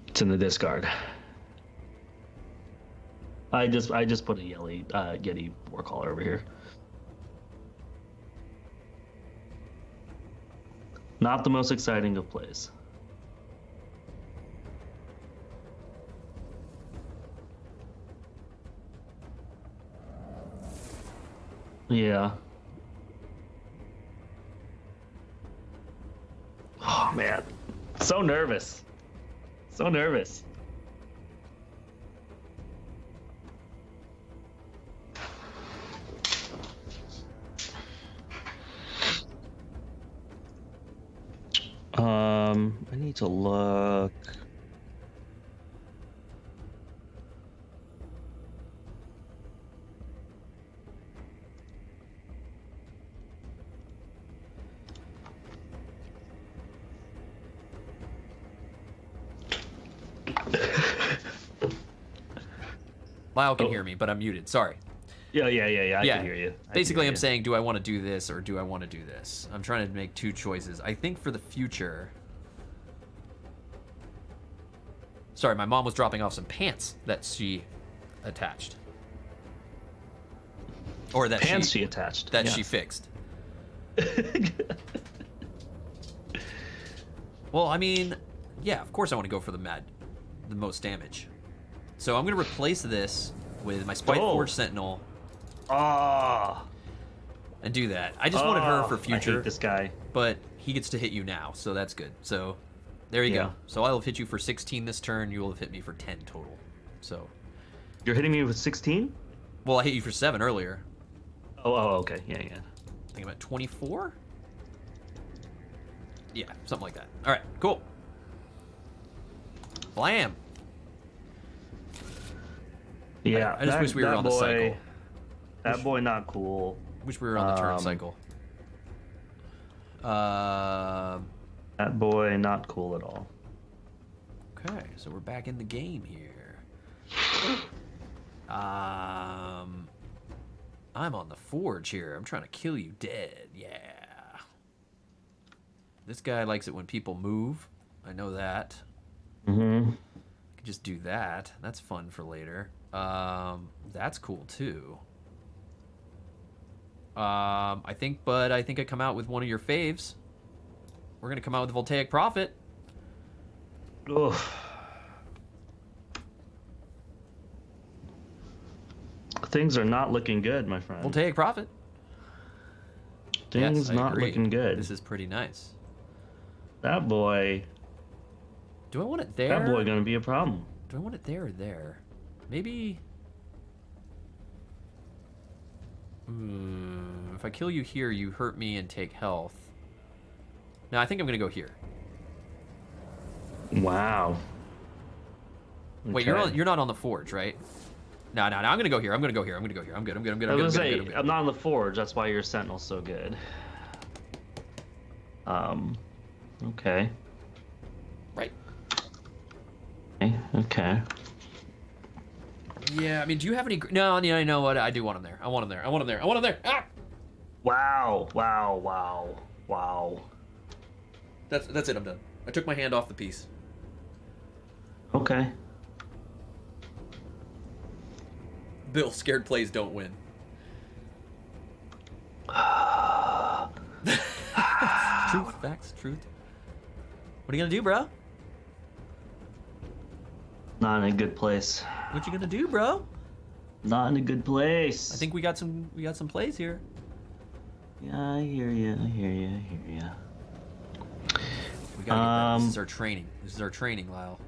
[SPEAKER 3] It's in the discard. I just put a Yeti Warcaller over here. Not the most exciting of plays. Yeah. Oh man, so nervous. So nervous. I need to look.
[SPEAKER 2] Lyle can hear me, but I'm muted. Sorry.
[SPEAKER 3] Yeah. I can hear you.
[SPEAKER 2] Basically, I'm saying, do I want to do this or do I want to do this? I'm trying to make two choices. I think for the future... Sorry, my mom was dropping off some pants that she attached. Or that
[SPEAKER 3] pants she attached.
[SPEAKER 2] That
[SPEAKER 3] yes.
[SPEAKER 2] she fixed. Well, I mean, yeah, of course I want to go for the most damage. So I'm going to replace this with my Spiteforge Sentinel.
[SPEAKER 3] Ah.
[SPEAKER 2] And do that. I just wanted her for future.
[SPEAKER 3] I hate this guy.
[SPEAKER 2] But he gets to hit you now, so that's good. So there you go. So I'll have hit you for 16 this turn. You will have hit me for 10 total. So
[SPEAKER 3] you're hitting me with 16?
[SPEAKER 2] Well, I hit you for 7 earlier.
[SPEAKER 3] Oh, okay. Yeah.
[SPEAKER 2] I think I'm at 24? Yeah, something like that. All right, cool. Blam.
[SPEAKER 3] Yeah,
[SPEAKER 2] I just wish we were on the cycle.
[SPEAKER 3] That boy not cool.
[SPEAKER 2] Wish we were on the turn cycle.
[SPEAKER 3] That boy not cool at all.
[SPEAKER 2] Okay, so we're back in the game here. I'm on the forge here. I'm trying to kill you dead. Yeah. This guy likes it when people move. I know that.
[SPEAKER 3] Mm-hmm.
[SPEAKER 2] I could just do that. That's fun for later. That's cool too. I think I come out with one of your faves. We're gonna come out with Voltaic Prophet.
[SPEAKER 3] Ugh. Things are not looking good, my friend.
[SPEAKER 2] Voltaic Prophet.
[SPEAKER 3] Things
[SPEAKER 2] Yes, I
[SPEAKER 3] not
[SPEAKER 2] agree.
[SPEAKER 3] looking good.
[SPEAKER 2] This is pretty nice.
[SPEAKER 3] That boy.
[SPEAKER 2] Do I want it there?
[SPEAKER 3] That boy gonna be a problem.
[SPEAKER 2] Do I want it there or there? Maybe. If I kill you here, you hurt me and take health. No, I think I'm gonna go here.
[SPEAKER 3] Wow.
[SPEAKER 2] Wait,
[SPEAKER 3] Okay.
[SPEAKER 2] you're not on the forge, right? No, I'm gonna go here. I'm gonna go here. I'm good. I'm good.
[SPEAKER 3] I was gonna say, I'm not on the forge. That's why your Sentinel's so good. Okay.
[SPEAKER 2] Right.
[SPEAKER 3] Okay.
[SPEAKER 2] Yeah, I mean, do you have any? No, yeah, I know what. I do want him there. I want him there. I want him there. I want him there. Ah!
[SPEAKER 3] Wow.
[SPEAKER 2] That's it. I'm done. I took my hand off the piece.
[SPEAKER 3] Okay.
[SPEAKER 2] Bill, scared plays don't win. Truth, facts, truth. What are you gonna do, bro?
[SPEAKER 3] Not in a good place.
[SPEAKER 2] What you gonna do, bro?
[SPEAKER 3] Not in a good place.
[SPEAKER 2] I think we got some plays here.
[SPEAKER 3] Yeah, I hear you.
[SPEAKER 2] We gotta get that. This is our training. This is our training, Lyle.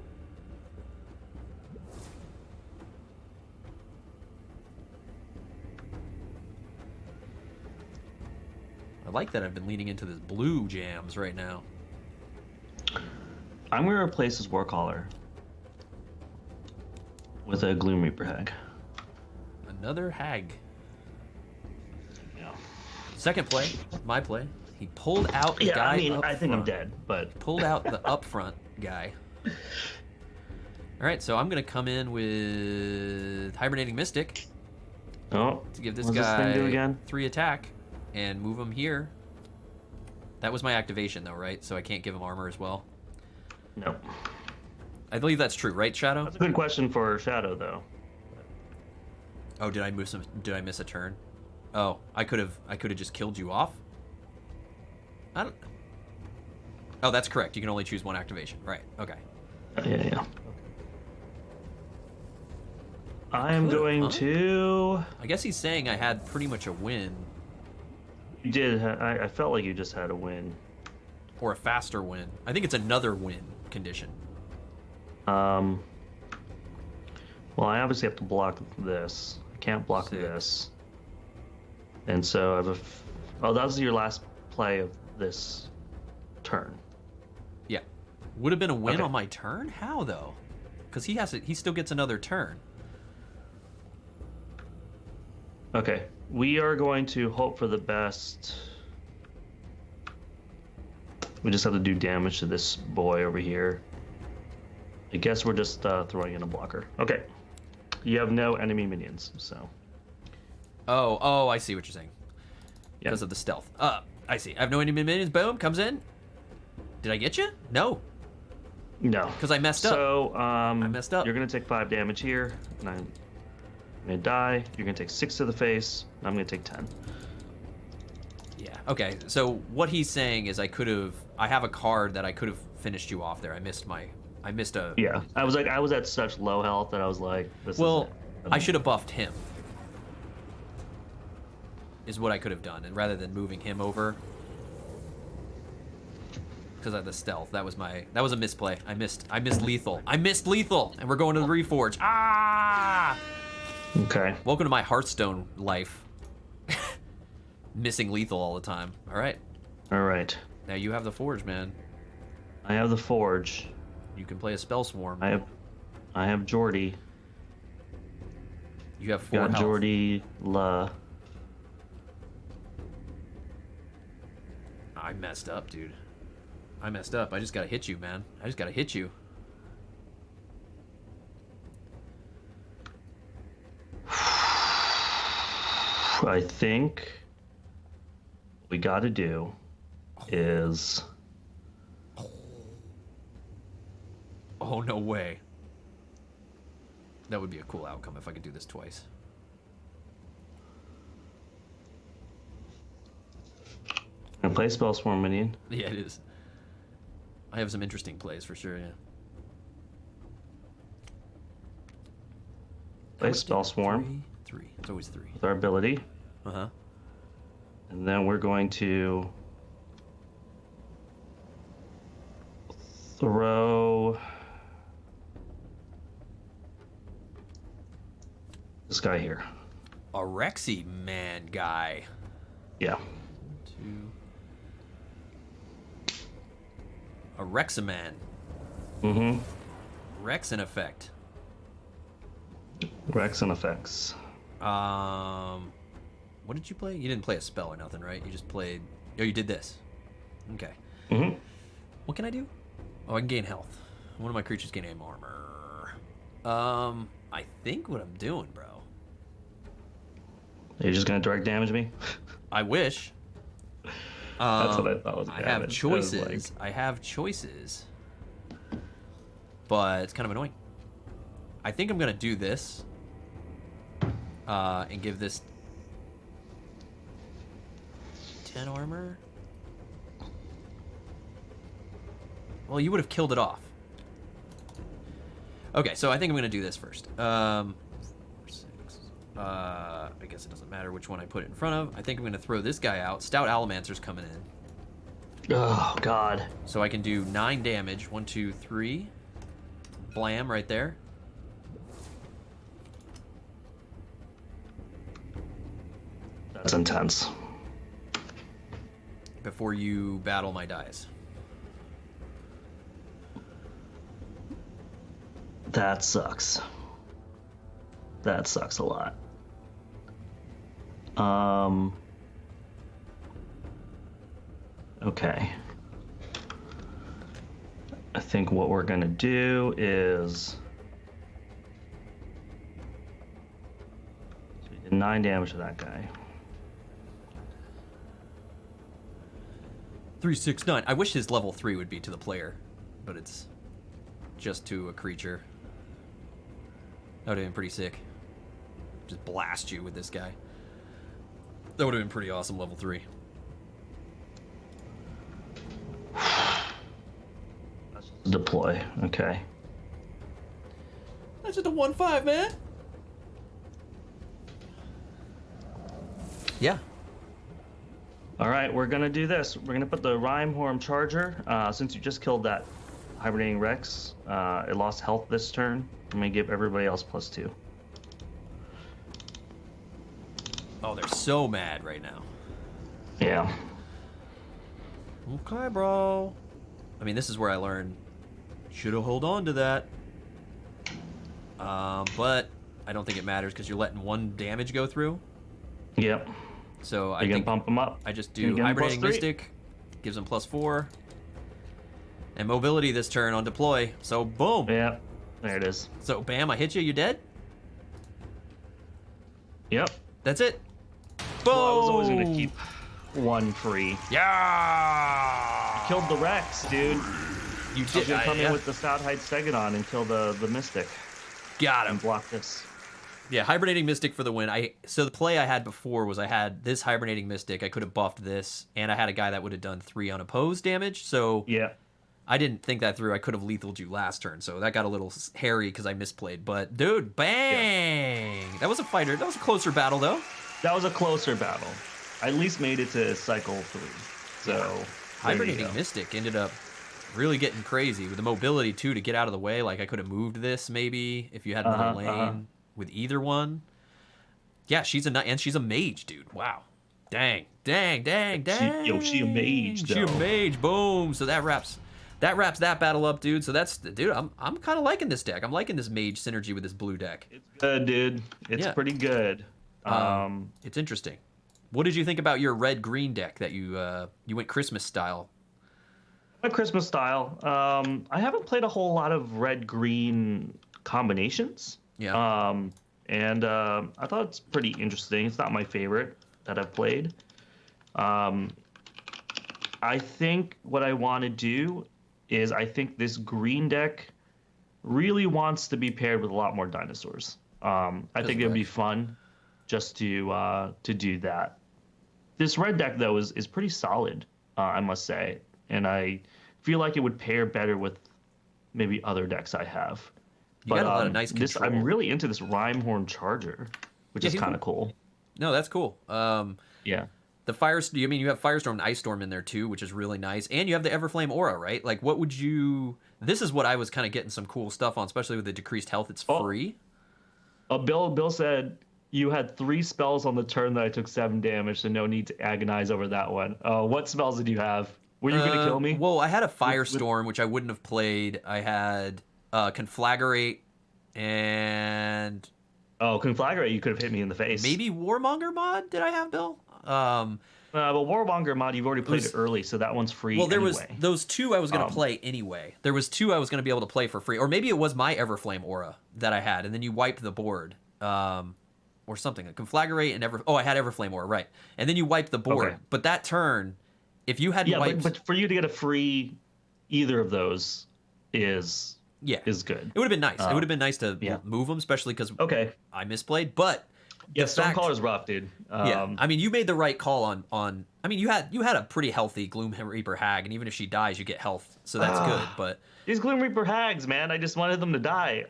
[SPEAKER 2] I like that I've been leaning into this blue jams right now.
[SPEAKER 3] I'm gonna replace this Warcaller with a Gloom Reaper hag.
[SPEAKER 2] Another hag.
[SPEAKER 3] Yeah.
[SPEAKER 2] Second play, my play. He pulled out the
[SPEAKER 3] Yeah,
[SPEAKER 2] guy
[SPEAKER 3] I mean,
[SPEAKER 2] up
[SPEAKER 3] I think
[SPEAKER 2] front.
[SPEAKER 3] I'm dead, but
[SPEAKER 2] Pulled out the up front guy. All right, so I'm gonna come in with Hibernating Mystic
[SPEAKER 3] oh,
[SPEAKER 2] to give this
[SPEAKER 3] what's
[SPEAKER 2] guy
[SPEAKER 3] this thing do again?
[SPEAKER 2] 3 attack and move him here. That was my activation though, right? So I can't give him armor as well.
[SPEAKER 3] No.
[SPEAKER 2] I believe that's true, right, Shadow?
[SPEAKER 3] That's a good question for Shadow, though.
[SPEAKER 2] Oh, did I miss a turn? Oh, I could have just killed you off. I don't. Oh, that's correct. You can only choose one activation. Right. Okay.
[SPEAKER 3] Yeah. I am going to.
[SPEAKER 2] I guess he's saying I had pretty much a win
[SPEAKER 3] You did. I felt like you just had a win.
[SPEAKER 2] or a faster win. I think it's another win condition.
[SPEAKER 3] Well, I obviously have to block this. I can't block
[SPEAKER 2] Sick.
[SPEAKER 3] this. And so I have a. Oh, that was your last play of this turn.
[SPEAKER 2] Yeah. Would have been a win
[SPEAKER 3] Okay.
[SPEAKER 2] on my turn? How though? Because he still gets another turn.
[SPEAKER 3] Okay, we are going to hope for the best. We just have to do damage to this boy over here. I guess we're just throwing in a blocker. Okay, you have no enemy minions, so.
[SPEAKER 2] Oh, I see what you're saying.
[SPEAKER 3] Yeah.
[SPEAKER 2] Because of the stealth. I see. I have no enemy minions. Boom, comes in. Did I get you? No.
[SPEAKER 3] No.
[SPEAKER 2] Because I messed up.
[SPEAKER 3] So,
[SPEAKER 2] I messed up.
[SPEAKER 3] You're gonna take 5 damage here, and I'm gonna die. You're gonna take 6 to the face. And I'm gonna take 10.
[SPEAKER 2] Yeah. Okay. So what he's saying is I have a card that I could have finished you off there. I missed a.
[SPEAKER 3] Yeah. I was at such low health that I was like, this
[SPEAKER 2] Well,
[SPEAKER 3] is it.
[SPEAKER 2] I should have buffed him. Is what I could have done, and rather than moving him over, because I had the stealth, that was a misplay. I missed lethal. I missed lethal, and we're going to the Reforge. Ah!
[SPEAKER 3] Okay.
[SPEAKER 2] Welcome to my Hearthstone life. Missing lethal all the time. All right.
[SPEAKER 3] All right.
[SPEAKER 2] Now you have the Forge, man.
[SPEAKER 3] I have the Forge.
[SPEAKER 2] You can play a Spell Swarm.
[SPEAKER 3] I have Jordy.
[SPEAKER 2] You have 4
[SPEAKER 3] Got
[SPEAKER 2] health.
[SPEAKER 3] Jordy, La.
[SPEAKER 2] I messed up, dude. I messed up. I just gotta hit you, man. I just gotta hit you.
[SPEAKER 3] I think what we got to do is
[SPEAKER 2] Oh, no way. That would be a cool outcome if I could do this twice.
[SPEAKER 3] and play Spell Swarm minion.
[SPEAKER 2] Yeah, it is. I have some interesting plays for sure, yeah.
[SPEAKER 3] Play Spell Swarm
[SPEAKER 2] 3. It's always 3.
[SPEAKER 3] with our ability,
[SPEAKER 2] Uh-huh.
[SPEAKER 3] and then we're going to throw this guy here.
[SPEAKER 2] A Rexy man guy.
[SPEAKER 3] Yeah.
[SPEAKER 2] 2. A Reximan.
[SPEAKER 3] Mm-hmm.
[SPEAKER 2] Rex in effect.
[SPEAKER 3] Rex and effects.
[SPEAKER 2] What did you play? You didn't play a spell or nothing, right? You just played. Oh, you did this. Okay.
[SPEAKER 3] Mm-hmm.
[SPEAKER 2] What can I do? Oh, I can gain health. One of my creatures gain aim armor. I think what I'm doing, bro.
[SPEAKER 3] Are you just gonna direct damage me?
[SPEAKER 2] I wish.
[SPEAKER 3] That's what I thought was
[SPEAKER 2] I
[SPEAKER 3] damage.
[SPEAKER 2] have
[SPEAKER 3] I was
[SPEAKER 2] choices.
[SPEAKER 3] like-
[SPEAKER 2] I have choices. But it's kind of annoying. I think I'm gonna do this. and give this 10 armor. Well, you would have killed it off. Okay, so I think I'm going to do this first. 4, 6. I guess it doesn't matter which one I put it in front of. I think I'm going to throw this guy out. Stout Alamancer's coming in.
[SPEAKER 3] Oh, God.
[SPEAKER 2] So I can do 9 damage. 1, 2, 3. Blam right there.
[SPEAKER 3] That's intense.
[SPEAKER 2] Before you battle my dice.
[SPEAKER 3] That sucks. That sucks a lot. Okay. I think what we're gonna do is so we did 9 damage to that guy.
[SPEAKER 2] 3, 6, 9. I wish his level 3 would be to the player, but it's just to a creature. That would have been pretty sick. Just blast you with this guy. That would have been pretty awesome, level 3.
[SPEAKER 3] Deploy. Okay.
[SPEAKER 2] That's just a 1/5, man. Yeah.
[SPEAKER 3] All right, we're gonna do this. We're gonna put the Rhymehorn Charger. Since you just killed that Hibernating Rex, it lost health this turn. I'm gonna give everybody else +2.
[SPEAKER 2] Oh, they're so mad right now.
[SPEAKER 3] Yeah.
[SPEAKER 2] Okay, bro. I mean, this is where I learned. Should have hold on to that. But I don't think it matters because you're letting 1 damage go through.
[SPEAKER 3] Yep.
[SPEAKER 2] So I
[SPEAKER 3] You can
[SPEAKER 2] think
[SPEAKER 3] bump them up.
[SPEAKER 2] I just
[SPEAKER 3] You
[SPEAKER 2] do
[SPEAKER 3] can get 'em
[SPEAKER 2] Hibernating
[SPEAKER 3] +3.
[SPEAKER 2] Mystic, gives them +4, and mobility this turn on deploy. So boom.
[SPEAKER 3] Yep. There it is.
[SPEAKER 2] So bam, I hit you. You're dead.
[SPEAKER 3] Yep.
[SPEAKER 2] That's it. Boom.
[SPEAKER 3] Well, I was always gonna keep 1 free.
[SPEAKER 2] Yeah.
[SPEAKER 3] Killed the Rex, dude.
[SPEAKER 2] You
[SPEAKER 3] I was
[SPEAKER 2] did.
[SPEAKER 3] gonna come
[SPEAKER 2] Yeah.
[SPEAKER 3] in with the Stouthide Stegodon and kill the Mystic
[SPEAKER 2] Got him.
[SPEAKER 3] and block this.
[SPEAKER 2] Yeah, Hibernating Mystic for the win. So the play I had before was I had this Hibernating Mystic. I could have buffed this, and I had a guy that would have done 3 unopposed damage. So
[SPEAKER 3] Yeah.
[SPEAKER 2] I didn't think that through. I could have lethaled you last turn, so that got a little hairy because I misplayed. But dude, bang! Yeah. That was a fighter. That was a closer battle, though.
[SPEAKER 3] That was a closer battle. I at least made it to cycle 3. So there you
[SPEAKER 2] Hibernating
[SPEAKER 3] go.
[SPEAKER 2] Mystic ended up really getting crazy with the mobility too to get out of the way. Like I could have moved this maybe if you had another lane with either one. Yeah, she's a mage, dude. Wow. Dang.
[SPEAKER 3] She a mage,
[SPEAKER 2] She a
[SPEAKER 3] though.
[SPEAKER 2] mage. Boom. So that wraps that battle up, dude. So that's dude. I'm kind of liking this deck. I'm liking this mage synergy with this blue deck.
[SPEAKER 3] It's good, dude. It's
[SPEAKER 2] Yeah.
[SPEAKER 3] pretty good.
[SPEAKER 2] It's interesting. What did you think about your red green deck that you went Christmas style?
[SPEAKER 3] A Christmas style. I haven't played a whole lot of red green combinations.
[SPEAKER 2] Yeah.
[SPEAKER 3] And I thought it's pretty interesting. It's not my favorite that I've played. I think what I want to do is I think this green deck really wants to be paired with a lot more dinosaurs. I think it would be fun just to do that. This red deck though is pretty solid, I must say, and I feel like it would pair better with maybe other decks I have.
[SPEAKER 2] You got a lot of nice control.
[SPEAKER 3] I'm really into this Rhymehorn Charger, which is
[SPEAKER 2] he's
[SPEAKER 3] kind of cool.
[SPEAKER 2] No, that's cool.
[SPEAKER 3] Yeah.
[SPEAKER 2] The fire. You mean you have Firestorm and Ice Storm in there too, which is really nice, and you have the Everflame Aura, right? Like, what would you? This is what I was kind of getting some cool stuff on, especially with the decreased health. It's free.
[SPEAKER 3] Bill said you had 3 spells on the turn that I took 7 damage, so no need to agonize over that one. What spells did you have? Were you gonna kill me?
[SPEAKER 2] Well, I had a Firestorm, which I wouldn't have played. I had Conflagrate and
[SPEAKER 3] Conflagrate, you could have hit me in the face.
[SPEAKER 2] maybe Warmonger mod. Did I have, Bill?
[SPEAKER 3] But Warmonger mod, you've already played it early, so that one's free.
[SPEAKER 2] Well, there
[SPEAKER 3] anyway.
[SPEAKER 2] was those 2 I was going to play anyway. There was 2 I was going to be able to play for free, or maybe it was my Everflame Aura that I had, and then you wiped the board, or something. Conflagrate and I had Everflame Aura, right? And then you wiped the board.
[SPEAKER 3] Okay.
[SPEAKER 2] But that turn, if you hadn't wiped,
[SPEAKER 3] but for you to get a free either of those is good.
[SPEAKER 2] it would have been nice. It would have been nice to move them, especially because
[SPEAKER 3] Okay.
[SPEAKER 2] I misplayed. But
[SPEAKER 3] Yeah,
[SPEAKER 2] the fact,
[SPEAKER 3] Stormcaller's rough, dude.
[SPEAKER 2] yeah, I mean, you made the right call on. I mean, you had a pretty healthy Gloom Reaper hag, and even if she dies, you get health, so that's good. But
[SPEAKER 3] these Gloom Reaper hags, man, I just wanted them to die.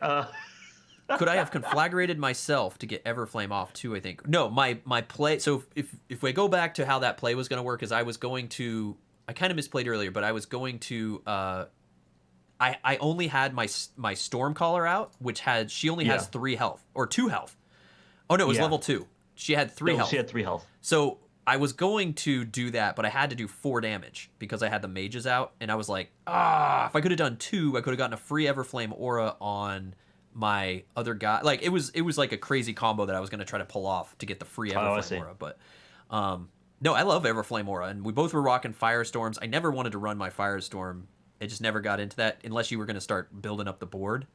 [SPEAKER 2] could I have conflagrated myself to get Everflame off too? I think no. My play. So if we go back to how that play was going to work, is I was going to. I kind of misplayed earlier, but I was going to. I only had my Stormcaller out, which she only has 3 health or 2 health. Oh no, it was level 2. She had 3 health.
[SPEAKER 3] She had 3 health.
[SPEAKER 2] So I was going to do that, but I had to do 4 damage because I had the mages out, and I was like, if I could have done 2, I could have gotten a free Everflame aura on my other guy. Like it was like a crazy combo that I was going to try to pull off to get the free Everflame aura. But no, I love Everflame aura, and we both were rocking Firestorms. I never wanted to run my Firestorm. It just never got into that unless you were going to start building up the board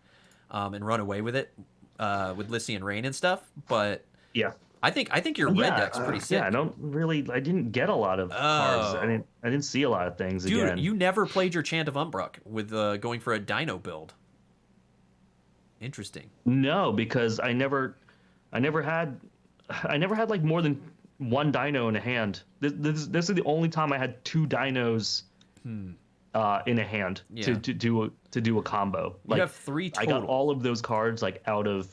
[SPEAKER 2] and run away with it with Lycian Rain and stuff. But
[SPEAKER 3] yeah,
[SPEAKER 2] I think your red deck's pretty sick.
[SPEAKER 3] Yeah, I didn't get a lot of cards. I didn't see a lot of things.
[SPEAKER 2] Dude,
[SPEAKER 3] again.
[SPEAKER 2] You never played your Chant of Umbrook with going for a Dino build. Interesting.
[SPEAKER 3] No, because I never had like more than 1 Dino in a hand. This is the only time I had 2 Dinos. In a hand to do a combo. Like,
[SPEAKER 2] you have 3 total.
[SPEAKER 3] I got all of those cards like out of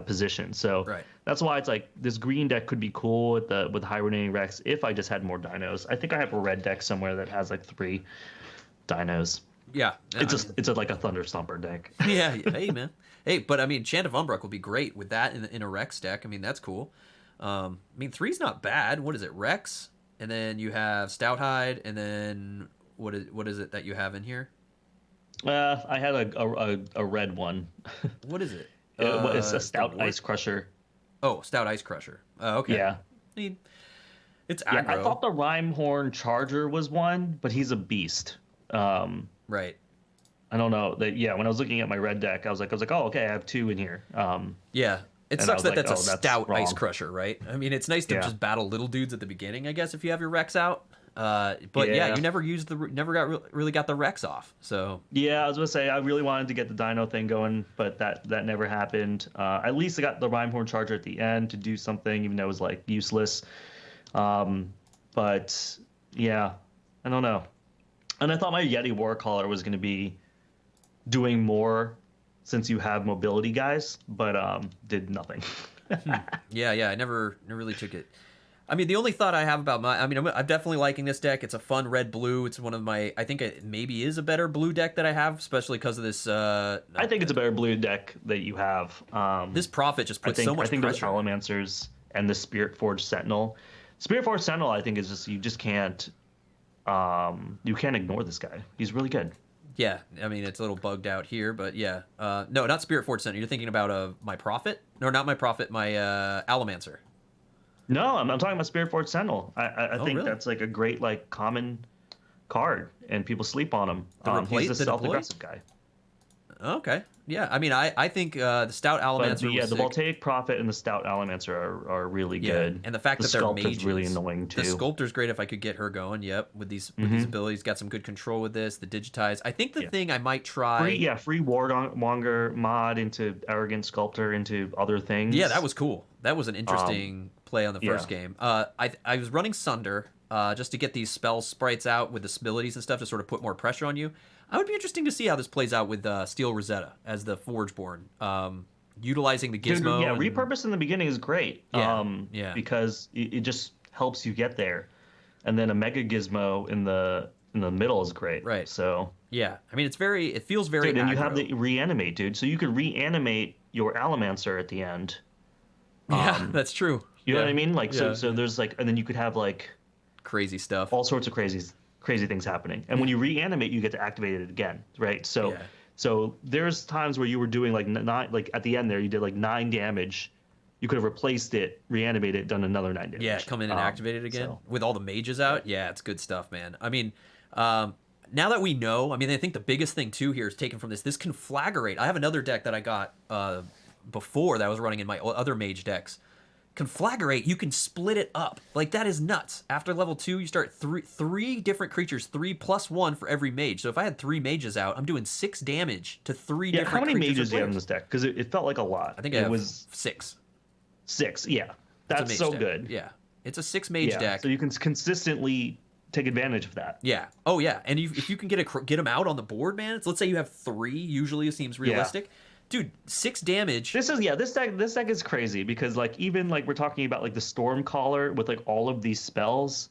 [SPEAKER 3] position. So that's why it's like this green deck could be cool with hibernating Rex if I just had more dinos. I think I have a red deck somewhere that has like 3 dinos.
[SPEAKER 2] Yeah,
[SPEAKER 3] it's like a Thunder Stomper deck.
[SPEAKER 2] Yeah, hey man, hey, but I mean, Chant of Umbrook would be great with that in a Rex deck. I mean, that's cool. I mean, 3's not bad. What is it, Rex? And then you have Stouthide, and then what is it that you have in here?
[SPEAKER 3] I had a red one.
[SPEAKER 2] What is it?
[SPEAKER 3] It's a Stout Ice Crusher.
[SPEAKER 2] Oh, Stout Ice Crusher. Oh, okay.
[SPEAKER 3] Yeah.
[SPEAKER 2] I mean, it's aggro.
[SPEAKER 3] Yeah, I thought the Rhymehorn Charger was one, but he's a beast.
[SPEAKER 2] Right.
[SPEAKER 3] I don't know. When I was looking at my red deck, I was like, oh, okay, I have 2 in here.
[SPEAKER 2] Yeah. It sucks that
[SPEAKER 3] like,
[SPEAKER 2] that's a stout
[SPEAKER 3] wrong.
[SPEAKER 2] Ice Crusher, right? I mean, it's nice to just battle little dudes at the beginning, I guess, if you have your Rex out. But you never really got the Rex off. So
[SPEAKER 3] yeah, I was gonna say I really wanted to get the Dino thing going, but that never happened. At least I got the Rhymehorn Charger at the end to do something, even though it was like useless. But yeah, I don't know. And I thought my Yeti Warcaller was gonna be doing more since you have mobility guys, but did nothing.
[SPEAKER 2] Yeah, I never really took it. I mean, the only thought I have about I'm definitely liking this deck. It's a fun red-blue. It's one of my, I think it maybe is a better blue deck that I have, especially because of this. I
[SPEAKER 3] think it's a better blue deck that you have.
[SPEAKER 2] This Prophet just puts so much pressure.
[SPEAKER 3] I think those Allomancers and the Spirit Forge Sentinel. Spirit Forge Sentinel, I think, is just, you just can't, you can't ignore this guy. He's really good.
[SPEAKER 2] Yeah, I mean, it's a little bugged out here, but yeah. No, not Spirit Forge Sentinel. You're thinking about my Prophet? No, not my Prophet, my Allomancer.
[SPEAKER 3] No, I'm talking about Spirit Forge Sentinel. I think
[SPEAKER 2] really?
[SPEAKER 3] that's like a great like common card, and people sleep on him. He's a stealth-aggressive guy.
[SPEAKER 2] Okay. Yeah, I mean, I think the Stout Allomancer
[SPEAKER 3] the Voltaic Prophet and the Stout Allomancer are really good.
[SPEAKER 2] And the fact that they're mages.
[SPEAKER 3] Really annoying too.
[SPEAKER 2] The Sculptor's great if I could get her going. Yep, with these abilities, got some good control with this. The Digitize. I think the thing I might try.
[SPEAKER 3] Free Warmonger mod into Arrogant Sculptor into other things.
[SPEAKER 2] Yeah, that was cool. That was an interesting play on the first game. I was running Sunder just to get these spell sprites out with the abilities and stuff to sort of put more pressure on you. I would be interesting to see how this plays out with Steel Rosetta as the Forgeborn, utilizing the gizmo.
[SPEAKER 3] Dude, repurpose in the beginning is great. Because it just helps you get there, and then a Mega Gizmo in the middle is great.
[SPEAKER 2] Right.
[SPEAKER 3] So
[SPEAKER 2] yeah, I mean, it feels very.
[SPEAKER 3] Dude, and you have the reanimate, dude. So you could reanimate your Allomancer at the end.
[SPEAKER 2] Yeah, that's true.
[SPEAKER 3] You know what I mean? Like so there's like, and then you could have like
[SPEAKER 2] crazy stuff,
[SPEAKER 3] all sorts of crazy things happening. And when you reanimate, you get to activate it again, right? So so there's times where you were doing like like at the end there, you did like 9 damage. You could have replaced it, reanimated it, done another 9 damage.
[SPEAKER 2] Yeah, come in and activate it again with all the mages out. Yeah, it's good stuff, man. I mean, now that we know, I mean, I think the biggest thing too here is taken from this Conflagrate. I have another deck that I got before that I was running in my other mage decks. Conflagrate, you can split it up. Like, that is nuts. After level 2, you start three different creatures, 3+1 for every mage. So if I had 3 mages out, I'm doing 6 damage to 3 different creatures.
[SPEAKER 3] How many mages do you have in this deck? Because it felt like a lot.
[SPEAKER 2] I think it was 6.
[SPEAKER 3] 6. Yeah,
[SPEAKER 2] It's a
[SPEAKER 3] that's
[SPEAKER 2] mage
[SPEAKER 3] so
[SPEAKER 2] deck.
[SPEAKER 3] good.
[SPEAKER 2] Yeah, it's a 6 mage
[SPEAKER 3] Yeah,
[SPEAKER 2] deck.
[SPEAKER 3] so you can consistently take advantage of that.
[SPEAKER 2] Yeah. Oh yeah. And if you can get them out on the board, man. Let's say you have 3. Usually it seems realistic. Dude, 6 damage.
[SPEAKER 3] This deck is crazy because like even like we're talking about like the Stormcaller with like all of these spells.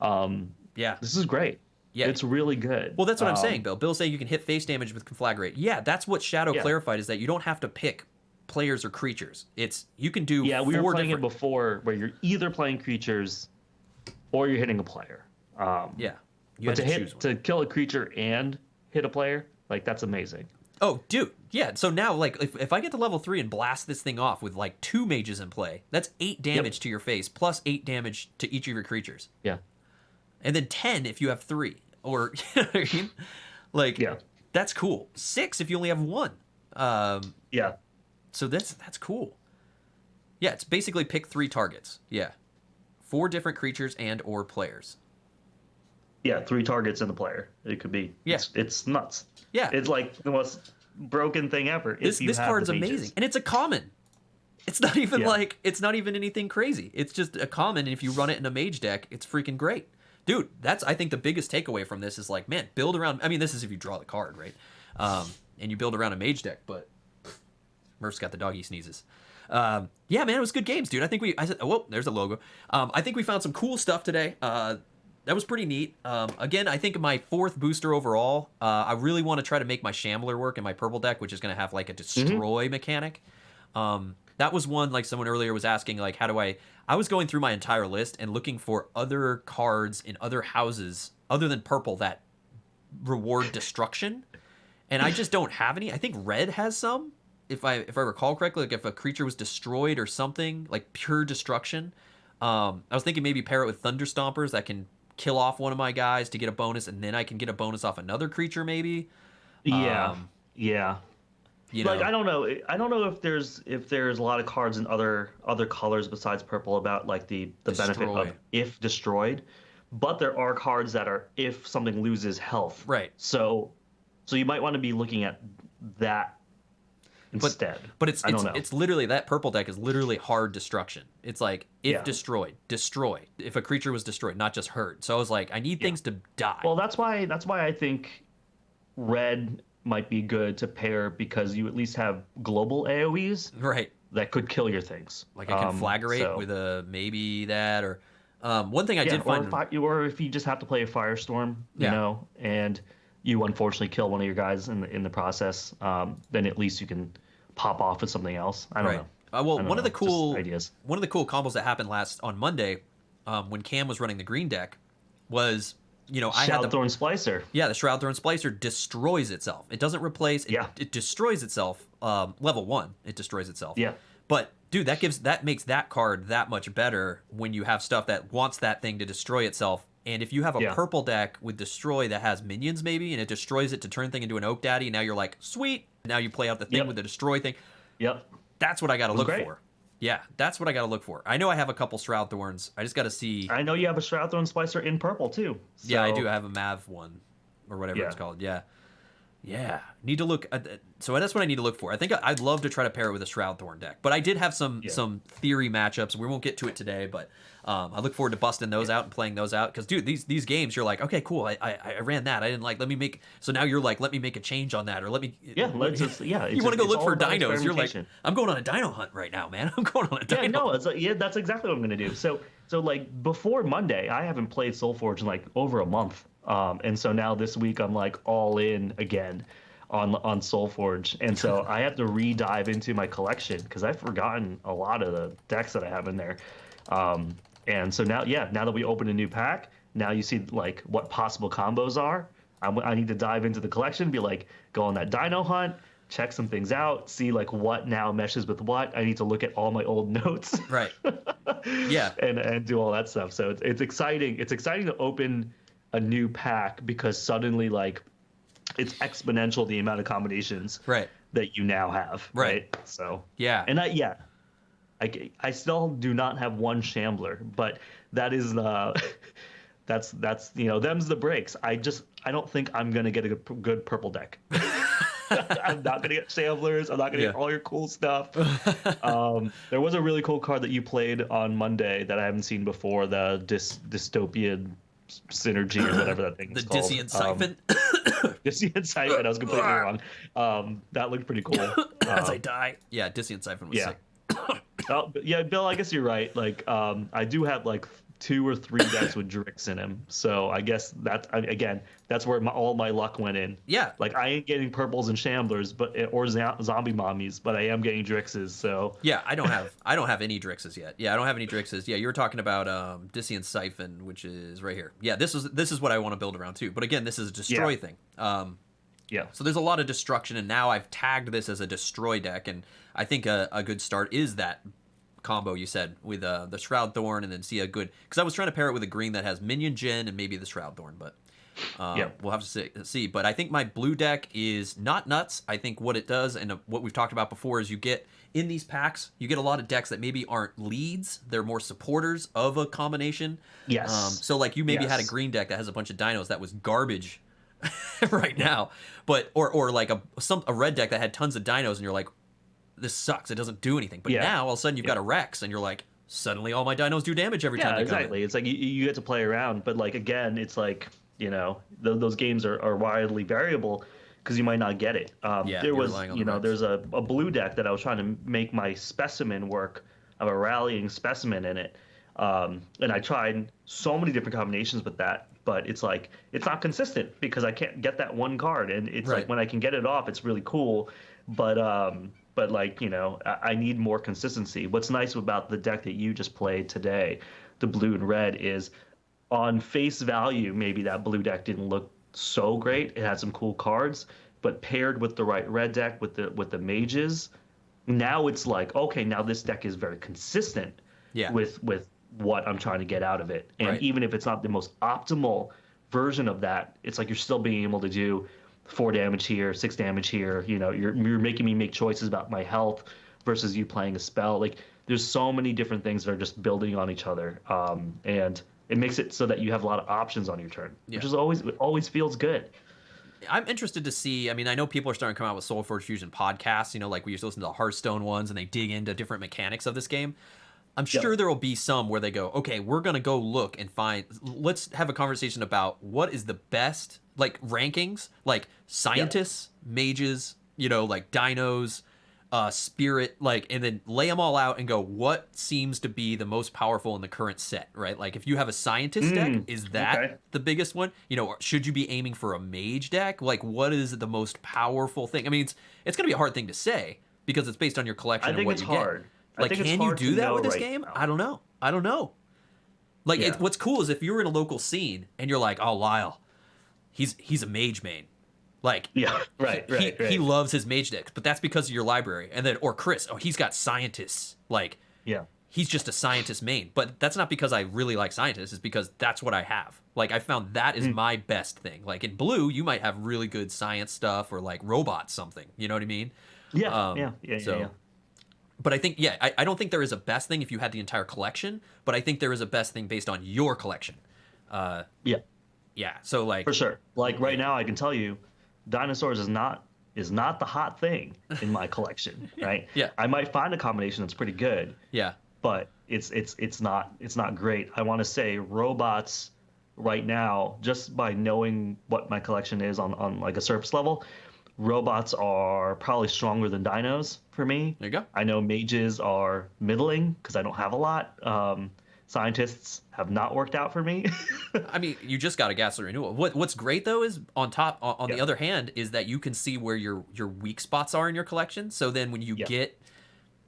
[SPEAKER 2] Yeah.
[SPEAKER 3] This is great.
[SPEAKER 2] Yeah.
[SPEAKER 3] It's really good.
[SPEAKER 2] Well, that's what I'm saying, Bill. Bill's saying you can hit face damage with Conflagrate. Yeah, that's what Shadow clarified, is that you don't have to pick players or creatures. It's you can do
[SPEAKER 3] Yeah, we
[SPEAKER 2] 4
[SPEAKER 3] were playing
[SPEAKER 2] different...
[SPEAKER 3] it before where you're either playing creatures or you're hitting a player.
[SPEAKER 2] Yeah. You
[SPEAKER 3] But
[SPEAKER 2] had to choose one.
[SPEAKER 3] to kill a creature and hit a player, like that's amazing.
[SPEAKER 2] Oh, dude. Yeah, so now, like, if I get to level 3 and blast this thing off with, like, 2 mages in play, that's 8 damage to your face, plus 8 damage to each of your creatures.
[SPEAKER 3] Yeah.
[SPEAKER 2] And then 10 if you have 3. Or, you know what I mean? Like, that's cool. 6 if you only have 1.
[SPEAKER 3] Yeah.
[SPEAKER 2] So that's cool. Yeah, it's basically pick 3 targets. Yeah. 4 different creatures and or players.
[SPEAKER 3] Yeah, 3 targets in the player. It could be.
[SPEAKER 2] Yeah.
[SPEAKER 3] It's nuts.
[SPEAKER 2] Yeah.
[SPEAKER 3] It's like the most broken thing ever.
[SPEAKER 2] This card's amazing. And it's a common. It's not even it's not even anything crazy. It's just a common, and if you run it in a mage deck, it's freaking great. Dude, that's, I think, the biggest takeaway from this is like, man, build around, I mean, this is if you draw the card, right? And you build around a mage deck, but Murph's got the doggy sneezes. Yeah, man, it was good games, dude. I think I said, oh, there's a logo. I think we found some cool stuff today. That was pretty neat. Again, I think my 4th booster overall, I really want to try to make my Shambler work in my purple deck, which is going to have like a destroy mechanic. That was one, like someone earlier was asking, like, how do I was going through my entire list and looking for other cards in other houses other than purple that reward destruction. And I just don't have any. I think red has some, if I recall correctly, like if a creature was destroyed or something, like pure destruction. I was thinking maybe pair it with Thunder Stompers that can kill off one of my guys to get a bonus, and then I can get a bonus off another creature maybe.
[SPEAKER 3] Yeah.
[SPEAKER 2] You know,
[SPEAKER 3] Like I don't know if there's a lot of cards in other colors besides purple about like the benefit of if destroyed, but there are cards that are if something loses health.
[SPEAKER 2] Right.
[SPEAKER 3] So you might want to be looking at that instead.
[SPEAKER 2] But it's literally, that purple deck is literally hard destruction. It's like if destroy. If a creature was destroyed, not just hurt. So I was like, I need things to die.
[SPEAKER 3] Well, that's why I think red might be good to pair, because you at least have global AoEs
[SPEAKER 2] right
[SPEAKER 3] that could kill your things.
[SPEAKER 2] Like I can Conflagrate with a maybe that, or one thing I did find,
[SPEAKER 3] or if you just have to play a Firestorm, you know, and you unfortunately kill one of your guys in the process, then at least you can pop off with something else. I don't know.
[SPEAKER 2] Well, one of the cool
[SPEAKER 3] ideas.
[SPEAKER 2] One of the cool combos that happened on Monday, when Cam was running the green deck, was, you know, I had the
[SPEAKER 3] Shroudthorn Splicer.
[SPEAKER 2] Yeah, the Shroudthorn Splicer destroys itself. It doesn't replace. It destroys itself. Level 1, it destroys itself.
[SPEAKER 3] Yeah.
[SPEAKER 2] But dude, that makes that card that much better when you have stuff that wants that thing to destroy itself. And if you have a purple deck with destroy that has minions maybe, and it destroys it to turn thing into an Oak Daddy, now you're like, sweet. Now you play out the thing with the destroy thing.
[SPEAKER 3] Yep.
[SPEAKER 2] That's what I got to look for. Yeah, that's what I got to look for. I know I have a couple Shroudthorns. I just got to see.
[SPEAKER 3] I know you have a Shroudthorn Splicer in purple too. So...
[SPEAKER 2] Yeah, I do. I have a Mav one, or whatever it's called. Yeah. Need to look at. So that's what I need to look for. I think I'd love to try to pair it with a Shroudthorn deck, but I did have some theory matchups. We won't get to it today, but I look forward to busting those out and playing those out. Because dude, these games, you're like, okay, cool. I ran that. I didn't like. Let me make. So now you're like, let me make a change on that, or let me.
[SPEAKER 3] Yeah, let's just you want
[SPEAKER 2] to go look for dinos. You're like, I'm going on a dino hunt right now, man. I'm going on a dino.
[SPEAKER 3] Yeah, no, it's like, that's exactly what I'm gonna do. So like before Monday, I haven't played Solforge in like over a month, and so now this week I'm like all in again on Solforge, and so I have to re-dive into my collection because I've forgotten a lot of the decks that I have in there. And so now that we open a new pack, now you see like what possible combos are. I need to dive into the collection, be like, go on that dino hunt, check some things out, see like what now meshes with what. I need to look at all my old notes,
[SPEAKER 2] right? Yeah,
[SPEAKER 3] and do all that stuff. So it's exciting. It's exciting to open a new pack because suddenly like it's exponential the amount of combinations that you now have. Right. So and I still do not have one Shambler, but that is that's them's the breaks. I don't think I'm gonna get a good purple deck. I'm not gonna get Shamblers. I'm not gonna get all your cool stuff. There was a really cool card that you played on Monday that I haven't seen before. The dystopian synergy or whatever that thing is called.
[SPEAKER 2] The Dissient Siphon.
[SPEAKER 3] Dissient Siphon. I was completely wrong. That looked pretty cool.
[SPEAKER 2] As I die. Yeah, Dissient Siphon was sick.
[SPEAKER 3] Yeah, Bill, I guess you're right. Like, I do have like 2 or 3 decks with Drix in him, so I guess that's where all my luck went in.
[SPEAKER 2] Yeah,
[SPEAKER 3] like I ain't getting purples and Shamblers, or zombie mommies, but I am getting Drixes. So
[SPEAKER 2] yeah, I don't have any Drixes yet. Yeah, I don't have any Drixes. Yeah, you were talking about Dissient Siphon, which is right here. Yeah, this is what I want to build around too. But again, this is a destroy thing.
[SPEAKER 3] Yeah.
[SPEAKER 2] So there's a lot of destruction, and now I've tagged this as a destroy deck, and I think a good start is that combo you said with the Shroud Thorn, and then see a good, because I was trying to pair it with a green that has Minion Djinn and maybe the Shroud Thorn, but we'll have to see. But I think my blue deck is not nuts. I think what it does, and what we've talked about before, is you get in these packs, you get a lot of decks that maybe aren't leads, they're more supporters of a combination.
[SPEAKER 3] Yes.
[SPEAKER 2] So like you maybe had a green deck that has a bunch of dinos that was garbage right now, but or like a red deck that had tons of dinos, and you're like, this sucks, it doesn't do anything. But now all of a sudden you've got a Rex, and you're like, suddenly all my dinos do damage every time they come in.
[SPEAKER 3] It's like you get to play around, but like again, it's like, you know, those games are wildly variable because you might not get it. There was, there's a blue deck that I was trying to make my specimen work. I have a rallying specimen in it, and I tried so many different combinations with that, but it's like it's not consistent because I can't get that one card, and it's like when I can get it off, it's really cool, but like, you know, I need more consistency. What's nice about the deck that you just played today, the blue and red, is on face value, maybe that blue deck didn't look so great. It had some cool cards, but paired with the right red deck with the mages, now it's like, okay, now this deck is very consistent with what I'm trying to get out of it. And even if it's not the most optimal version of that, it's like you're still being able to do 4 damage here, 6 damage here. You know, you're making me make choices about my health versus you playing a spell. Like, there's so many different things that are just building on each other, and it makes it so that you have a lot of options on your turn, which is always feels good.
[SPEAKER 2] I'm interested to see. I mean, I know people are starting to come out with Solforge Fusion podcasts. You know, like we used to listen to the Hearthstone ones, and they dig into different mechanics of this game. I'm sure there will be some where they go, okay, we're going to go look and let's have a conversation about what is the best, like, rankings, like scientists, mages, you know, like dinos, spirit, like, and then lay them all out and go, what seems to be the most powerful in the current set, right? Like, if you have a scientist deck, is that the biggest one? You know, should you be aiming for a mage deck? Like, what is the most powerful thing? I mean, it's going to be a hard thing to say because it's based on your collection and what you get. Like, can you do that with this game?
[SPEAKER 3] Now.
[SPEAKER 2] I don't know. Like, what's cool is if you're in a local scene and you're like, oh, Lyle, he's a mage main. Like, he loves his mage decks, but that's because of your library. And then, or Chris, he's got scientists. Like, he's just a scientist main. But that's not because I really like scientists. It's because that's what I have. Like, I found that is my best thing. Like, in blue, you might have really good science stuff or, like, robots something. You know what I mean?
[SPEAKER 3] Yeah.
[SPEAKER 2] But I think, I don't think there is a best thing if you had the entire collection, but I think there is a best thing based on your collection. Yeah, so like...
[SPEAKER 3] For sure. Like, right now, I can tell you, dinosaurs is not the hot thing in my collection, right? I might find a combination that's pretty good. But it's not great. I want to say robots right now, just by knowing what my collection is on like a surface level, robots are probably stronger than dinos for me.
[SPEAKER 2] There you go.
[SPEAKER 3] I know mages are middling because I don't have a lot. Scientists have not worked out for me.
[SPEAKER 2] I mean, you just got a ghastly renewal. What's great though is on the other hand is that you can see where your weak spots are in your collection. So then when you get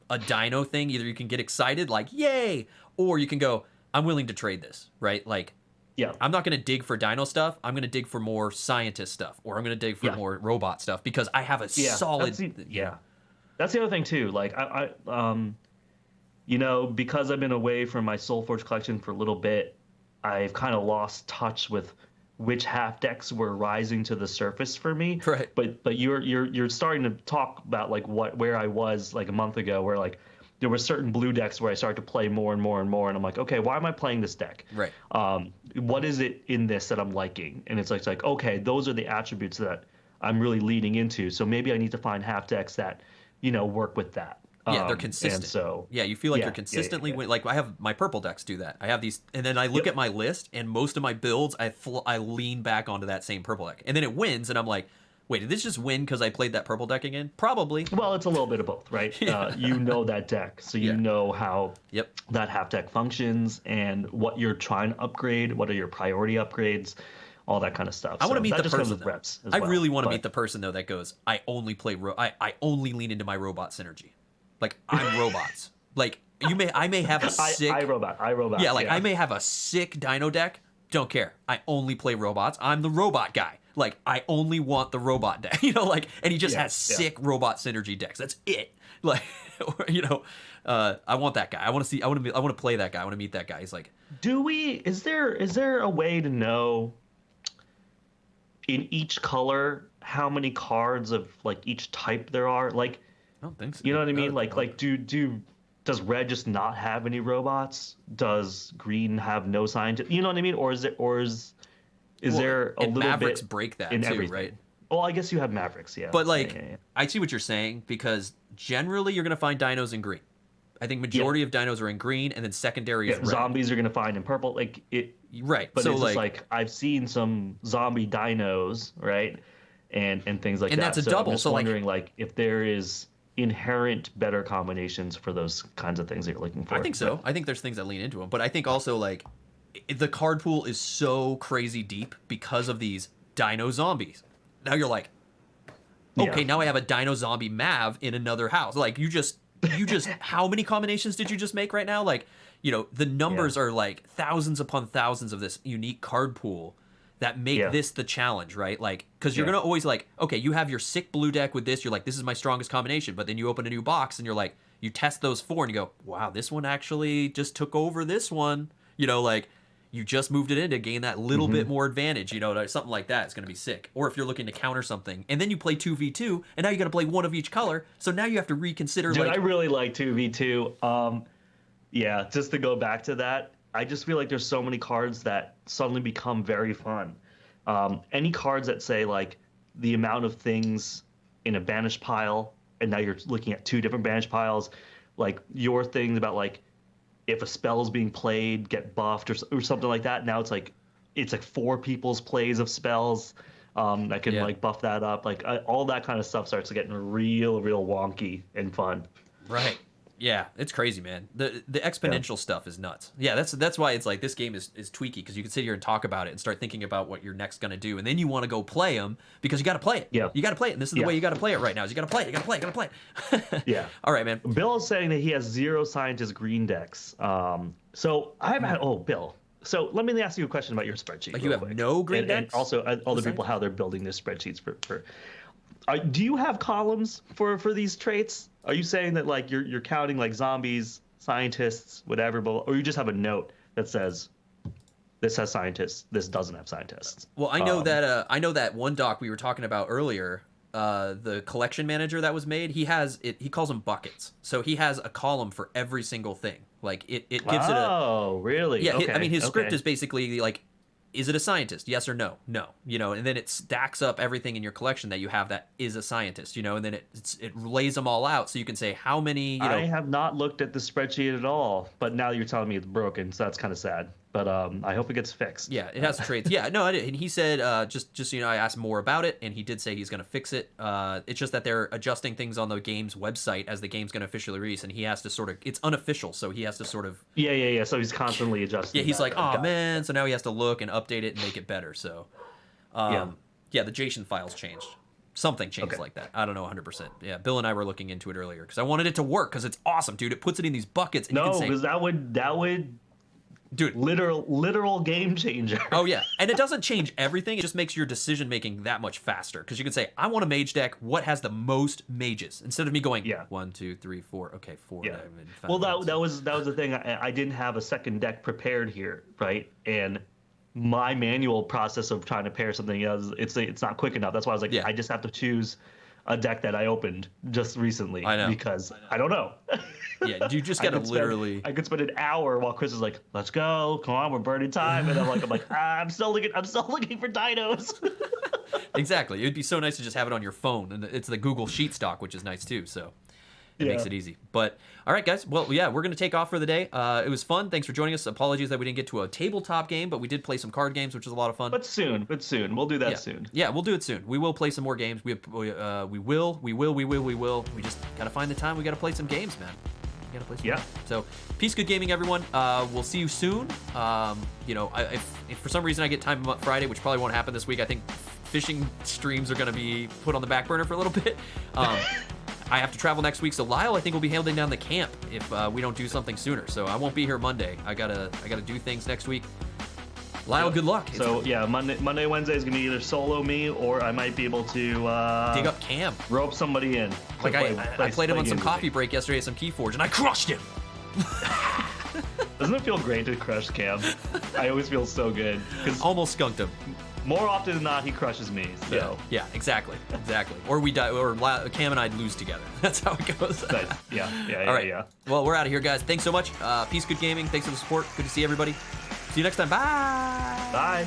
[SPEAKER 2] a dino thing, either you can get excited like yay, or you can go, I'm willing to trade this, right? Like, I'm not going to dig for dino stuff. I'm going to dig for more scientist stuff, or I'm going to dig for more robot stuff because I have a solid.
[SPEAKER 3] That's the other thing too. Like I you know, because I've been away from my Solforge collection for a little bit, I've kind of lost touch with which half decks were rising to the surface for me.
[SPEAKER 2] Right.
[SPEAKER 3] But you're starting to talk about like where I was like a month ago, where like there were certain blue decks where I started to play more and more and more, and I'm like, okay, why am I playing this deck?
[SPEAKER 2] Right.
[SPEAKER 3] What is it in this that I'm liking? And it's like okay, those are the attributes that I'm really leaning into. So maybe I need to find half decks that, work with that.
[SPEAKER 2] Yeah, they're consistent.
[SPEAKER 3] And so
[SPEAKER 2] yeah, you feel like you're consistently like I have my purple decks do that. I have these, and then I look at my list, and most of my builds, I lean back onto that same purple deck, and then it wins, and I'm like, wait, did this just win because I played that purple deck again? Probably.
[SPEAKER 3] Well, it's a little bit of both, right? You know that deck, so you know how that half deck functions and what you're trying to upgrade, what are your priority upgrades, all that kind of stuff.
[SPEAKER 2] I want to meet
[SPEAKER 3] that
[SPEAKER 2] the
[SPEAKER 3] just comes
[SPEAKER 2] person.
[SPEAKER 3] with reps as
[SPEAKER 2] I
[SPEAKER 3] well,
[SPEAKER 2] really want to
[SPEAKER 3] but-
[SPEAKER 2] meet the person though that goes, I only play I only lean into my robot synergy. Like I'm robots. Like I may have a sick
[SPEAKER 3] I robot.
[SPEAKER 2] Yeah, like I may have a sick dino deck. Don't care. I only play robots. I'm the robot guy. Like I only want the robot deck. Like, and he just has sick robot synergy decks. That's it. Like, I want that guy. I want to play that guy. I want to meet that guy. He's like,
[SPEAKER 3] is there a way to know in each color how many cards of like each type there are? Like,
[SPEAKER 2] I don't think so.
[SPEAKER 3] You know what I mean? Like does red just not have any robots? Does green have no scientists? You know what I mean? Or is there a little
[SPEAKER 2] Mavericks
[SPEAKER 3] bit
[SPEAKER 2] break that
[SPEAKER 3] in
[SPEAKER 2] too,
[SPEAKER 3] everything?
[SPEAKER 2] right?
[SPEAKER 3] Well, I guess you have Mavericks, yeah.
[SPEAKER 2] But like,
[SPEAKER 3] Yeah.
[SPEAKER 2] I see what you're saying, because generally you're gonna find dinos in green. I think majority of dinos are in green, and then secondary is red.
[SPEAKER 3] Zombies are gonna find in purple, like it.
[SPEAKER 2] Right.
[SPEAKER 3] But
[SPEAKER 2] so
[SPEAKER 3] it's just
[SPEAKER 2] like,
[SPEAKER 3] like I've seen some zombie dinos, right, and things like
[SPEAKER 2] And
[SPEAKER 3] that.
[SPEAKER 2] that's a
[SPEAKER 3] so
[SPEAKER 2] double,
[SPEAKER 3] I'm just
[SPEAKER 2] so, like-
[SPEAKER 3] wondering, like, if there is inherent better combinations for those kinds of things that you're looking for.
[SPEAKER 2] I think so. I think there's things that lean into them, but I think also like the card pool is so crazy deep because of these dino zombies. Now you're like, okay, now I have a dino zombie Mav in another house. Like you just how many combinations did you just make right now? Like, the numbers are like thousands upon thousands of this unique card pool that make this the challenge, right? Like, because you're gonna always like, okay, you have your sick blue deck with this. You're like, this is my strongest combination. But then you open a new box and you're like, you test those 4 and you go, wow, this one actually just took over this one. Like you just moved it in to gain that little bit more advantage. Something like that is gonna be sick. Or if you're looking to counter something, and then you play 2v2, and now you got to play one of each color. So now you have to reconsider.
[SPEAKER 3] Dude,
[SPEAKER 2] like,
[SPEAKER 3] I really like 2v2. Yeah, just to go back to that, I just feel like there's so many cards that suddenly become very fun. Any cards that say like the amount of things in a banished pile, and now you're looking at 2 different banished piles, like your things about like if a spell is being played, get buffed or something like that. Now it's like 4 people's plays of spells that can like buff that up. Like all that kind of stuff starts getting real wonky and fun.
[SPEAKER 2] Right. Yeah, it's crazy, man. The exponential stuff is nuts. Yeah, that's why it's like this game is tweaky, because you can sit here and talk about it and start thinking about what you're next gonna do, and then you want to go play them because you got to play it.
[SPEAKER 3] Yeah,
[SPEAKER 2] you got to play it, and this is the way you got to play it right now. Is you got to play it. You got to play it. Got to play it.
[SPEAKER 3] Yeah.
[SPEAKER 2] All right, man.
[SPEAKER 3] Bill is saying that he has 0 scientist green decks. So I've had Bill. So let me ask you a question about your spreadsheet.
[SPEAKER 2] Like you have no green decks,
[SPEAKER 3] and also other people how they're building their spreadsheets for. Do you have columns for these traits? Are you saying that like you're counting like zombies, scientists, whatever, or you just have a note that says this has scientists, this doesn't have scientists?
[SPEAKER 2] Well, I know that one doc we were talking about earlier, the collection manager that was made, he calls them buckets. So he has a column for every single thing. Like it gives it a.
[SPEAKER 3] Oh, really?
[SPEAKER 2] Yeah,
[SPEAKER 3] okay.
[SPEAKER 2] I mean his script is basically like, is it a scientist? Yes or no? No. And then it stacks up everything in your collection that you have that is a scientist, and then it lays them all out so you can say how many,
[SPEAKER 3] I have not looked at the spreadsheet at all, but now you're telling me it's broken, so that's kind of sad. But I hope it gets fixed.
[SPEAKER 2] Yeah, it has traits. Yeah, no, I did. And he said just I asked more about it, and he did say he's going to fix it. It's just that they're adjusting things on the game's website as the game's going to officially release, and he has to sort of, it's unofficial, so he has to sort of.
[SPEAKER 3] Yeah. So he's constantly adjusting.
[SPEAKER 2] Yeah, he's like, oh
[SPEAKER 3] Got it.
[SPEAKER 2] man, so now he has to look and update it and make it better. So, the JSON files changed. Something changed like that. I don't know 100%. Yeah, Bill and I were looking into it earlier because I wanted it to work because it's awesome, dude. It puts it in these buckets. And you can say,
[SPEAKER 3] because that would.
[SPEAKER 2] Dude,
[SPEAKER 3] literal game changer.
[SPEAKER 2] Oh yeah, and it doesn't change everything. It just makes your decision making that much faster because you can say, I want a mage deck. What has the most mages? Instead of me going 1, 2, 3, 4. Okay, 4.
[SPEAKER 3] Yeah. Well, that was the thing. I didn't have a second deck prepared here, right? And my manual process of trying to pair something it's not quick enough. That's why I was like, I just have to choose a deck that I opened just recently.
[SPEAKER 2] I know.
[SPEAKER 3] Because I don't know.
[SPEAKER 2] Yeah, you just gotta literally.
[SPEAKER 3] I could spend an hour while Chris is like, "Let's go, come on, we're burning time," and I'm like, I'm still looking for dinos.
[SPEAKER 2] Exactly. It'd be so nice to just have it on your phone, and it's the Google Sheet stock, which is nice too. So it makes it easy. But all right, guys. Well, yeah, we're gonna take off for the day. It was fun. Thanks for joining us. Apologies that we didn't get to a tabletop game, but we did play some card games, which was a lot of fun.
[SPEAKER 3] But soon. We'll do that soon.
[SPEAKER 2] Yeah, we'll do it soon. We will play some more games. We will. We just gotta find the time. We gotta play some games, man. We gotta play some games. So, peace, good gaming, everyone. We'll see you soon. If for some reason I get time on Friday, which probably won't happen this week, I think fishing streams are gonna be put on the back burner for a little bit. I have to travel next week, so Lyle, I think, will be holding down the camp if we don't do something sooner. So I won't be here Monday. I gotta do things next week. Lyle, good luck.
[SPEAKER 3] So yeah, Monday, Wednesday is gonna either solo me or I might be able to
[SPEAKER 2] dig up Cam,
[SPEAKER 3] rope somebody in.
[SPEAKER 2] Like I played him on some coffee break yesterday at some Keyforge, and I crushed him.
[SPEAKER 3] Doesn't it feel great to crush Cam? I always feel so good.
[SPEAKER 2] Almost skunked him.
[SPEAKER 3] More often than not, he crushes me. So
[SPEAKER 2] yeah, exactly. Or we die, or Cam and I lose together. That's how it goes.
[SPEAKER 3] Nice. Yeah.
[SPEAKER 2] All right.
[SPEAKER 3] Yeah.
[SPEAKER 2] Well, we're out of here, guys. Thanks so much. Peace, good gaming. Thanks for the support. Good to see everybody. See you next time. Bye.
[SPEAKER 3] Bye.